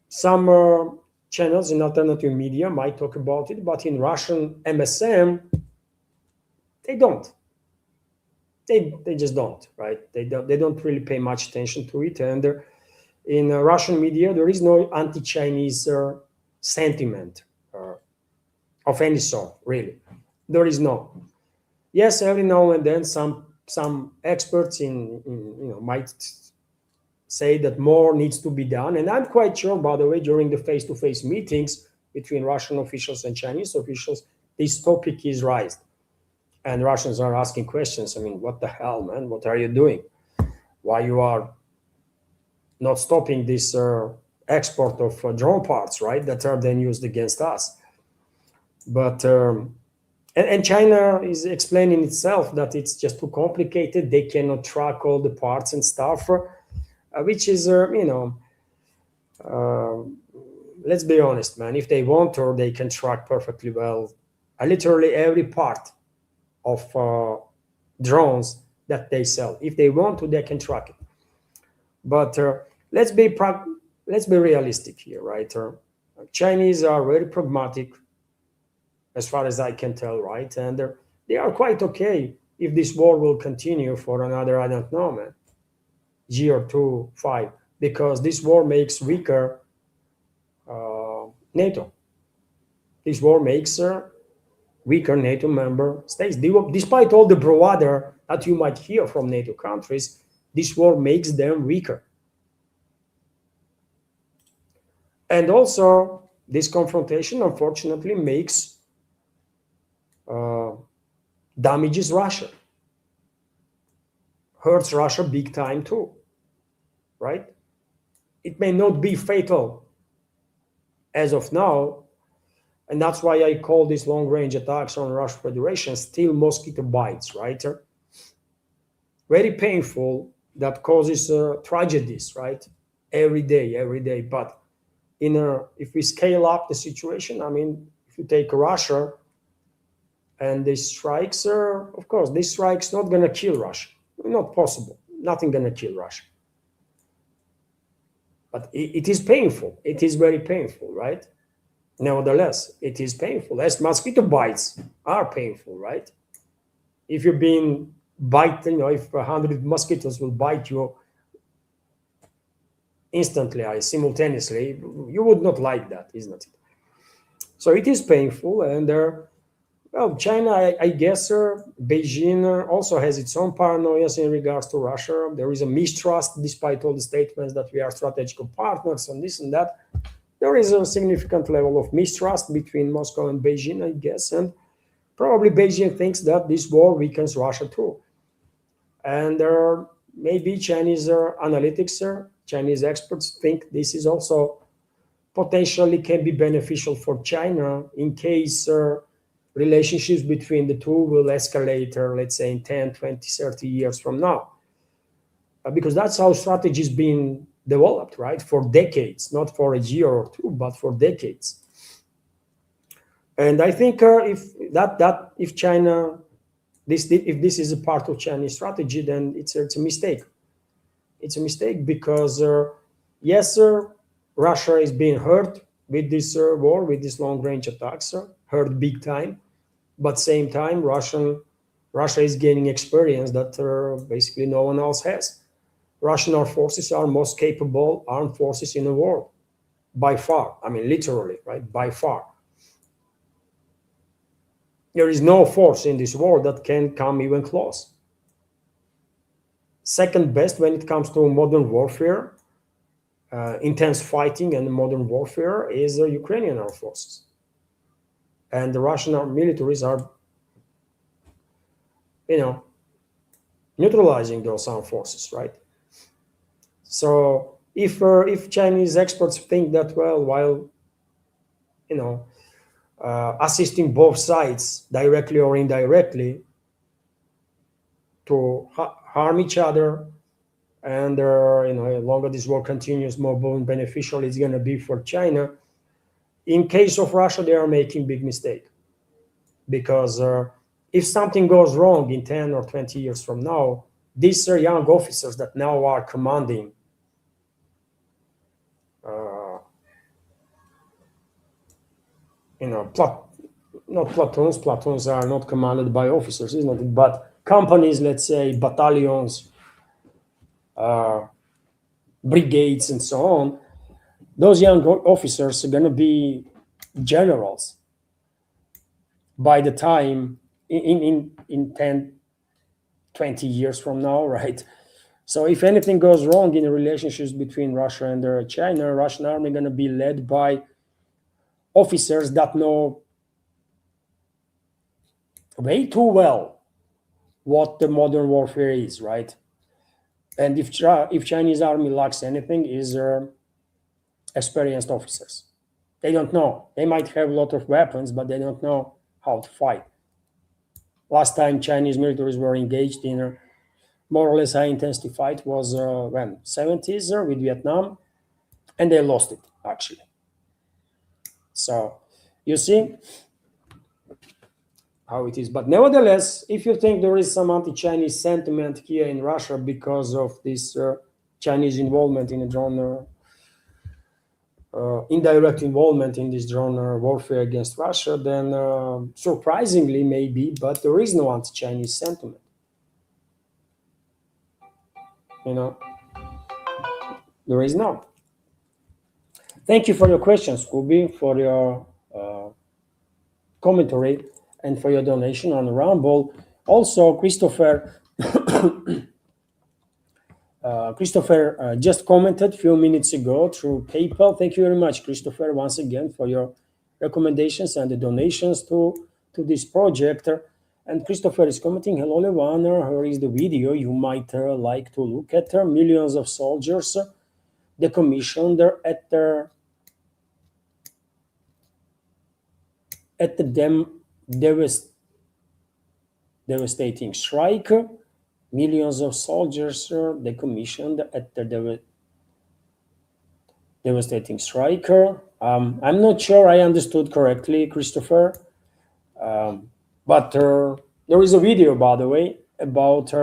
Some channels in alternative media might talk about it, but in Russian MSM, they don't. They just don't, right? They don't really pay much attention to it. And in Russian media, there is no anti-Chinese sentiment of any sort, really. There is no. Yes, every now and then some experts might say that more needs to be done, and I'm quite sure, by the way, during the face-to-face meetings between Russian officials and Chinese officials, this topic is raised, and Russians are asking questions. I mean, what the hell, man? What are you doing? Why you are not stopping this export of drone parts, right? That are then used against us. But and China is explaining itself that it's just too complicated. They cannot track all the parts and stuff, which is, let's be honest, man. If they want to, they can track perfectly well literally every part of drones that they sell. If they want to, they can track it. But let's be realistic here, right? Chinese are very pragmatic, as far as I can tell, right? And they are quite okay if this war will continue for another, I don't know, man, year or two, 5, because this war makes weaker NATO. This war makes weaker NATO member states. Despite all the bravado that you might hear from NATO countries, this war makes them weaker. And also, this confrontation, unfortunately, damages Russia. hurts Russia big time too, right? It may not be fatal as of now, and that's why I call these long-range attacks on Russian Federation still mosquito bites, right? Very painful, that causes tragedies, right? Every day. But if we scale up the situation, I mean, if you take Russia and these strikes, of course, these strikes not gonna kill Russia, not possible. Nothing gonna kill Russia. But it is painful. It is very painful, right? Nevertheless, it is painful. As mosquito bites are painful, right? If you're being bitten, if 100 mosquitoes will bite you instantly, simultaneously, you would not like that, isn't it? So it is painful, and well, China, I guess, Beijing also has its own paranoias in regards to Russia. There is a mistrust, despite all the statements that we are strategic partners and this and that. There is a significant level of mistrust between Moscow and Beijing, I guess, and probably Beijing thinks that this war weakens Russia too. And maybe Chinese analytics, Chinese experts think this is also potentially can be beneficial for China in case relationships between the two will escalate, let's say, in 10, 20, 30 years from now. Because that's how strategy is being developed, right? For decades, not for a year or two, but for decades. And I think if China, if this is a part of Chinese strategy, then it's a mistake. It's a mistake because yes, Russia is being hurt with this war, with these long-range attacks, hurt big time. But same time, Russia is gaining experience that basically no one else has. Russian armed forces are most capable armed forces in the world, by far. I mean, literally, right? By far. There is no force in this war that can come even close. Second best when it comes to modern warfare, intense fighting and modern warfare, is Ukrainian armed forces. And the Russian militaries are, neutralizing those armed forces, right? So if Chinese experts think that, well, while assisting both sides directly or indirectly to harm each other, and the longer this war continues, more beneficial it's going to be for China. In case of Russia, they are making big mistake, because if something goes wrong in 10 or 20 years from now, these young officers that now are commanding not platoons are not commanded by officers, isn't it? But companies, let's say battalions, brigades, and so on, those young officers are going to be generals by the time in 10, 20 years from now, right? So if anything goes wrong in the relationships between Russia and China, Russian army going to be led by officers that know way too well what the modern warfare is, right? And if Chinese army lacks anything, is experienced officers. They don't know. They might have a lot of weapons, but they don't know how to fight. Last time Chinese militaries were engaged in a more or less high-intensity fight was when 70s with Vietnam, and they lost it, actually. So you see how it is. But nevertheless, if you think there is some anti-Chinese sentiment here in Russia because of this Chinese involvement in a drone, indirect involvement in this drone warfare against Russia, then surprisingly maybe, but there is no anti-Chinese sentiment. There is none. Thank you for your questions, Kubi, for your commentary, and for your donation on Rumble. Also, Christopher just commented a few minutes ago through PayPal. Thank you very much, Christopher, once again for your recommendations and the donations to this project. And Christopher is commenting, hello, Levaner, here is the video you might like to look at. Millions of soldiers decommissioned at the devastating strike. Millions of soldiers decommissioned at the devastating strike. I'm not sure I understood correctly, Christopher, but there is a video, by the way, about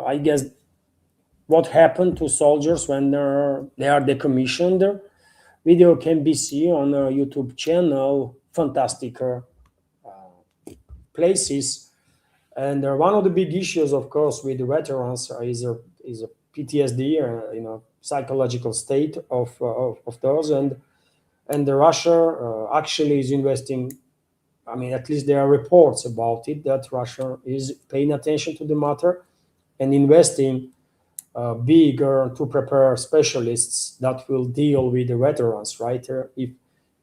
I guess what happened to soldiers when they are decommissioned. Video can be seen on a YouTube channel, fantastic places. And one of the big issues, of course, with the veterans is a PTSD, psychological state of those, and the Russia actually is investing. I mean, at least there are reports about it that Russia is paying attention to the matter and investing bigger to prepare specialists that will deal with the veterans, right?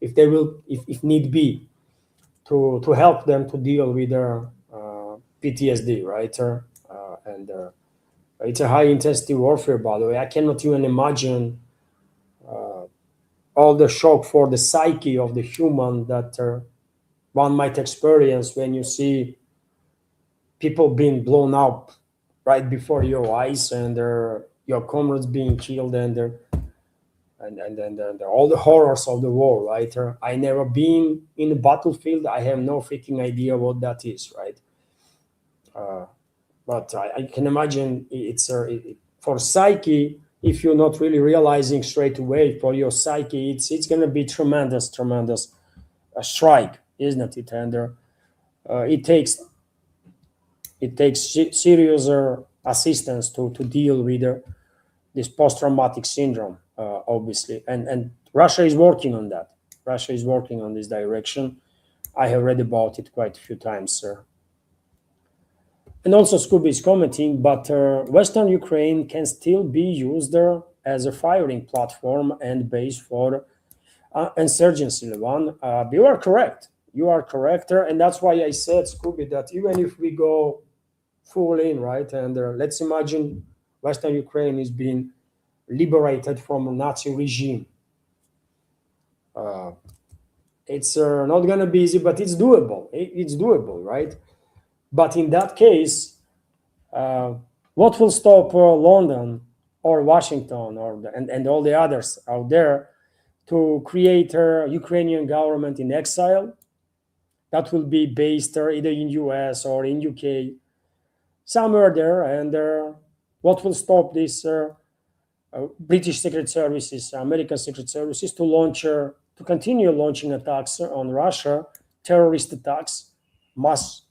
If they will, if need be, to help them to deal with their PTSD, right? And it's a high intensity warfare, by the way. I cannot even imagine all the shock for the psyche of the human that one might experience when you see people being blown up right before your eyes and your comrades being killed and all the horrors of the war, right? I never been in a battlefield. I have no freaking idea what that is, right? But I can imagine for psyche, if you're not really realizing straight away for your psyche, it's going to be tremendous strike, isn't it? And it takes serious assistance to deal with this post-traumatic syndrome, obviously, and Russia is working on that. Russia is working on this direction. I have read about it quite a few times, sir. And also Scooby is commenting, but Western Ukraine can still be used as a firing platform and base for insurgency, Levan. You are correct. You are correct, and that's why I said, Scooby, that even if we go full in, right, and let's imagine Western Ukraine is being liberated from a Nazi regime. It's not going to be easy, but it's doable. It's doable, right? But in that case, what will stop London or Washington and all the others out there to create a Ukrainian government in exile that will be based either in US or in UK, somewhere there? And what will stop this British Secret Services, American Secret Services to continue launching attacks on Russia, terrorist attacks, mass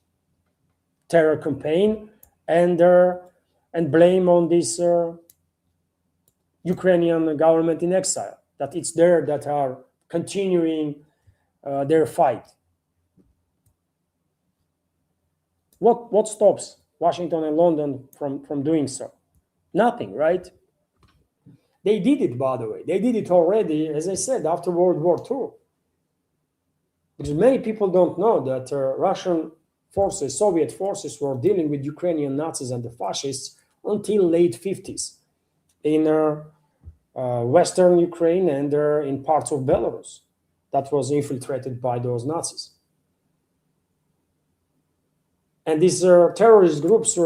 terror campaign, and blame on this Ukrainian government in exile, that it's there that are continuing their fight. What stops Washington and London from doing so? Nothing, right? They did it, by the way. They did it already, as I said, after World War II. Because many people don't know that Russian forces, Soviet forces, were dealing with Ukrainian Nazis and the fascists until late 50s in Western Ukraine and in parts of Belarus that was infiltrated by those Nazis. And these terrorist groups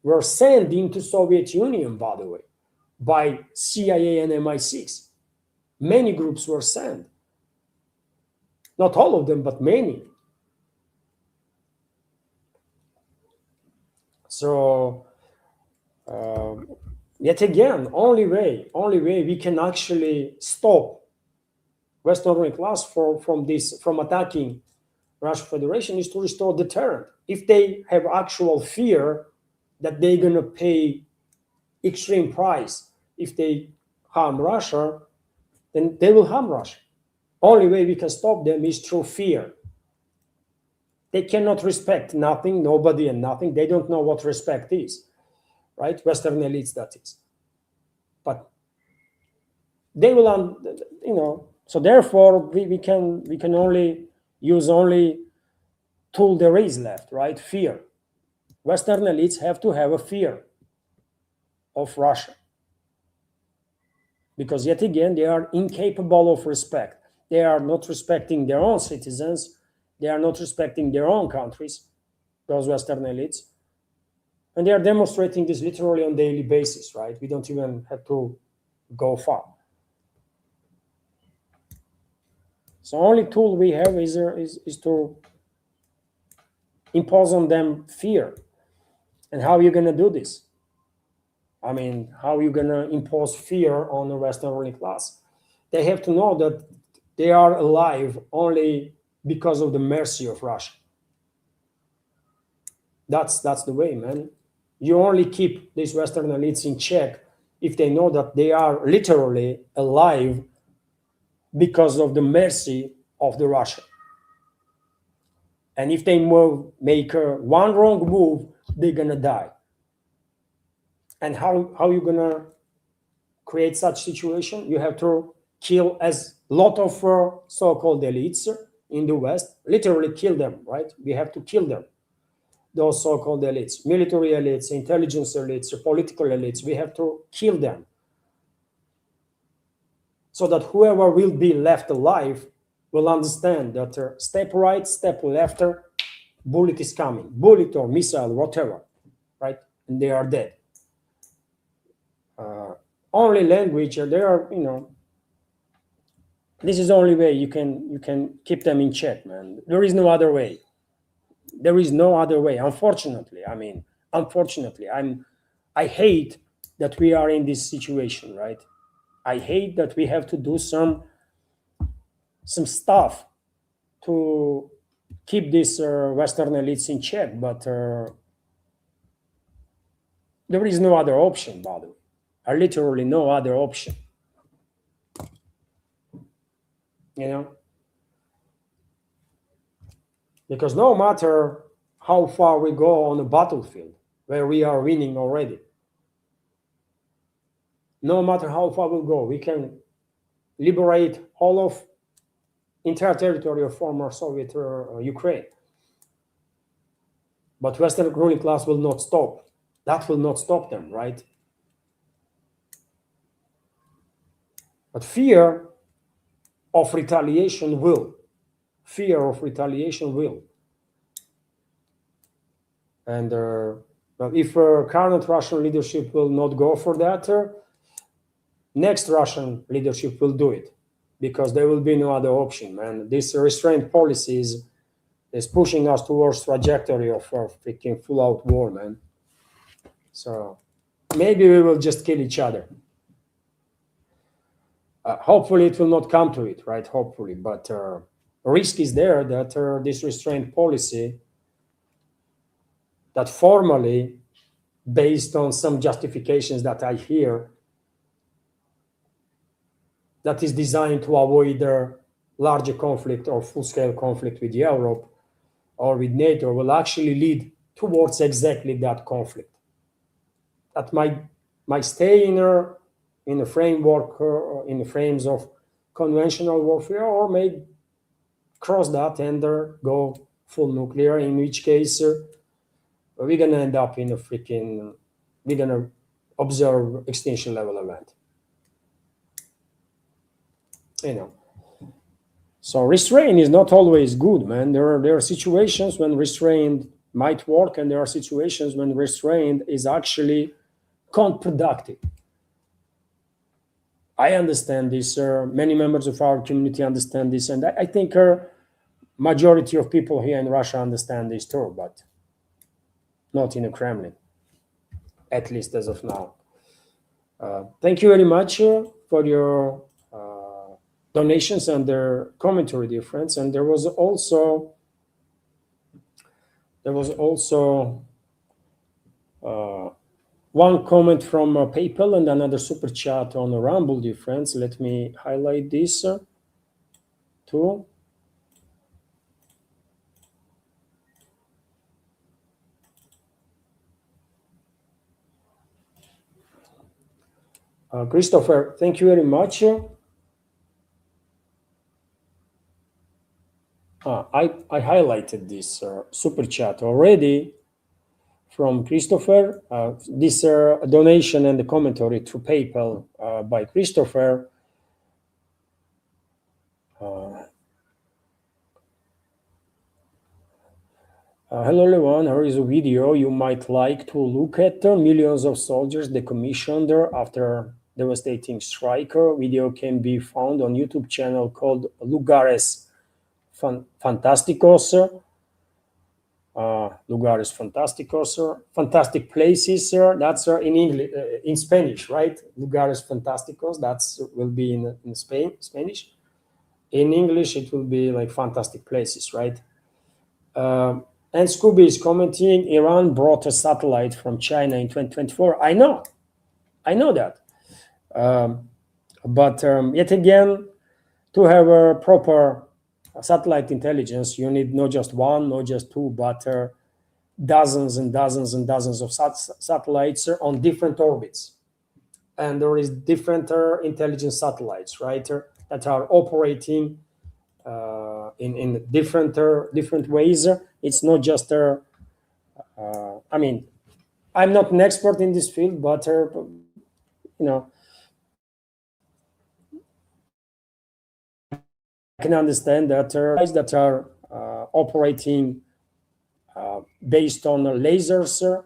were sent into Soviet Union, by the way, by CIA and MI6. Many groups were sent. Not all of them, but many. So, yet again, only way we can actually stop Western world class from attacking Russian Federation is to restore deterrent. If they have actual fear that they're going to pay extreme price if they harm Russia, then they will harm Russia. Only way we can stop them is through fear. They cannot respect nothing, nobody, and nothing. They don't know what respect is, right? Western elites, that is. But they will, so therefore we can only use tool there is left, right? Fear. Western elites have to have a fear of Russia, because yet again they are incapable of respect. They are not respecting their own citizens. They are not respecting their own countries, those Western elites. And they are demonstrating this literally on a daily basis, right? We don't even have to go far. So only tool we have is to impose on them fear. And how are you going to do this? I mean, how are you going to impose fear on the Western ruling class? They have to know that they are alive only because of the mercy of Russia. That's the way, man. You only keep these Western elites in check if they know that they are literally alive because of the mercy of the Russia. And if they make one wrong move, they're gonna die. And how you gonna create such situation? You have to kill as lot of so-called elites in the West, literally kill them, right? We have to kill them. Those so-called elites, military elites, intelligence elites, political elites, we have to kill them. So that whoever will be left alive will understand that step right, step left, bullet is coming, bullet or missile, whatever, right? And they are dead. Only language, they are, this is the only way you can keep them in check, man. There is no other way. There is no other way. Unfortunately, I hate that we are in this situation, right? I hate that we have to do some stuff to keep these Western elites in check, but there is no other option, by the way. Literally no other option. Because no matter how far we go on the battlefield, where we are winning already, no matter how far we go, we can liberate all of entire territory of former Soviet Ukraine. But Western ruling class will not stop. That will not stop them, right? But fear of retaliation will. Fear of retaliation will. And if current Russian leadership will not go for that, next Russian leadership will do it, because there will be no other option, man. This restraint policy is pushing us towards trajectory of freaking full-out war, man. So maybe we will just kill each other. Hopefully it will not come to it, right? Hopefully, but risk is there that this restraint policy, that formally, based on some justifications that I hear, that is designed to avoid a larger conflict or full-scale conflict with Europe or with NATO, will actually lead towards exactly that conflict. That might stay in a framework, in the frames of conventional warfare, or may cross that and go full nuclear, in which case we're going to end up in we're going to observe extinction level event. So restraint is not always good, man. There are situations when restraint might work, and there are situations when restraint is actually counterproductive. I understand this. Many members of our community understand this, and I think majority of people here in Russia understand this too, but not in the Kremlin, at least as of now. Thank you very much for your donations and their commentary, dear friends. And there was also one comment from PayPal and another super chat on Rumble, dear friends. Let me highlight this too. Christopher, thank you very much. I highlighted this super chat already from Christopher. This donation and the commentary through PayPal by Christopher. Hello everyone, here is a video you might like to look at. Millions of soldiers decommissioned after devastating strike. Video can be found on YouTube channel called Lugares Fantásticos. Lugares Fantásticos, fantastic places. That's in English, in Spanish, right? Lugares Fantásticos. That's will be in Spanish. In English, it will be like fantastic places, right? And Scooby is commenting, Iran brought a satellite from China in 2024. I know that. But yet again, to have a proper satellite intelligence, you need not just one, not just two, but dozens and dozens and dozens of satellites on different orbits. And there is different intelligence satellites, right, that are operating in different ways. It's not just I mean, I'm not an expert in this field, but I can understand that that are operating based on lasers,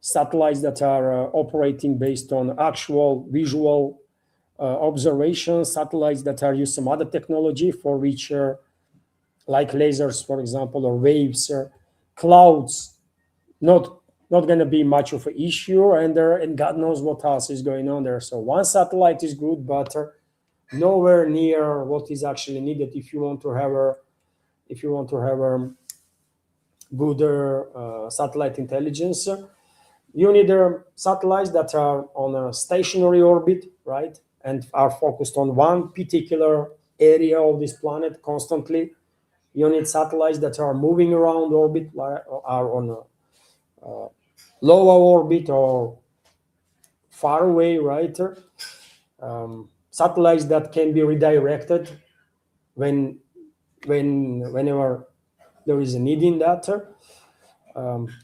satellites that are operating based on actual visual observations, satellites that are use some other technology for which, like lasers, for example, or waves, clouds, not going to be much of an issue, and God knows what else is going on there. So one satellite is good, but nowhere near what is actually needed if you want to have a good satellite intelligence. You need satellites that are on a stationary orbit, right, and are focused on one particular area of this planet constantly. You need satellites that are moving around orbit, are on a lower orbit or far away, right? Satellites that can be redirected whenever there is a need in that,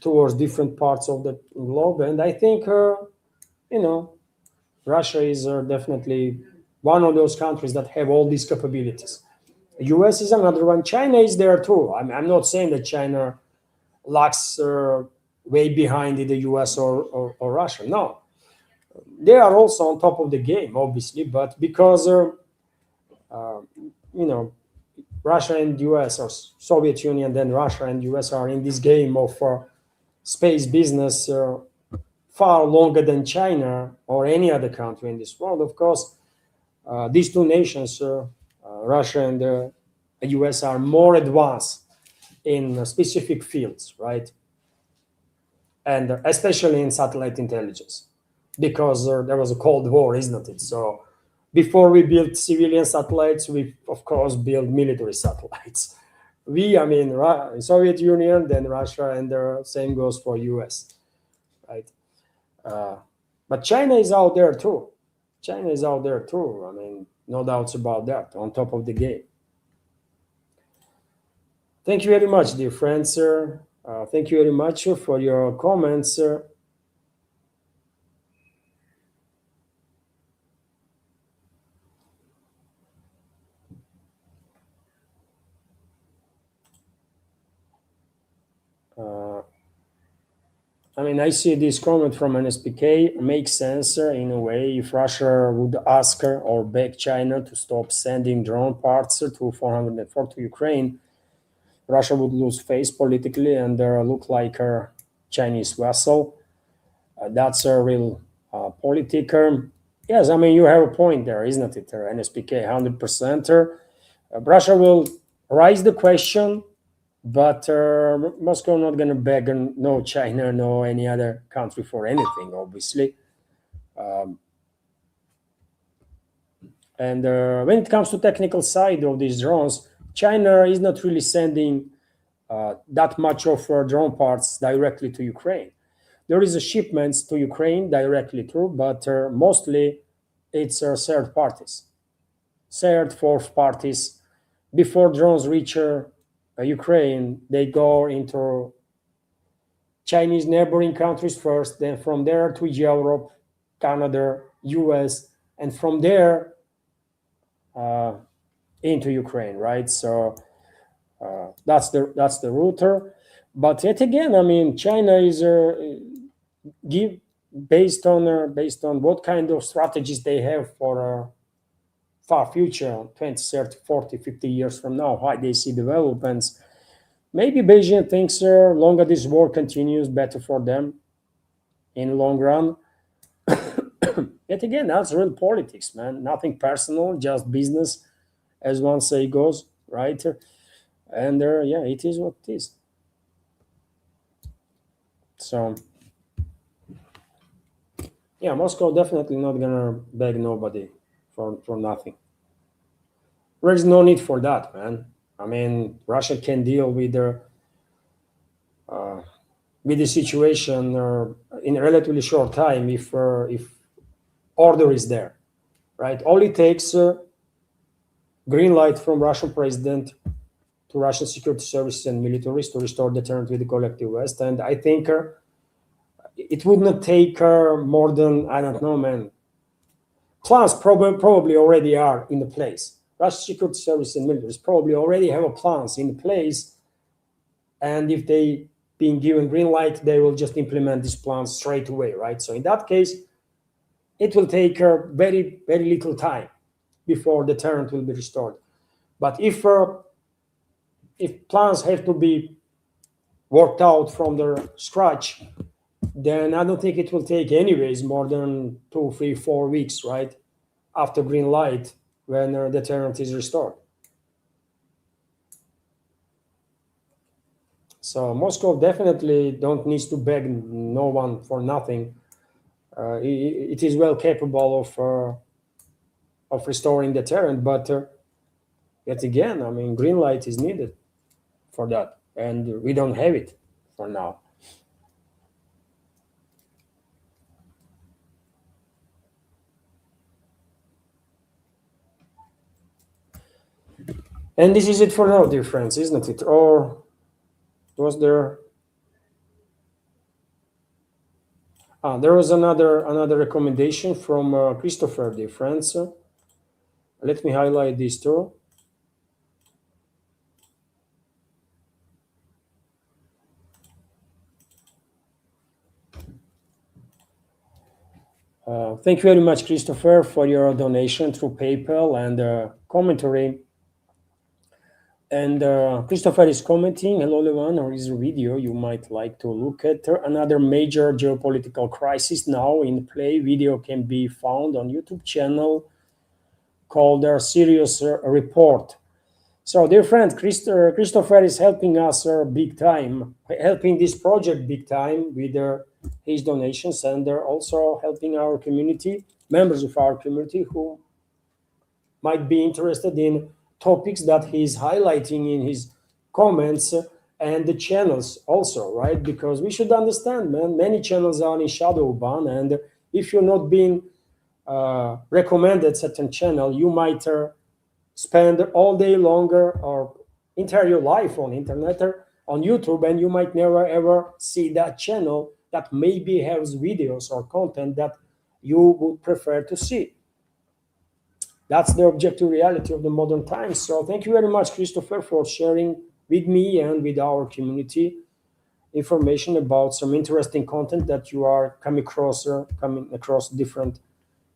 towards different parts of the globe. And I think Russia is definitely one of those countries that have all these capabilities. The US is another one. China is there too. I'm not saying that China lacks way behind the US or Russia. No, they are also on top of the game, obviously, but because you know Russia and US, or Soviet Union, then Russia and US are in this game of space business far longer than China or any other country in this world. Of course, these two nations, Russia and the US, are more advanced in specific fields, right? And especially in satellite intelligence, because there was a Cold War, isn't it? So before we built civilian satellites, we of course built military satellites. I mean, Soviet Union, then Russia, and the same goes for US, right? But China is out there too. China is out there too. I mean, no doubts about that. On top of the game. Thank you very much, dear friends. Thank you very much for your comments. I mean, I see this comment from an SPK makes sense in a way. If Russia would ask or beg China to stop sending drone parts to 404 to Ukraine, Russia would lose face politically and look like a Chinese vessel. That's a real politic. Yes, I mean, you have a point there, isn't it? NSPK 100%. Russia will raise the question, but Moscow not going to beg no China, no any other country for anything, obviously. And when it comes to technical side of these drones, China is not really sending that much of drone parts directly to Ukraine. There is a shipments to Ukraine directly through, but mostly it's third parties, third, fourth parties. Before drones reach Ukraine, they go into Chinese neighboring countries first, then from there to Europe, Canada, US, and from there into Ukraine, right? So that's the router. But yet again, I mean, China is give based on what kind of strategies they have for far future, 20, 30, 40, 50 years from now, how they see developments. Maybe Beijing thinks longer this war continues, better for them in long run. Yet again, that's real politics, man. Nothing personal, just business, as one say goes, right? And yeah, it is what it is. So yeah, Moscow definitely not gonna beg nobody for nothing. There is no need for that, man. I mean, Russia can deal with the situation in a relatively short time if order is there, right? All it takes green light from Russian president to Russian security services and militaries to restore deterrent with the collective West, and I think it would not take more than, I don't know, man. Plans probably already are in the place. Russian security services and militaries probably already have a plans in place, and if they being given green light, they will just implement these plans straight away, right? So in that case, it will take very very little time before the deterrent will be restored. But if plans have to be worked out from the scratch, then I don't think it will take anyways more than 2, 3, 4 weeks, right? After green light, when the deterrent is restored. So Moscow definitely don't need to beg no one for nothing. It is well capable of restoring deterrent, but yet again, I mean, green light is needed for that, and we don't have it for now. And this is it for now, dear friends, isn't it? Or was there? There was another recommendation from Christopher, dear friends. Let me highlight these two. Thank you very much, Christopher, for your donation through PayPal and commentary. And Christopher is commenting, hello everyone, or is a video you might like to look at. Another major geopolitical crisis now in play. Video can be found on YouTube channel called Serious Report. So, dear friend, Christopher is helping us big time, helping this project big time with his donations, and they're also helping our community, members of our community who might be interested in topics that he's highlighting in his comments and the channels also, right? Because we should understand, man, many channels are in shadow ban, and if you're not being recommended certain channel, you might spend all day longer or entire your life on internet or on YouTube, and you might never ever see that channel that maybe has videos or content that you would prefer to see. That's the objective reality of the modern times. So thank you very much, Christopher, for sharing with me and with our community information about some interesting content that you are coming across different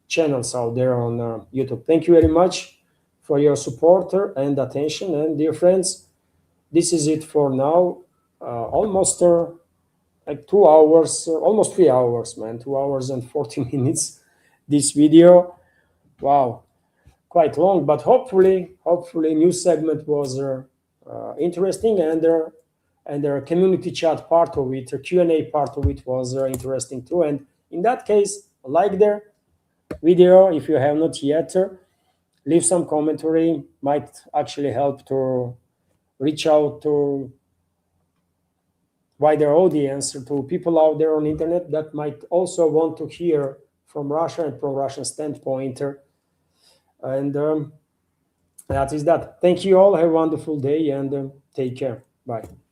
channels out there on YouTube. Thank you very much for your support and attention. And dear friends, this is it for now. Almost like 2 hours, almost 3 hours, man, 2 hours and 40 minutes. This video, wow, quite long, but hopefully new segment was interesting, and their community chat part of it, Q&A part of it was interesting too. And in that case, like their video if you have not yet. Leave some commentary, might actually help to reach out to wider audience, to people out there on the internet that might also want to hear from Russia and from Russian standpoint. And That is that. Thank you all. Have a wonderful day and take care. Bye.